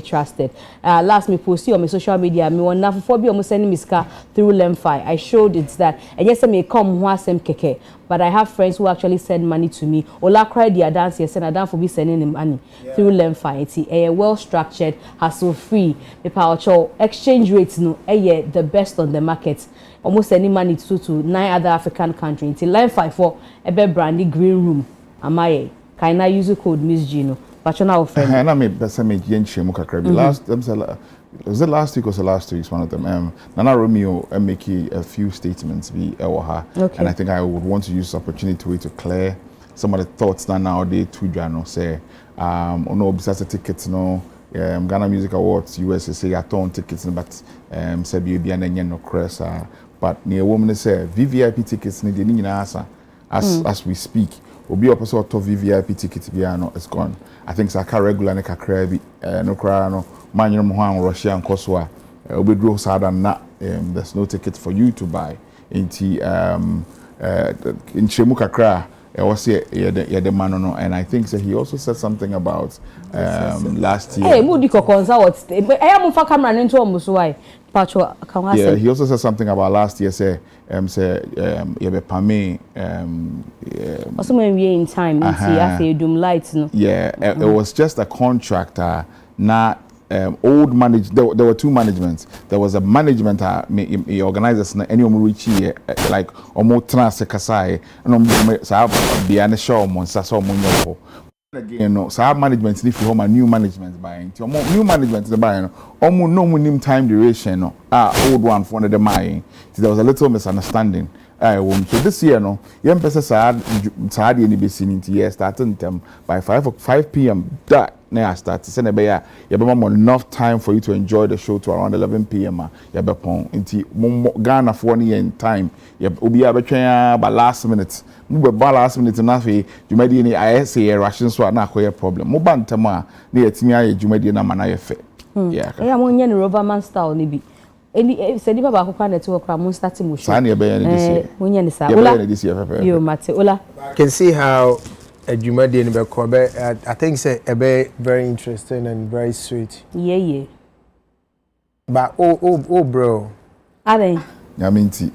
trusted. Last me post on my social media me one na for be almost sending me ska through Lemfi. I showed it that and yes me come ho asem keke, but I have friends who actually send money to me. Ola cry their dance yes and I don't for be sending them money through Lemfi. It's a well structured, hassle free. The power exchange rates no the best on the market. Almost any money to 9 other African countries. It's Lemfi for a brandy green room. Amaye, kaina use code Mzgee no. Pachona of friend. And I made the same yenche mukakrabi. Last was it last week or the last 2 weeks? One of them. Nana Romeo making a few statements be ewaha. Okay. And I think I would want to use this opportunity to clear some of the thoughts that nowadays to Jano say no besides tickets no Ghana Music Awards USA say I torn tickets but say be an no crest but near woman say VVIP tickets need the answer as we speak. Obi opposite to VVIP ticket bia no is gone. I think Saka regular ne kakra bi no kra no manyere mo ho Russia nkoso a obi dro sada na there's no ticket for you to buy. Inti in chemu kakra was here the man no and I think so he also said something about last year. Hey, Moody Kokonsa what I am for camera into almost why. Yeah, he also said something about last year. Say pame. Also, when we in time, you do lights, no. Yeah, it was just a contractor, not old manage. There were two managements. There was a management he organizes any reach here like almost transekasai and so be an show on so again no so management if you home a new management buying new management the buying almost no minimum time duration no old one for the buying there was a little misunderstanding so this year no young person sad any business year starting them by 5 p.m. that now start to send a bear you have enough time for you to enjoy the show to around 11 p.m. you have into Ghana for 1 year in time you be able to by last minute move by last minute enough you made any I say a ration so na ko problem mo bantama na yetimi aye jumadi na mana ye fe yeah mo nya no Roverman style ni bi any say di baba akwa na to kwa mo start mo show sa na be yan this year mo nya ni sa ola yo mate ola can see how a jumadi ni be ko be I think say a be very interesting and very sweet yeah but oh bro are nyaminti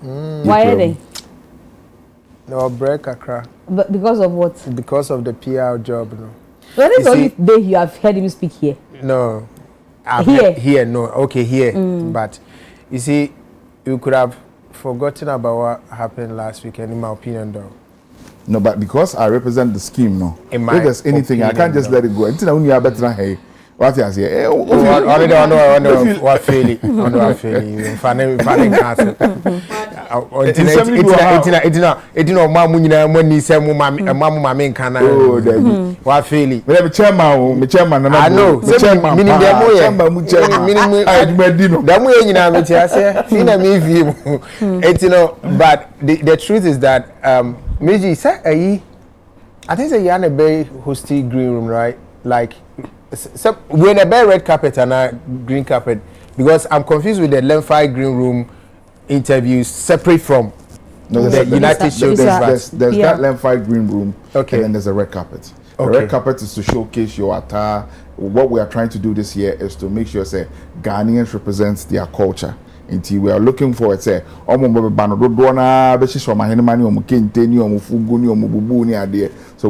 why are they no break akra but because of what because of the PR job no when is the only day you have heard him speak here no here no okay here but you see you could have forgotten about what happened last weekend in my opinion though no but because I represent the scheme no if there's anything I can't just let it go until only I better hey what you say already I know what failing funny castle it no mamu nyina mani se mu mame nkana what failing me chairman na I know meaning dem mo ye meaning adumadi no dem mo ye nyina me tia se fi na me vie it no but the truth is that Mzgee say I think say you are a very hosty green room right like so we're in a bare red carpet and a green carpet because I'm confused with the Lemfi green room interviews separate from the United States. There's that Lemfi green room, okay, and then there's a red carpet. The red carpet is to showcase your attire. What we are trying to do this year is to make sure say Ghanaians represents their culture. Until we are looking for it, say, so we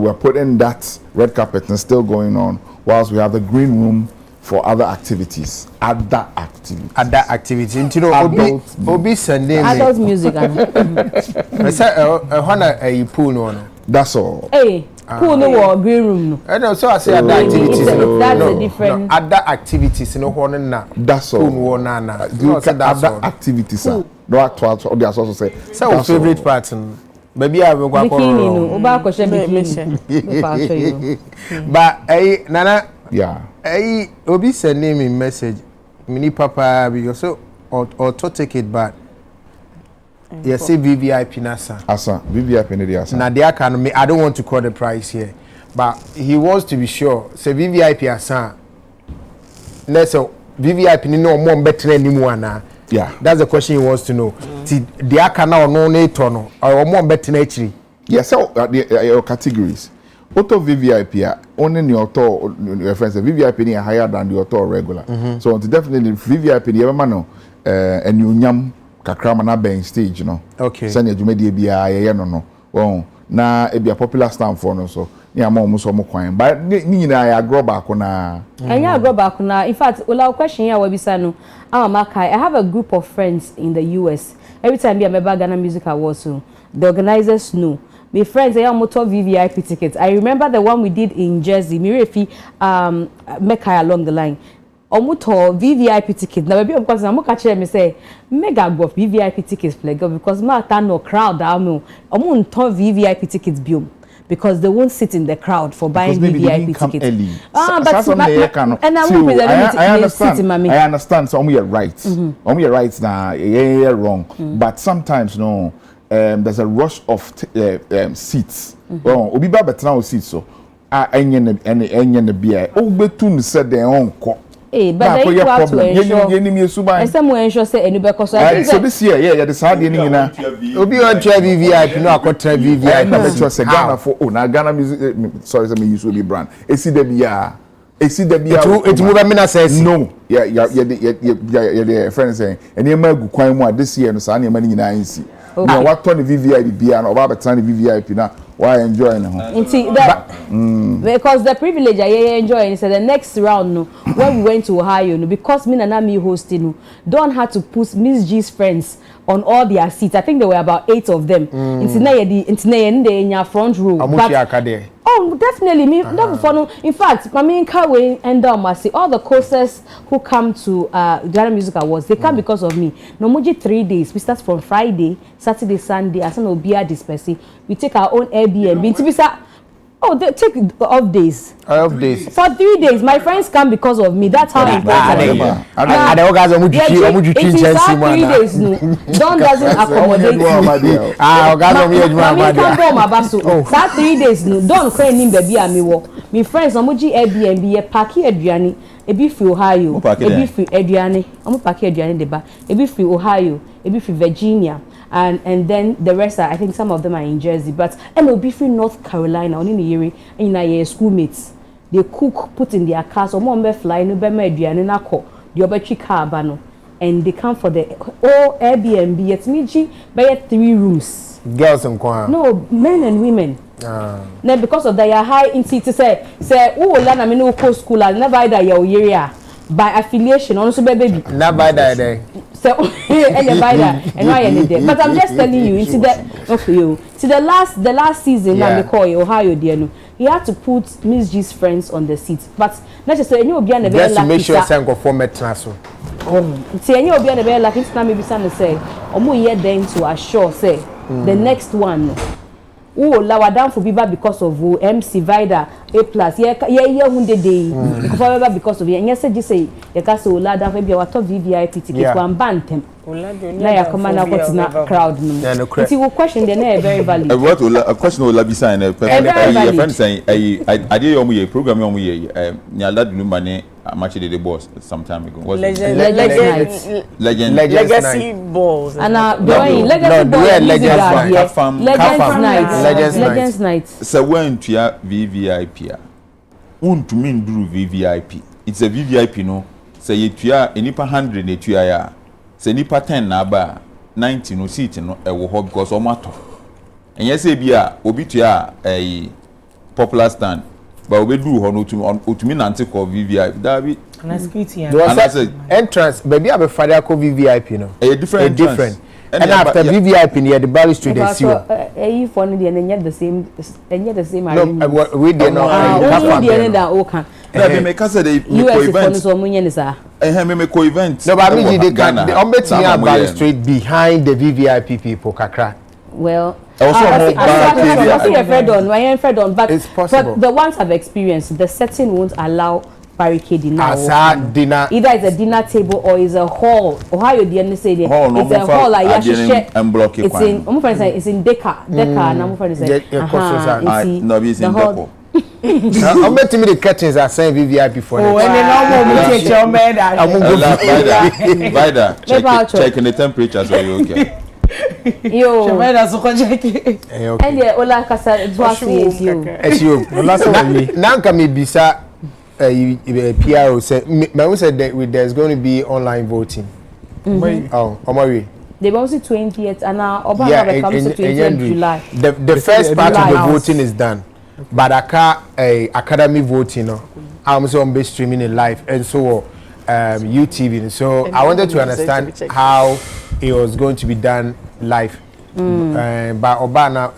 are putting that red carpet and still going on, whilst we have the green room for other activities. Other activities. You know, Obi Sunday. Adult music. I said, a pool no. That's all. Hey. Pool no green room no. I know, so I say other activities. That's a different. Other activities no one na. That's all. Pool no na. Other activities. No actual. They also say. So our favorite part. Maybe I will go. Bikini no. Oba ko she bikini. But Nana. Yeah. Obi send me message. Mini papa because so or to ticket, but you say VVIP nasa. Asa VVIP ne dey asa. Na dey aka no me I don't want to call the price here, but he wants to be sure. Say VVIP asa. Let's say VVIP ni no more better anymore na. Yeah. That's the question he wants to know. Ti dey aka na no na etono or more better na actually. Yes, so your categories. Auto VVIP only the auto reference VVIP ni higher than the auto regular. So definitely VVIP ni ever no and you nyam kakrama na ben stage no. Okay. Send your jumedi bia ye no. Well, na e be a popular stand for no so. Ni ama omo so mo kwan. But ni na ya grow back na. Anya grow back na. In fact, ola question here we bisa no. I have a group of friends in the US. Every time I remember Ghana Music Awards, so the organizers know. My friends, they are motor VVIP tickets. I remember the one we did in Jersey, Mirefi, Mecca along the line. Omuto VVIP ticket. Now maybe because I'm catch them say mega go VVIP tickets flag because ma no crowd amo. Omunto VVIP tickets biom because they won't sit in the crowd for buying VVIP tickets. I understand. So you're right. You're right now. You're wrong. But sometimes no. There's a rush of seats. Well, obi ba betra seats so. Enye ne bia. O betun said they on ko. But they have to ensure. I say mo ensure say anybody so this year, yeah, the side ni na. Obi on try VVIP no akotra VVIP. Na make sure say Ghana for na Ghana music sorry say me use obi brand. Esi da bia. It move me na say no. Yeah, friends saying. And you magu kwan mu this year no sa na mani nyina nsi. Now what turn the VVIP bia na oba betan the VVIP na why enjoy no. Because the privilege I enjoy is the next round no when we went to Ohio no because me na me hosting no don't have to put Mzgee's friends on all their seats. I think there were about 8 of them. In your front row. Oh, definitely. In fact, Mami Nkawe and Masi, all the coasters who come to Ghana Music Awards, they come because of me. No more 3 days. We start from Friday, Saturday, Sunday. As an Obia dispersing, we take our own Airbnb. Oh, they take off days. Off days. For 3 days, my friends come because of me. That's how important I am. It is 3 days. No, Don doesn't accommodate you. That 3 days. No, Don can't name baby and me wo. My friends, Omuji Airbnb, Paki Adriani, Ebi free Ohio, Ebi free Adriani, Omu Paki Adriani deba, Ebi free Ohio, Ebi free Virginia. And then the rest are, I think some of them are in Jersey, but MLB free North Carolina, only in the year, and your schoolmates. They cook, put in their cars, or more fly, no be made, and then the other car bano, and they come for the Airbnb. It's me, by 3 rooms. Girls and choir. No, men and women. Now because of that, you're high in to say, oh, Lana, me no co school, I never either your area by affiliation, also baby. Never by that. So and you buy that and why you there. But I'm just telling you, into the the last season I call Ohio dear. He had to put Mzgee's friends on the seat. But not just say you be an just to make sure say go format so. Say you be an very lucky to maybe say omo here then to assure say the next one lower down for Biba because of MC Vida A+. Hunde day. Because of yes, just say you can say lower down for be our top VVIP ticket one bantam. Now you come and got na crowd. It's a question they very valid. What a question will be signed. A friend saying I did your program on we lad money much did the boss some time ago. Legacy balls. And Legends night. So when to your VVIP, to mean do VVIP. It's a VVIP, no. Say you to nipa 100 to ya. Say nipa 10 na ba 90 no seat no e wo because o matter. And yes e bia obi to ya a popular stand. But we do ho no to me nante call VVIP. That be and security and I say entrance baby have a father call VVIP no. A different. And after VVIP near the Barry Street they see. You for the and the same no we did not only the okan. Me make say the event. Me make event. No but me they can the near Barry Street behind the VVIP people kakra. Well, but it's possible. But the ones I've experienced, the setting won't allow barricade now. Dinner. Either it's a dinner table or it's a hall. Or how you the say it's a hall like it's in it's in Deca. And I'm friend say no it's in Deco. I'm betting me the curtains are saying VVIP for oh, and then checking the temperatures are you okay? Yo, check. And the Ola Casa is you. Now can me bisa PRO said that there's going to be online voting. Oh, Omari. They also 20th and now Obama comes to 20th July. The first part of the voting is done. But academy voting, I'm so on streaming in live and so UTV. So I wanted to understand how it was going to be done live. But Obana,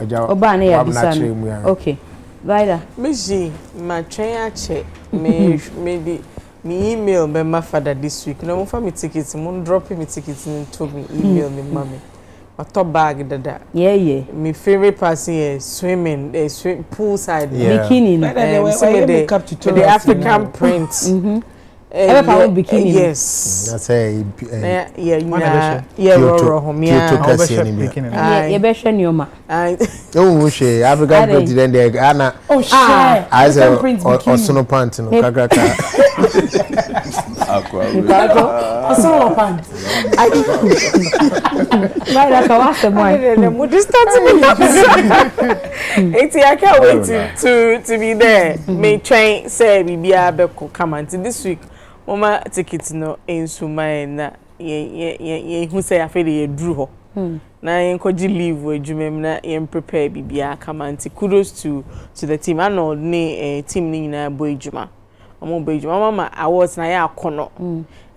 okay. Vida. Mzgee, my train check. Maybe me email my father this week. No for me tickets. Moon drop me tickets into me email me mommy. My top bag that. Yeah. My favorite person is swimming, poolside bikini. The African print. Bikini. Yes. That's a Oh, she African print then the Ghana. Oh, share. I said, or sono pant no kagraka. Sono pant. Right, I can watch the I can't wait to be there. May train say we be able to come until this week. Mama ticket no ensuma na ye hu say afede ye duru ho na yen koji leave we dwumem na yen prepare bibia come anti kudos to the team ano ne team ni nyina boy dwuma omo boy dwuma mama awards na ya akono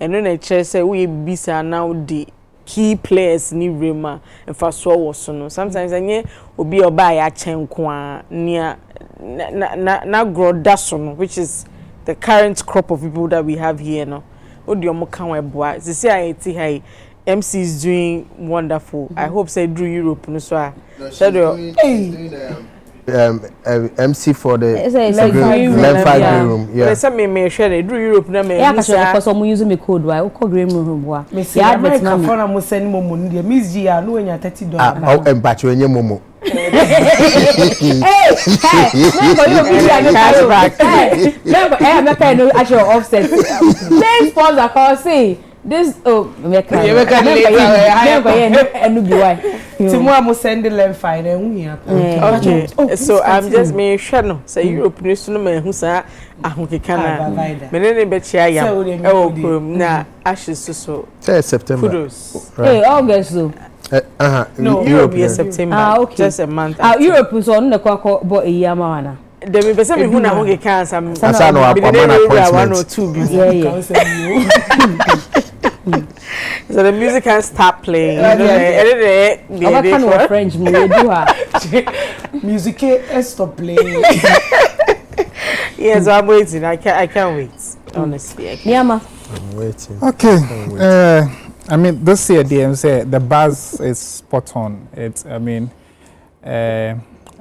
eno na kire say we bisa now the key players ni rema emfa so wo so no sometimes anye obi oba ya chenko a na grow daso no which is the current crop of people that we have here now. Odiomo kanwe boa. They say I MC is doing wonderful. I hope say Drew Europe no so. MC for the green room. Yeah. They say me share Drew Europe na me. Yeah, because some use me code why. O call green room boa. Yeah, but na phone mo send mo money. Mzgee ya no enya $30. Ah, o empacho enye momo. I'm not paying no actual offset. Then sponsor call say this send the left fine okay. So I'm just me shano say Europe news no man who sa ahokekana menene be chia yam e wo krom na ashes so September kudos hey August so no Europe is September okay. Just a month Europe so on the kwako bo eyama wana dem be say me hu na ahokekana sam asa no appointment 1 or 2 busy so the music can start playing. What kind of French movie do music stop playing. Yes, I'm waiting. I can't wait. Honestly, I can't. I'm waiting. Okay. I mean, this year DMC the buzz is spot on. It's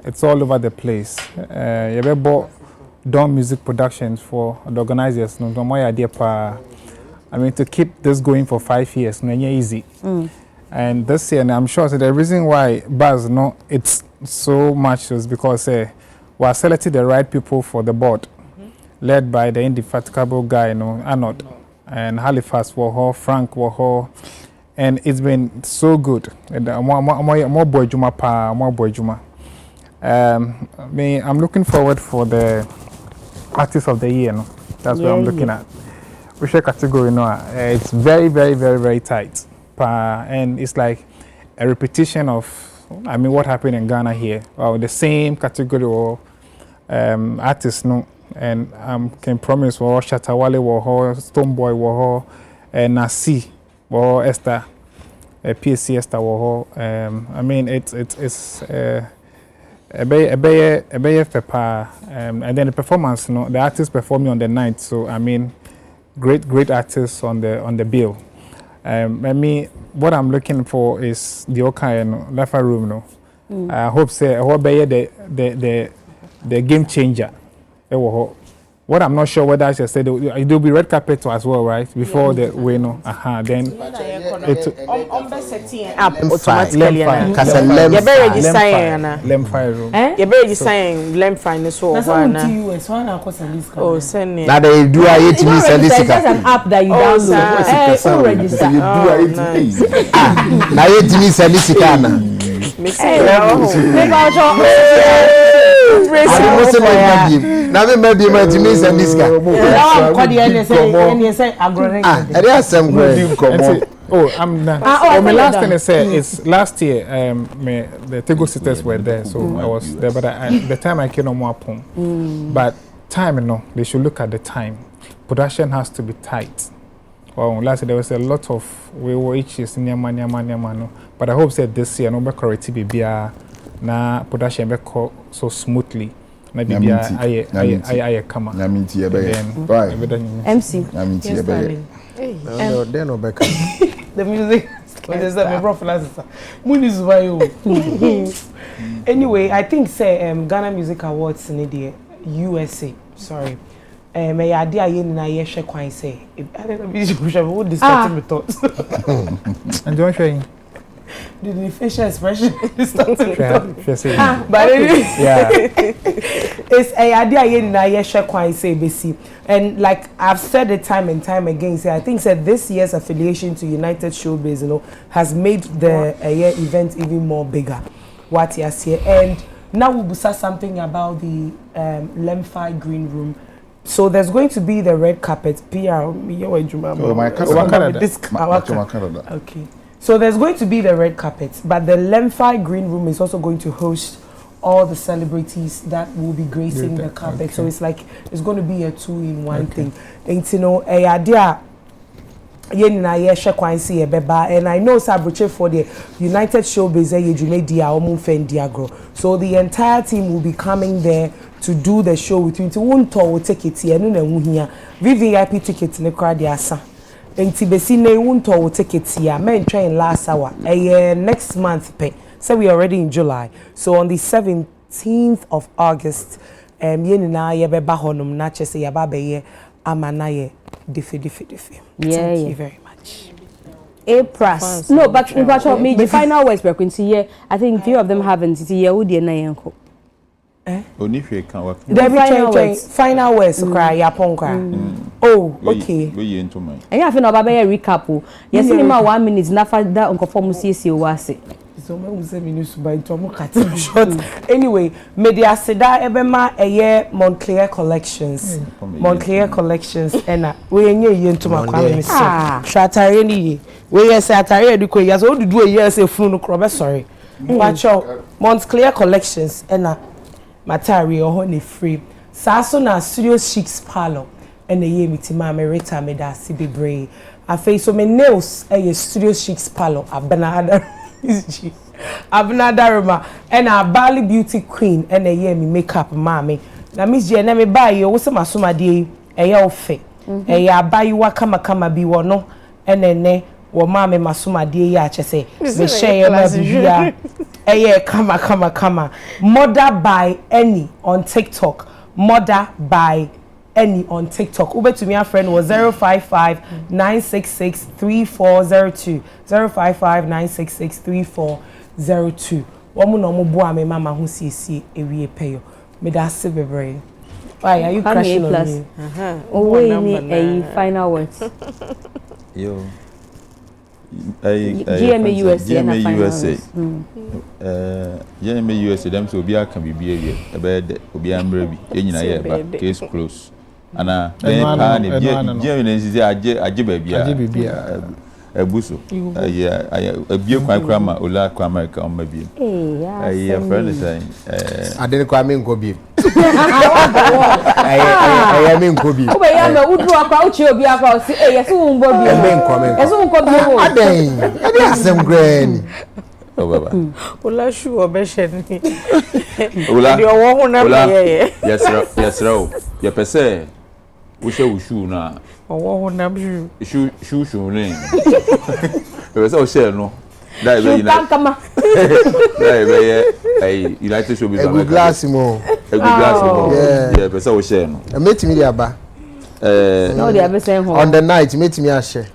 it's all over the place. You bought Dawn Music Productions for the organizers. No more idea pa. I mean, to keep this going for 5 years, no easy. And this year, and I'm sure the reason why Buzz, it's so much is because we selected the right people for the board, led by the indefatigable guy, Arnold, and Halifax, Frank, and it's been so good. More boy Juma pa, more boy Juma. I'm looking forward for the artist of the year. That's what I'm looking at. Which category it's very, very, very, very tight, and it's like a repetition of what happened in Ghana here. The same category or artists, and can promise Shatawale Stonebwoy and Nasi Esther, PSC Esther it's a pepper, and then the performance, the artists performing on the night. So great artists on the bill. What I'm looking for is the Left Room. I hope say the game changer. What I'm not sure whether I should say it will be red carpet as well, right? Before the way no. Then up automatically. You better register Lemfi room. You better register Lemfi so oh, send it. Now they do I hate me It's just an app that you download. Who register? You do I hate me. Now you hate me Salisika. Now we may be my Jimmy's and this guy. Oh, I'm not. My last thing I said is last year, the Tego sisters were there, so I was there. But the time I came on more pong. But time, you know, they should look at the time. Production has to be tight. Well, last year there was a lot of we were each is near man. But I hope that this year no be correct be na production be so smoothly. Maybe I come. Naminti ebe. Right. MC. Naminti ebe. They no back. The music. There's a prophet. Anyway, I think say Ghana Music Awards in the USA. Sorry. My idea yen na ye share kwan say. I don't know if you would distorting my thoughts. And don't showing. The facial expression distorting thoughts. But yeah. It's a idea yen na ye share kwan say basi. And like I've said it time and time again, say I think that this year's affiliation to United Showbiz, you know, has made the year event even more bigger. What you see, and now we'll say something about the Lemfi Green Room. So there's going to be the red carpet. Okay. So there's going to be the red carpet, but the Lemfi Green Room is also going to host all the celebrities that will be gracing the carpet. Okay. So it's like it's going to be a 2-in-1 thing. And you know, idea. And I know Sabroche for the United Showbiz so the entire team will be coming there to do the show with you. Won't take it here. VVIP tickets in the crowd. And Tibesine won't take it here. Men train last hour. Next month pay. So we are already in July. So on the 17th of August, Thank you very much. A plus. No, but in fact, the final words we're going to hear, I think few of them haven't. Final words, cry, oh, okay. And you have to recap. Yes, in 1 minute, nothing that Uncle Formusi was it. So me say minutes by to cut short. Anyway, media seda ebema eye Montclair collections. Montclair collections ena we enye ye ntoma kwa me say. Shatare ni we yes atare adu ko yes o dudu ye say funu no kro be sorry. Pacho Montclair collections ena matari oho ne free. Saso na studio chics parlor ena ye mitima me reta me da si bebre. Afei so me nails eye studio chics parlor abana Mzgee. Abnadaruma and our Bali beauty queen and a year me makeup mommy. Na Mzgee na me buy you wo some asoma de e ya ofe. E ya buy you kama bi wo no ene wo mama masoma de ya chese. Me share ma bibia. E ya kama. Mother by any on TikTok. Mother by any on TikTok. Ube to me a friend was 055-966-3402. 055-966-3402. Woman no mo boa me mama hu siesie ewie peyo. Me da se bebre. Why are you crashing on me? Oh, we need a final words. Yo. GMA USA. GMA USA them so obi aka bibie ebe obi ambre bi enyina ye ba case close. Ana pa ne GMA nzizi age bibia ebuso abie kwan krama ola kwa America on mabie friend say adene kwa me nko bi me nko bi obe ya me udu akwa uchi obi akwa si yeso unbo bi yeso unko bi wo aden asem grani o baba ola shu obeshen ni ola di owo hu na me yesra o ye pese wo shu na owo hu na shu ne pese o share no dai be ina kama Hey, United Showbiz. A good glass mo. A good glass mo. Yeah, but so we share no. Meet me there ba. No, they are saying on the night meet me a share.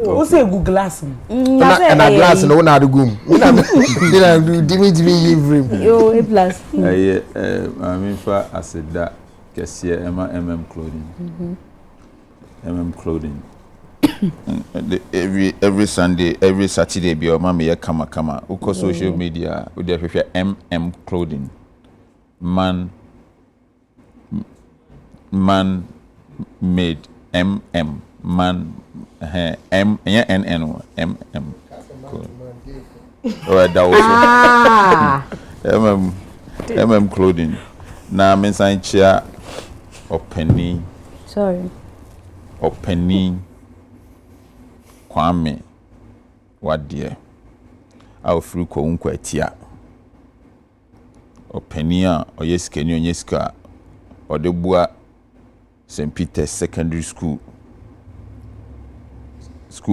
Who say good glass? And a glass no na do gum. Na do dimi yivrim. Yo, A plus. I mean for aseda kesiye clothing. Clothing. every Sunday, every Saturday be your mama ya kama. Uko social media with the clothing. Man made man oh that was clothing na me san chia openi Kwame wadie a ofiri ko nko atia openi a oyesikeni onyeska odebua St. Peter's Secondary School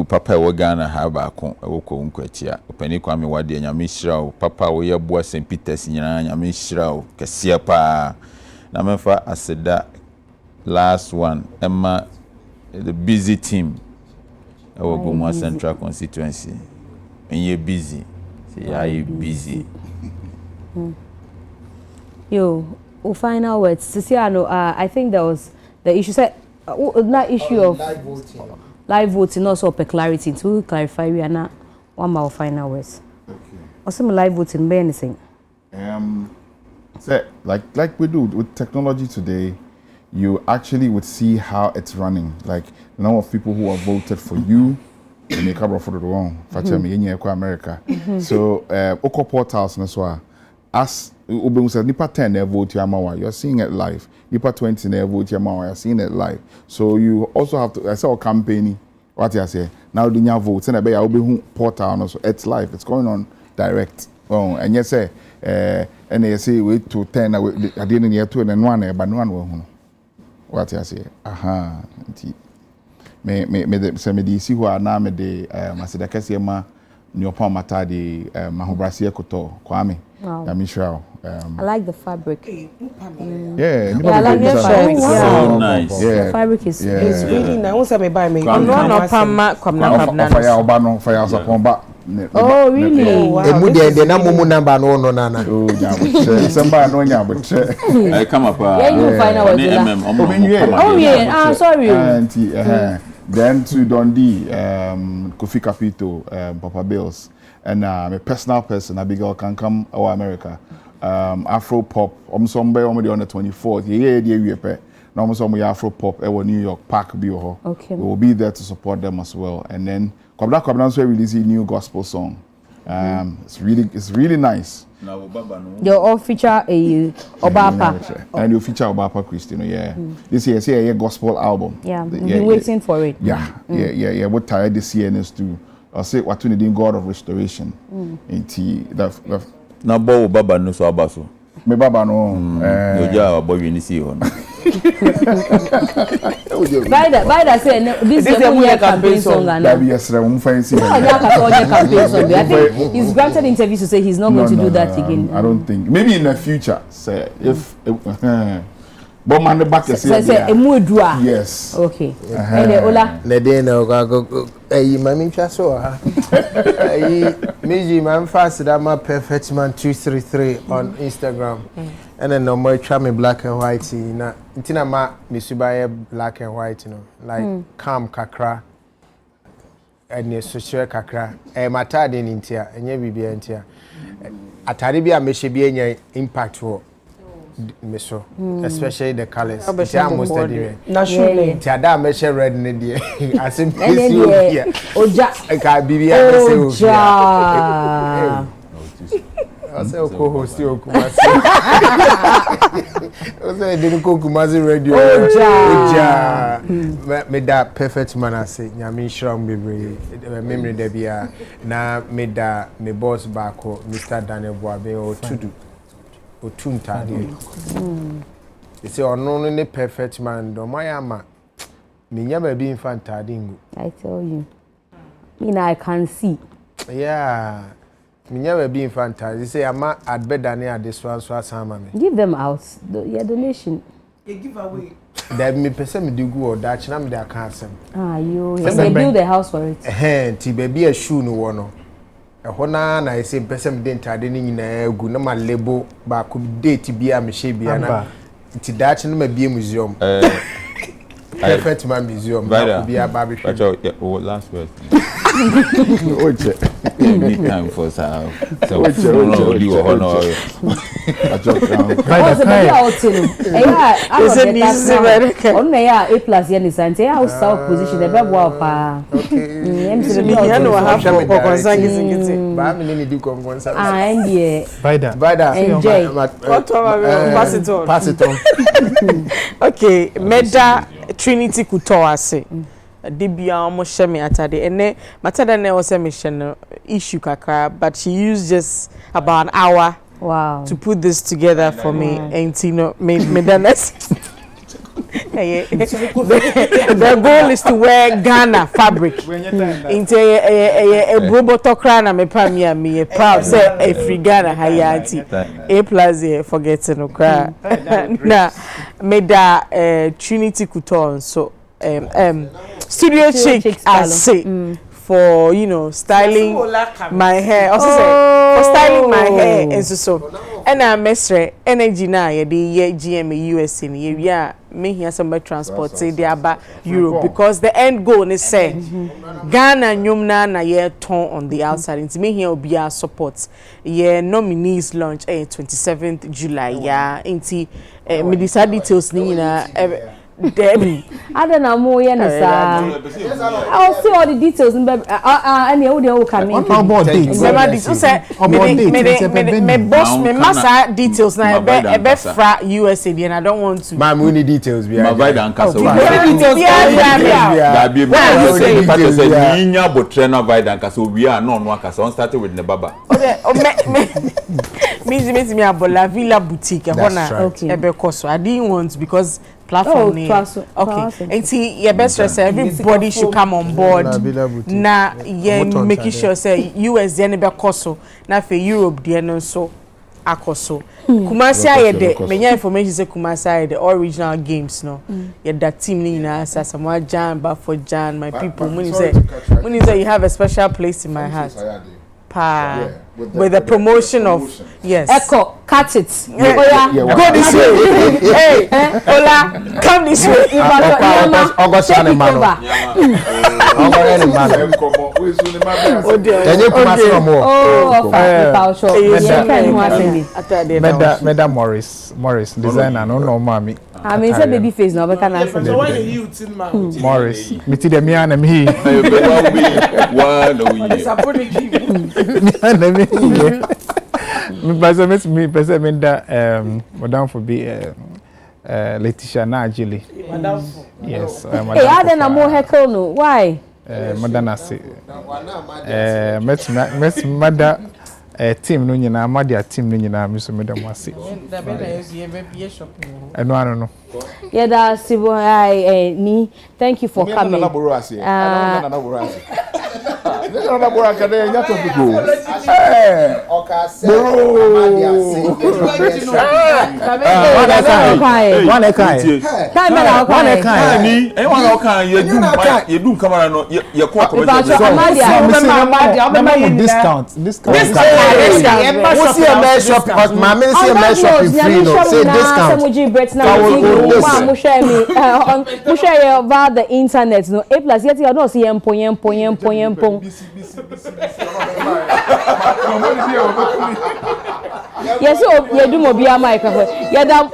papa we Ghana ha ba ko ko nko atia openi Kwame wadie nyame hyira papa we yebua St. Peter's nyina nyame hyira kese pa na mefa aseda last one Emma the busy team our Goma Central constituency. And you're busy. Say, are you busy? Yo, final words. To see, I think there was the issue. Said that issue of live voting also for clarity. To clarify, we are not one more final words. Okay. Also, live voting, be anything. Say like we do with technology today. You actually would see how it's running. Like the number of people who have voted for you, they make up for the wrong. America. So, Oko portals as well. As Nipa 10 they vote you're seeing it live. Nipa 20 they vote you're seeing it live. So you also have to. I saw a campaign. What I say now the new votes and I be portal also. It's live. It's going on direct. Oh, and yes, and they say wait to 10. I didn't hear 2 and 1, but no one. What I say? Aha. Me the see who are now me the masida kesi ma nyopa mata the mahobrasi ekoto Kwame. Wow. I like the fabric. Yeah, I like the fabric. So nice. Yeah. The fabric is really nice. What's up, buy me? Oh, really? The number no nana. Oh, yeah. Somebody no nya but I come up. Yeah, you find out what. Oh yeah. Sorry. Then to Dundee, Kofi Kapito, Papa Bills, and my personal person, a big girl can come to America. Afro pop, somewhere on the 24th. Yeah. Now some Afro pop, New York Park Bio. Okay. We will be there to support them as well. And then Kwabena we release a new gospel song. It's really nice. You all feature a Obapa. And you feature Obapa Christine, yeah. This year, say a gospel album. Yeah, been waiting for it. Yeah. What tired this year is to say what we need God of restoration. Na bo baba no so abaso. Me baba no. No ja boy we ni see on. By that say this is a campaign song and that yes, we fancy. Campaign song. I think he's granted interviews to say he's not going to do that again. I don't think. Maybe in the future, say if but man the back say emudua. Yes. Okay. And Ola. Na dey na go mami twa so ha. Mzgee man fast that my perfect man 233 on Instagram. And then no more try me black and white na intina ma misubaye black and white like calm kakra and social kakra matade ni ntia enye bibia ntia atade bia me hye bia enya impact wo me so especially the colors it's almost steady naturally tiada me share red ne die asim here oja ka bibia me say oja I say co-host you Kumasi. I say didn't go Kumasi radio. Oja. Me that perfect man I say. Nyami shram bebre. Memory de bia na me da me boss back Mr. Daniel Boabe o tudu. O tunta de. You say ono no perfect man do my ama. Me nyama bi infanta dingu. I tell you. I can see. Yeah. never be infantile. You say I'm at bed than at this one, so give them out. Your donation. You give away. That me person me do go or that na me dey can sem. Ah, you they build the house for it. Ti baby a shoe no wo no. Ho na I say person me dey ntade ni nyina egu na ma label ba ko date bia me she bia na. Ti that no ma bia museum. Perfect man museum ba bia ba be. Last word. Oche. Any time for so pass it on. Okay, Meda Trinity Kutoase. Debia almost share me atade ene matada ne was mission issue kakra, but she used just about an hour to put this together for me and you know made the goal is to wear Ghana fabric into a robotocrana me pamia me proud say a free Ghana hayati A+ forgetting no cry na made that Trinity Couture so Studio Chic I say for styling my hair also say for styling my hair and so and I mesre energy na ye the GM USA ni we me here some transport say they about Europe because the end goal is say Ghana nyumna na ye ton on the outside into me here be our support ye nominees launch 27th July ya into me decide details ni na Debbie, I don't know more I'll see all the details and any audio coming. About details. Me boss me massa details na ebe fra USA and I don't want to. Ma'am, we need details behind. My bride and Castle. That be we are no one Castle started with the Baba. Me abola Villa boutique ebe koso. I didn't want because platform name. Okay. And see, your best say everybody should come on board. Na making sure say US the be koso. Na for Europe the no so akoso. Kumasi ayede. Menya information say Kumasi ayede the original games no. Yeah, that team ni na say Samoa Jan, Bafo Jan, my people. When you say you have a special place in my heart. With the promotion of yes. Echo, catch it. Go this way. Hey, Ola, come this way. August and Mano. Meda Morris, designer, no mommy. I mean, say baby face now, but can answer. So why you Morris, me ti de me and me. Me person that madam for be Letitia Najili. Yes, madam. Hey, I don't more heckle no. Why? Madam say. Met mother team no nyina amadia team no nyina me so madam wase. I don't know. Yeah, that's ni. Thank you for coming. About the internet no A+ yet you don't see empon. Yes, you do mobile microphone. Yada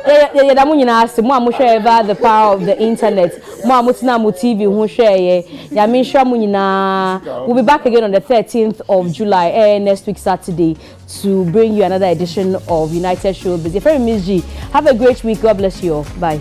munyina ase mo amohwe over the power of the internet. Mo amotina mo TV hu hwe ya me hwa munyina. We'll be back again on the 13th of July next week Saturday to bring you another edition of United Showbiz. Your friend Mzgee. Have a great week. God bless you all. Bye.